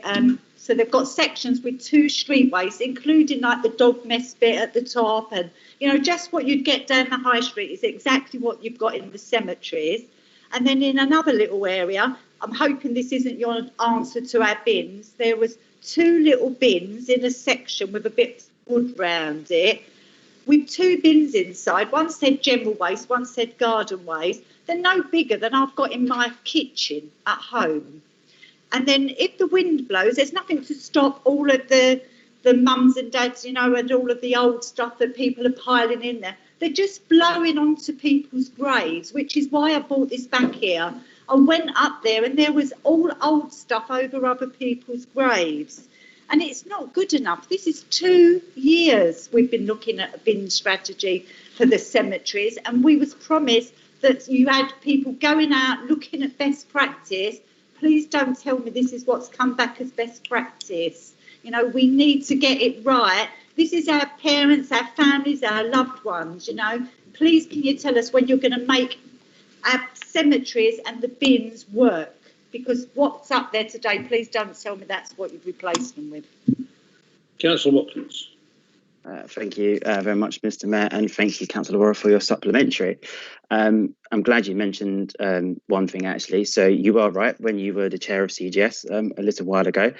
so they've got sections with 2 street waste, including like the dog mess bit at the top, and you know, just what you'd get down the high street is exactly what you've got in the cemeteries. And then in another little area, I'm hoping this isn't your answer to our bins, there was 2 little bins in a section with a bit of wood round it, with 2 bins inside. One said general waste, one said garden waste. They're no bigger than I've got in my kitchen at home. And then if the wind blows, there's nothing to stop all of the mums and dads, you know, and all of the old stuff that people are piling in there. They're just blowing onto people's graves, which is why I brought this back here. I went up there and there was all old stuff over other people's graves. And it's not good enough. This is 2 years we've been looking at a bin strategy for the cemeteries, and we was promised that you had people going out looking at best practice. Please don't tell me this is what's come back as best practice. You know, we need to get it right. This is our parents, our families, our loved ones, you know. Please can you tell us when you're going to make our cemeteries and the bins work? Because what's up there today, please don't tell me that's what you've replaced them with. Councillor Watkins. Thank you very much, Mr. Mayor, and thank you, Councillor Worrell, for your supplementary. I'm glad you mentioned one thing actually. So you are right. When you were the chair of CGS a little while ago,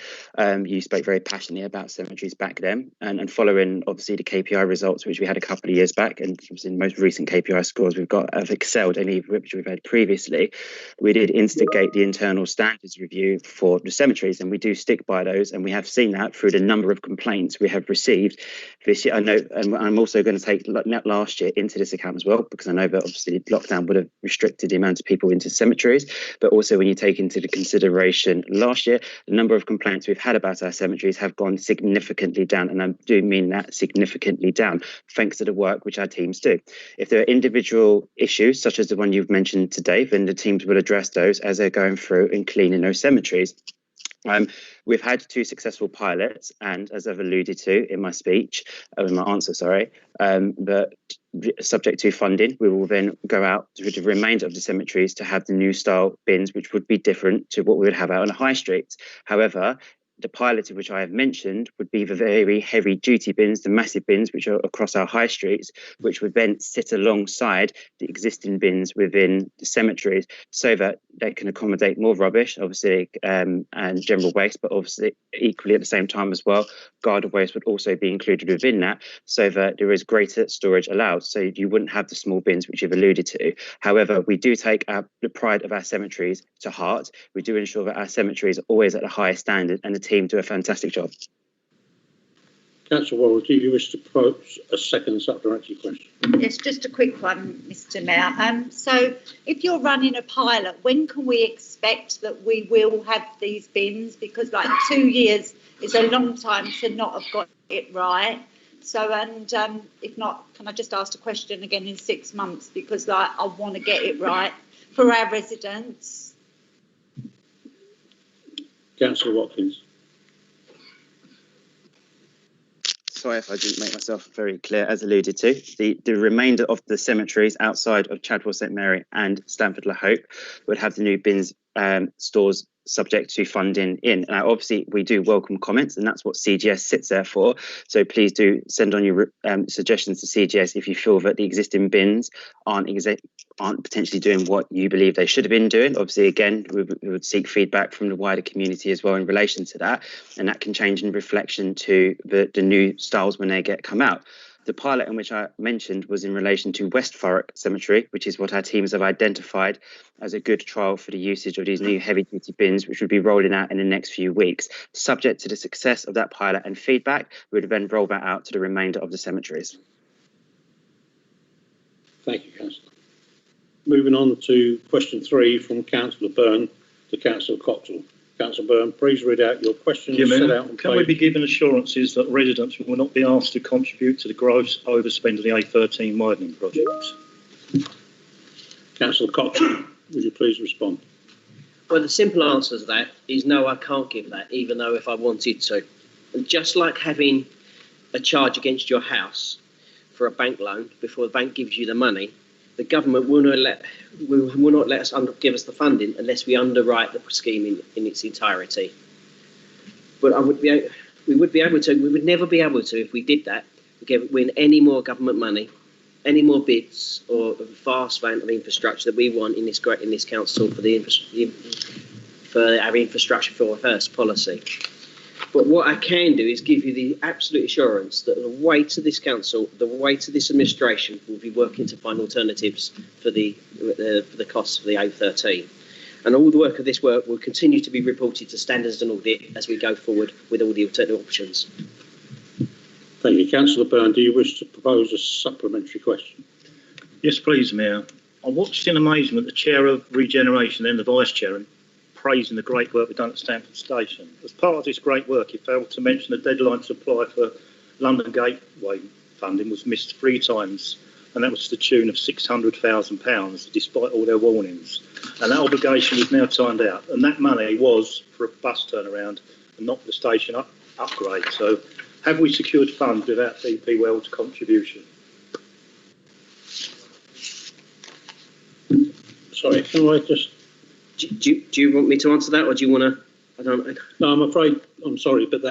you spoke very passionately about cemeteries back then, and following obviously the KPI results which we had a couple of years back, and in the most recent KPI scores we've got have excelled any which we've had previously. We did instigate the internal standards review for the cemeteries, and we do stick by those, and we have seen that through the number of complaints we have received this year. I know, and I'm also going to take last year into this account as well, because I know that obviously lockdown would have restricted the amount of people into cemeteries, but also when you take into the consideration last year, the number of complaints we've had about our cemeteries have gone significantly down, and I do mean that significantly down, thanks to the work which our teams do. If there are individual issues such as the one you've mentioned today, then the teams will address those as they're going through and cleaning those cemeteries. We've had 2 successful pilots, and as I've alluded to in my speech, in my answer, sorry, that subject to funding, we will then go out to the remainder of the cemeteries to have the new style bins, which would be different to what we would have out on the high streets. However, the pilot which I have mentioned would be the very heavy duty bins, the massive bins which are across our high streets, which would then sit alongside the existing bins within the cemeteries, so that they can accommodate more rubbish, obviously, and general waste, but obviously equally at the same time as well, garden waste would also be included within that, so that there is greater storage allowed. So you wouldn't have the small bins which you've alluded to. However, we do take the pride of our cemeteries to heart. We do ensure that our cemeteries are always at the highest standard, and the team do a fantastic job. Councillor Worrell, do you wish to propose a second supplementary question? Yes, just a quick one, Mr. Mayor. So if you're running a pilot, when can we expect that we will have these bins? Because like 2 years is a long time to not have got it right. So, and if not, can I just ask a question again in 6 months? Because like I want to get it right for our residents. Councillor Watkins. Sorry if I didn't make myself very clear. As alluded to, the remainder of the cemeteries outside of Chadwell Cemetery and Stamford La Hope would have the new bins stores subject to funding in. Now, obviously, we do welcome comments, and that's what CGS sits there for. So please do send on your suggestions to CGS if you feel that the existing bins aren't potentially doing what you believe they should have been doing. Obviously, again, we would seek feedback from the wider community as well in relation to that, and that can change in reflection to the new styles when they come out. The pilot in which I mentioned was in relation to West Thurrock Cemetery, which is what our teams have identified as a good trial for the usage of these new heavy-duty bins, which would be rolling out in the next few weeks. Subject to the success of that pilot and feedback, we would then roll that out to the remainder of the cemeteries. Thank you, Councillor. Moving on to question 3 from Councillor Byrne to Councillor Coxall. Councillor Byrne, please read out your question. Can we be given assurances that residents will not be asked to contribute to the gross overspend of the A13 widening projects? Councillor Coxall, would you please respond? Well, the simple answer to that is no, I can't give that, even though if I wanted to. And just like having a charge against your house for a bank loan before the bank gives you the money, the government will not let us give us the funding unless we underwrite the scheme in its entirety. But we would never be able to, if we did that, win any more government money, any more bids, or a vast amount of infrastructure that we want in this council for our infrastructure first policy. But what I can do is give you the absolute assurance that the weight of this council, the weight of this administration, will be working to find alternatives for the costs of the A13. And all the work of this work will continue to be reported to Standards and Audit as we go forward with all the alternative options. Thank you. Councillor Byrne, do you wish to propose a supplementary question? Yes, please, Mayor. I watched in amazement the chair of Regeneration, then the vice chair, and praising the great work we've done at Stamford Station. As part of this great work, he failed to mention the deadline to apply for London Gateway funding was missed 3 times, and that was to the tune of £600,000, despite all their warnings. And that obligation is now timed out, and that money was for a bus turnaround and not for the station upgrade. So have we secured funds without DP World's contribution? Sorry, can I just... Do you want me to answer that, or do you want to? I don't. No, I'm afraid. I'm sorry, but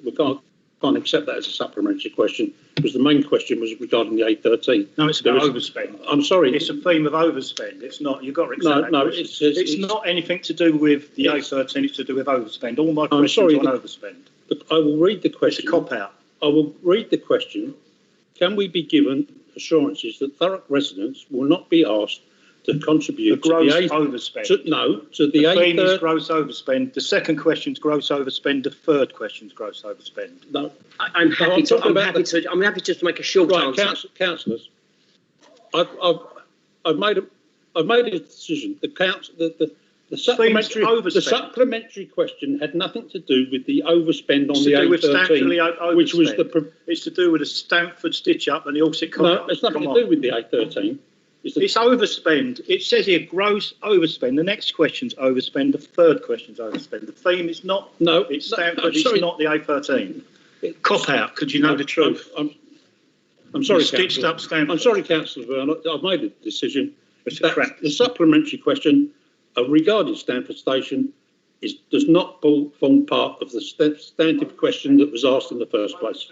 we can't can't accept that as a supplementary question, because the main question was regarding the A13. No, it's about overspend. I'm sorry. It's a theme of overspend. It's not. You've got to accept that. No, it's not anything to do with the A13. It's to do with overspend. All my I'm questions sorry, on overspend. I will read the question. It's a cop out. I will read the question. Can we be given assurances that Thurrock residents will not be asked to contribute the gross to the overspend? To the theme A13. is gross overspend. The second question's gross overspend. The third question's gross overspend. No, I'm happy to make a short answer. Councillors, I've made a decision. The supplementary question had nothing to do with the overspend on the A13, which was it's to do with the Stamford stitch up and the Alsip car. No, it's nothing to do with the A13. It's overspend. It says here gross overspend. The next question's overspend. The third question's overspend. The theme is not. No, it's Stamford. It's not the A13. Cop out. Could you know the truth? I'm sorry, stitched up Stamford. I'm sorry, Councillor Byrne. I've made a decision. The supplementary question regarding Stamford Station does not form part of the substantive question that was asked in the first place.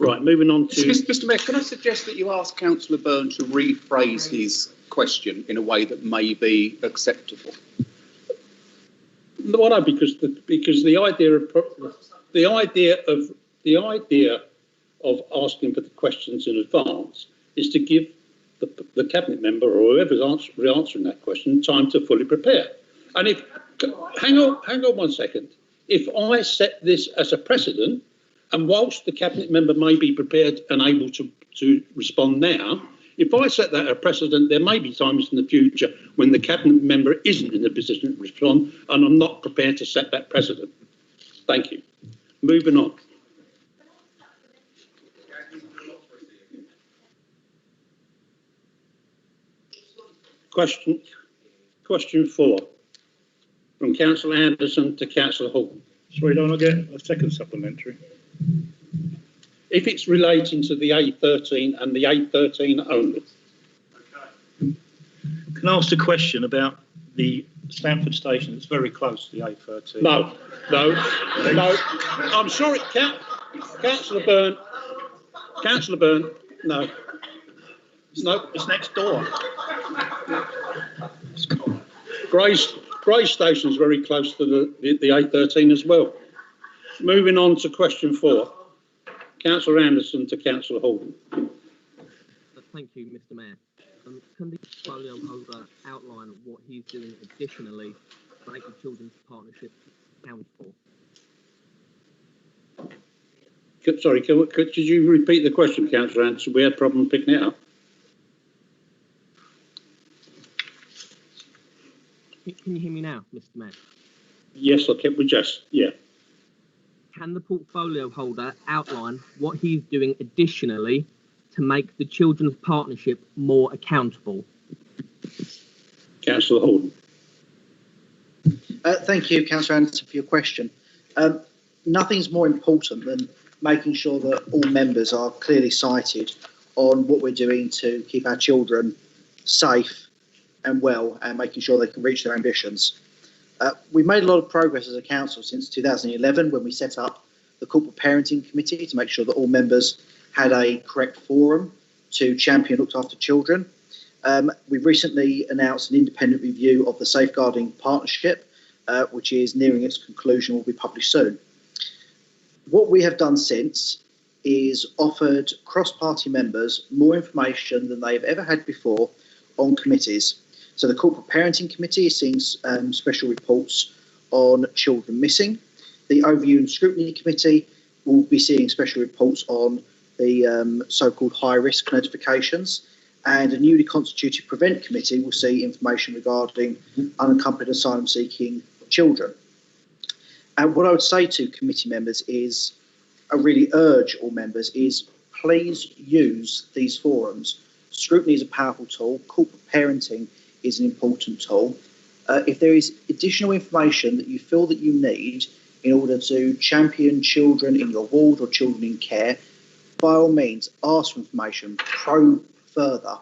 Right, moving on to... Mr Mayor, can I suggest that you ask Councillor Byrne to rephrase his question in a way that may be acceptable? Why not? Because the idea of asking for the questions in advance is to give the cabinet member or whoever's answering that question time to fully prepare. And if hang on 1 second, if I set this as a precedent, and whilst the cabinet member may be prepared and able to respond now, if I set that as a precedent, there may be times in the future when the cabinet member isn't in a position to respond, and I'm not prepared to set that precedent. Thank you. Moving on. Question 4, from Councillor Anderson to Councillor Hall. Sorry, don't I get a second supplementary? If it's relating to the A13 and the A13 only. Can I ask a question about the Stamford station that's very close to the A13? No. I'm sorry, Councillor Byrne. No. No, it's next door. Grey Station is very close to the A13 as well. Moving on to question 4. Councillor Anderson to Councillor Holden. Thank you, Mr Mayor. Can the portfolio holder outline what he's doing additionally to make the Children's Partnership accountable? Sorry, could you repeat the question, Councillor Anderson? We had a problem picking it up. Can you hear me now, Mr Mayor? Yes, yeah. Can the portfolio holder outline what he's doing additionally to make the Children's Partnership more accountable? Councillor Holden. Thank you, Councillor Anderson, for your question. Nothing's more important than making sure that all members are clearly cited on what we're doing to keep our children safe and well, and making sure they can reach their ambitions. We've made a lot of progress as a council since 2011, when we set up the Corporate Parenting Committee to make sure that all members had a correct forum to champion looked after children. We've recently announced an independent review of the Safeguarding Partnership, which is nearing its conclusion, will be published soon. What we have done since is offered cross-party members more information than they've ever had before on committees. So the Corporate Parenting Committee is seeing special reports on children missing. The Overview and Scrutiny Committee will be seeing special reports on the so-called high-risk notifications. And a newly constituted Prevent Committee will see information regarding unaccompanied asylum-seeking children. And what I would say to committee members is, I really urge all members, is please use these forums. Scrutiny is a powerful tool. Corporate parenting is an important tool. If there is additional information that you feel that you need in order to champion children in your ward or children in care, by all means, ask for information, probe further.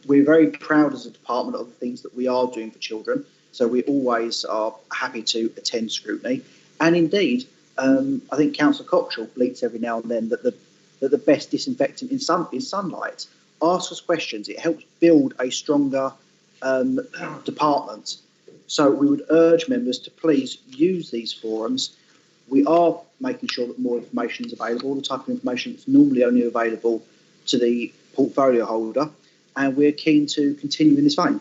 We're very proud as a department of the things that we are doing for children, so we always are happy to attend scrutiny. And indeed, I think Councillor Cockshall bleats every now and then that the best disinfectant is sunlight. Ask us questions. It helps build a stronger department. So we would urge members to please use these forums. We are making sure that more information is available, the type of information that's normally only available to the portfolio holder, and we're keen to continue in this vein.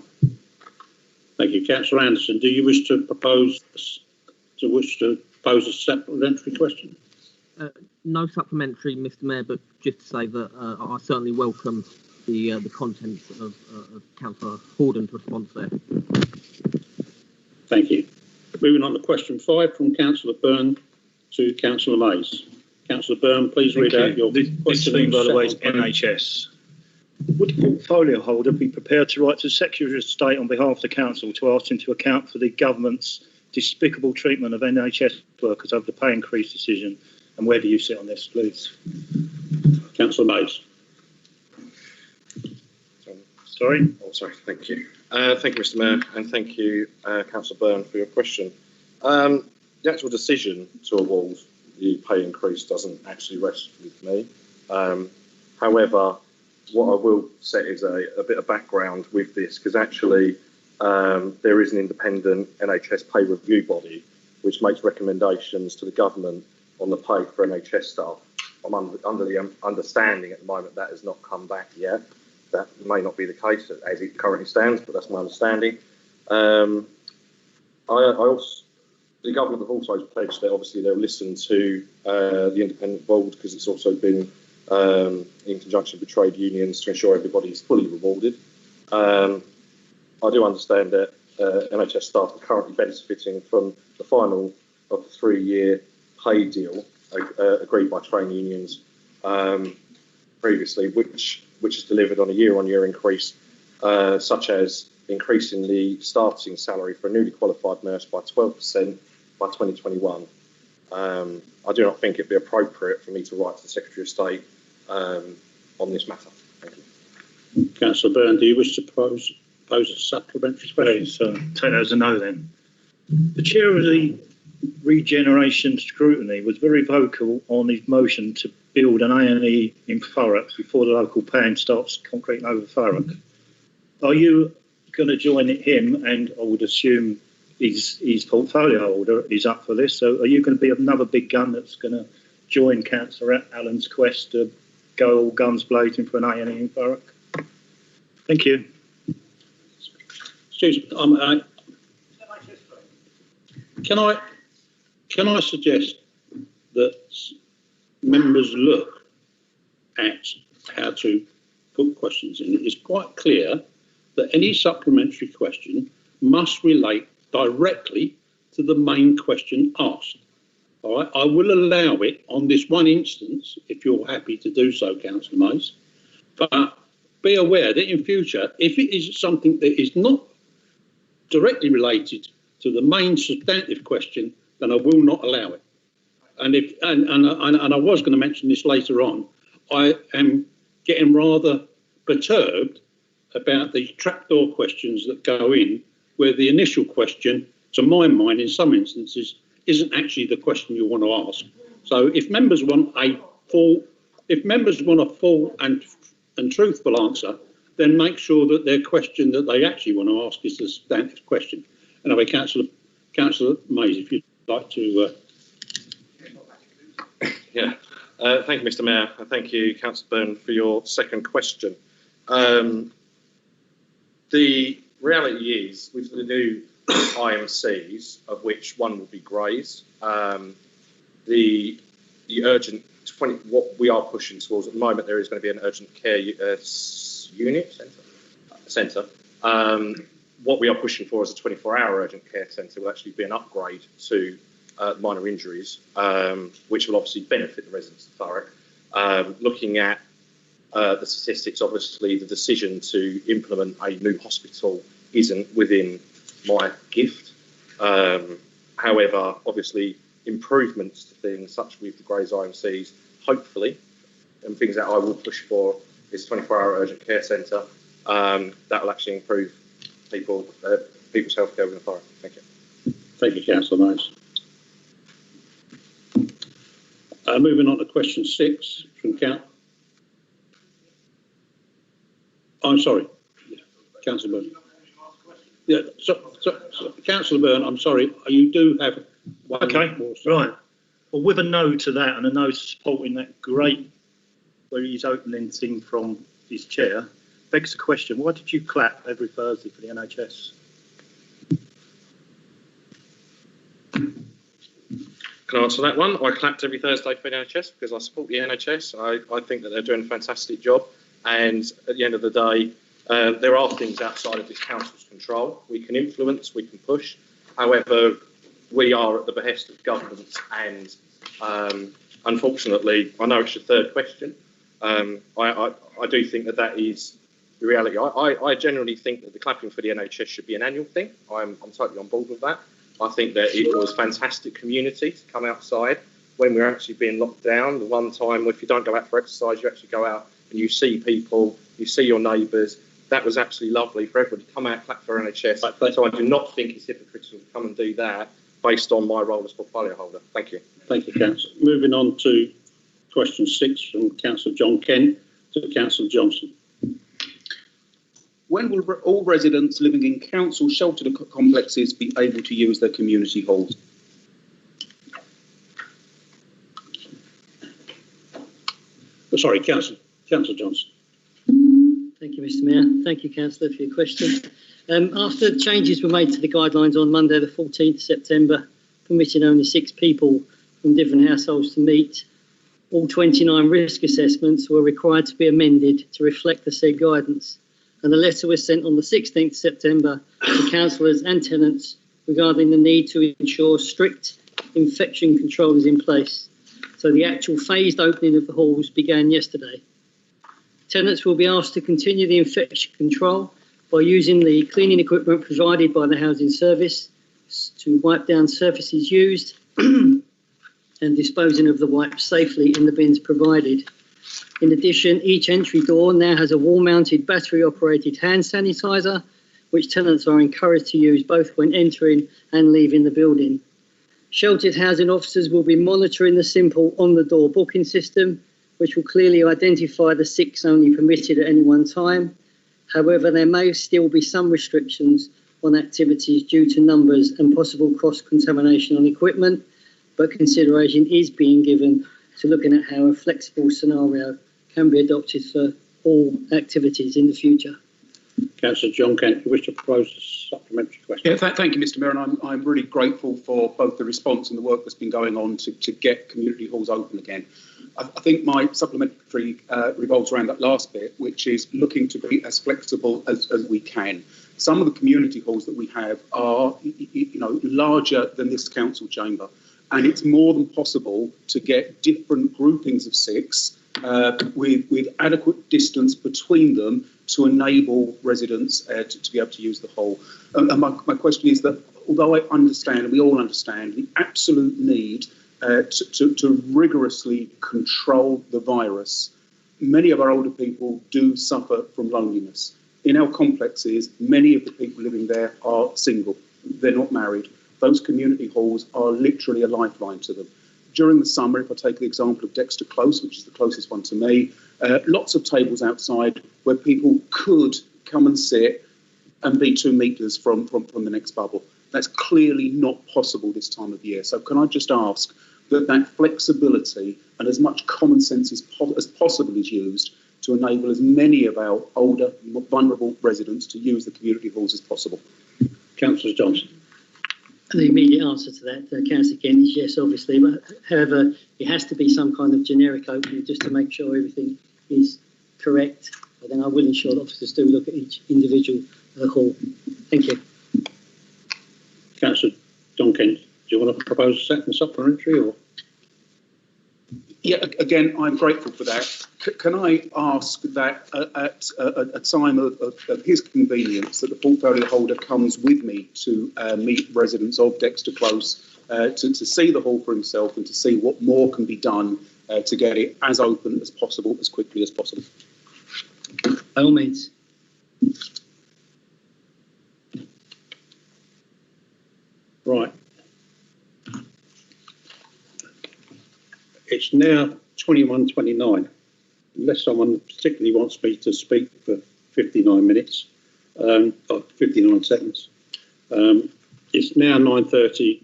Thank you. Councillor Anderson, do you wish to pose a supplementary question? No supplementary, Mr. Mayor, but just to say that I certainly welcome the contents of Councillor Horden's response there. Thank you. Moving on to question 5 from Councillor Byrne to Councillor Mays. Councillor Byrne, please read out your question. This thing, by the way, is NHS. Would the portfolio holder be prepared to write to the Secretary of State on behalf of the Council to ask him to account for the government's despicable treatment of NHS workers over the pay increase decision? And where do you sit on this, please? Councillor Mays. Sorry? Oh, sorry, thank you. Thank you, Mr. Mayor, and thank you, Councillor Byrne, for your question. The actual decision to award the pay increase doesn't actually rest with me. However, what I will set is a bit of background with this, because actually there is an independent NHS pay review body which makes recommendations to the government on the pay for NHS staff. I'm under the understanding at the moment that has not come back yet. That may not be the case as it currently stands, but that's my understanding. The government have also pledged that obviously they'll listen to the independent board, because it's also been in conjunction with trade unions to ensure everybody is fully rewarded. I do understand that NHS staff are currently benefiting from the final of the 3-year pay deal agreed by trade unions previously, which is delivered on a year-on-year increase, such as increasing the starting salary for a newly qualified nurse by 12% by 2021. I do not think it'd be appropriate for me to write to the Secretary of State on this matter. Thank you. Councillor Byrne, do you wish to pose a supplementary question? So take that as a no then. The chair of the Regeneration Scrutiny was very vocal on his motion to build an A&E in Thurrock before the local plan starts concreting over Thurrock. Are you going to join him? And I would assume his portfolio holder is up for this. So are you going to be another big gun that's going to join Councillor Allen's quest to go all guns blazing for an A&E in Thurrock? Thank you. Excuse me, can I suggest that members look at how to put questions in? It is quite clear that any supplementary question must relate directly to the main question asked. All right, I will allow it on this one instance if you're happy to do so, Councillor Mays. But be aware that in future, if it is something that is not directly related to the main substantive question, then I will not allow it. And I was going to mention this later on, I am getting rather perturbed about the trapdoor questions that go in, where the initial question, to my mind, in some instances, isn't actually the question you want to ask. So if members want a full and truthful answer, then make sure that their question that they actually want to ask is the substantive question. Anyway, Councillor Mays, if you'd like to. Yeah, thank you, Mr. Mayor, and thank you, Councillor Byrne, for your second question. The reality is, with the new IMCs, of which one will be Grays, the urgent what we are pushing towards at the moment, there is going to be an urgent care unit centre. What we are pushing for is a 24-hour urgent care centre will actually be an upgrade to minor injuries, which will obviously benefit the residents of Thurrock. Looking at the statistics, obviously the decision to implement a new hospital isn't within my gift. However, obviously improvements to things such with the Grays IMCs, hopefully, and things that I will push for is 24-hour urgent care centre. That will actually improve people's healthcare within Thurrock. Thank you. Thank you, Councillor Mays. Moving on to question 6 from I'm sorry, Councillor Byrne. Yeah, so Councillor Byrne, I'm sorry, you do have one. Okay, right. Well, with a no to that and a no to supporting that great, where he's opening thing from his chair, begs the question, why did you clap every Thursday for the NHS? Can I answer that one? I clapped every Thursday for the NHS because I support the NHS. I think that they're doing a fantastic job. And at the end of the day, there are things outside of this council's control. We can influence, we can push. However, we are at the behest of government. And unfortunately, I know it's your third question. I do think that is the reality. I generally think that the clapping for the NHS should be an annual thing. I'm totally on board with that. I think that it was fantastic community to come outside when we're actually being locked down. The one time, if you don't go out for exercise, you actually go out and you see people, you see your neighbours. That was absolutely lovely for everybody to come out and clap for NHS. So I do not think it's hypocritical to come and do that based on my role as portfolio holder. Thank you. Thank you, Councillor. Moving on to question 6 from Councillor John Kent to Councillor Johnson. When will all residents living in council sheltered complexes be able to use their community halls? Sorry, Councillor Johnson. Thank you, Mr. Mayor. Thank you, Councillor, for your question. After changes were made to the guidelines on Monday, the 14th September, permitting only 6 people from different households to meet, all 29 risk assessments were required to be amended to reflect the said guidance. And a letter was sent on the 16th September to councillors and tenants regarding the need to ensure strict infection control is in place. So the actual phased opening of the halls began yesterday. Tenants will be asked to continue the infection control by using the cleaning equipment provided by the housing service to wipe down surfaces used and disposing of the wipes safely in the bins provided. In addition, each entry door now has a wall-mounted battery-operated hand sanitizer, which tenants are encouraged to use both when entering and leaving the building. Sheltered housing officers will be monitoring the simple on-the-door booking system, which will clearly identify the 6 only permitted at any one time. However, there may still be some restrictions on activities due to numbers and possible cross-contamination on equipment, but consideration is being given to looking at how a flexible scenario can be adopted for all activities in the future. Councillor John Kent, you wish to propose a supplementary question? Yeah, thank you, Mr. Mayor, and I'm really grateful for both the response and the work that's been going on to get community halls open again. I think my supplementary revolves around that last bit, which is looking to be as flexible as we can. Some of the community halls that we have are, larger than this council chamber, and it's more than possible to get different groupings of 6 with adequate distance between them to enable residents to be able to use the hall. And my question is that although I understand, and we all understand, the absolute need to rigorously control the virus, many of our older people do suffer from loneliness. In our complexes, many of the people living there are single. They're not married. Those community halls are literally a lifeline to them. During the summer, if I take the example of Dexter Close, which is the closest one to me, lots of tables outside where people could come and sit and be 2 metres from the next bubble. That's clearly not possible this time of year. So can I just ask that flexibility and as much common sense as possible is used to enable as many of our older, vulnerable residents to use the community halls as possible? Councillor Johnson. The immediate answer to that, Councillor Kent, is yes, obviously. But however, it has to be some kind of generic opening just to make sure everything is correct. But then I will ensure that officers do look at each individual hall. Thank you. Councillor John Kent, do you want to propose a second supplementary? Or? Yeah, again, I'm grateful for that. Can I ask that at a time of his convenience that the portfolio holder comes with me to meet residents of Dexter Close to see the hall for himself and to see what more can be done to get it as open as possible, as quickly as possible? By all means. Right. It's now 21:29. Unless someone particularly wants me to speak for 59 minutes, or 59 seconds. It's now 9:30,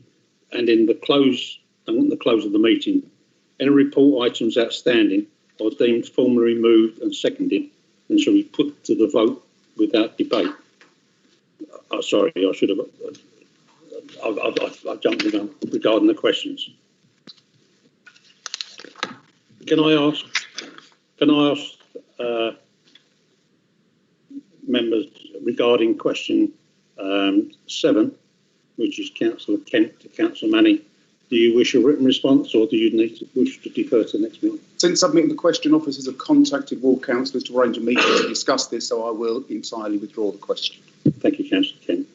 and in the close of the meeting, any report items outstanding are deemed formally moved and seconded and shall be put to the vote without debate. Sorry, I should have. I've jumped in regarding the questions. Can I ask members regarding question 7, which is Councillor Kent to Councillor Manning? Do you wish a written response, or do you wish to defer to the next meeting? Since submitting the question, officers have contacted ward councillors to arrange a meeting to discuss this, so I will entirely withdraw the question. Thank you, Councillor Kent.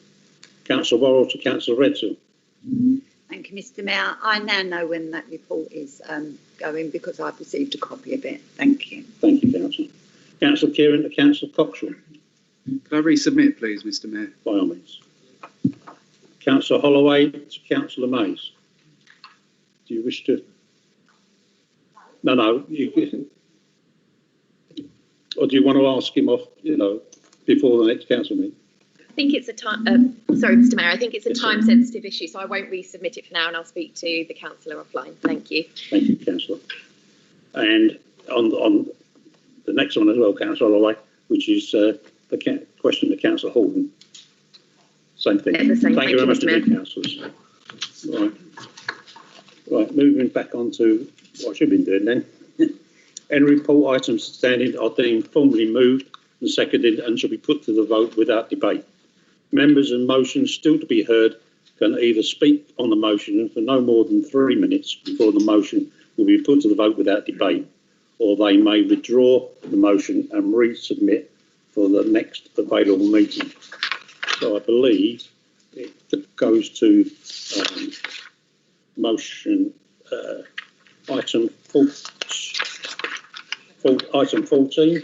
Councillor Worrell to Councillor Redfield. Thank you, Mr. Mayor. I now know when that report is going because I've received a copy of it. Thank you. Thank you, Councillor. Councillor Kieran to Councillor Coxall. Could I resubmit, please, Mr. Mayor? By all means. Councillor Holloway to Councillor Mays. Do you wish to? No. Or do you want to ask him off, before the next council meeting? I think it's a time. Sorry, Mr. Mayor. I think it's a time-sensitive issue, so I won't resubmit it for now, and I'll speak to the councillor offline. Thank you. Thank you, councillor. And on the next one as well, Councillor Holloway, which is the question to Councillor Holden. Same thing. Yeah, the same. Thank you very much indeed, councillors. Right, moving back on to what I should have been doing then. Any report items standing are deemed formally moved and seconded and shall be put to the vote without debate. Members and motions still to be heard can either speak on the motion for no more than 3 minutes before the motion will be put to the vote without debate, or they may withdraw the motion and resubmit for the next available meeting. So I believe it goes to motion item 14,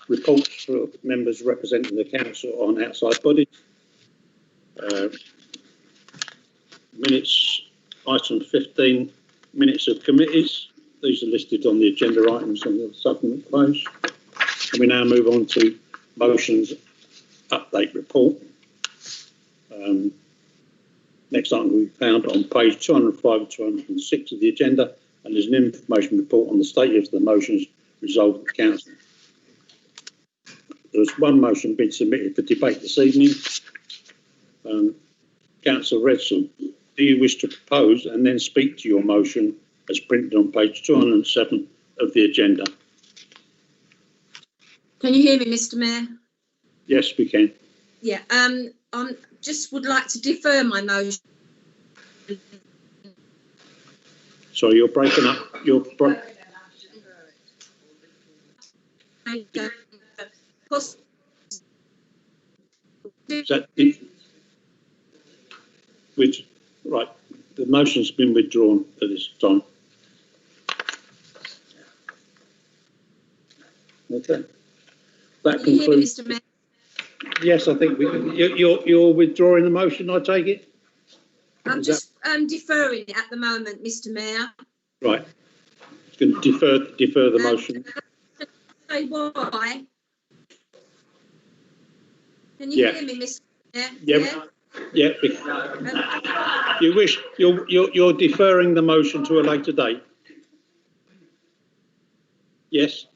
reports for members representing the council on outside bodies. Minutes, item 15, minutes of committees. These are listed on the agenda items on the supplement page. And we now move on to motions update report. Next item we found on page 205 and 206 of the agenda, and there's an information report on the status of the motions resolved at the council. There's one motion being submitted for debate this evening. Councillor Redfield, do you wish to propose and then speak to your motion as printed on page 207 of the agenda? Can you hear me, Mr. Mayor? Yes, we can. Yeah. I just would like to defer my motion. Sorry, you're breaking up. Is that it? Right, the motion's been withdrawn at this time. Okay. That concludes. Mr. Mayor? Yes, I think you're withdrawing the motion, I take it? I'm just deferring it at the moment, Mr. Mayor. Right. Going to defer the motion. Say why. Can you hear me, Mr. Mayor? Yeah. You wish you're deferring the motion to a later date? Yes.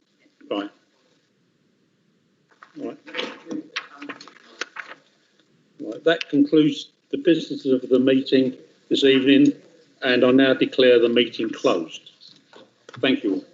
Right. Right. That concludes the business of the meeting this evening, and I now declare the meeting closed. Thank you all.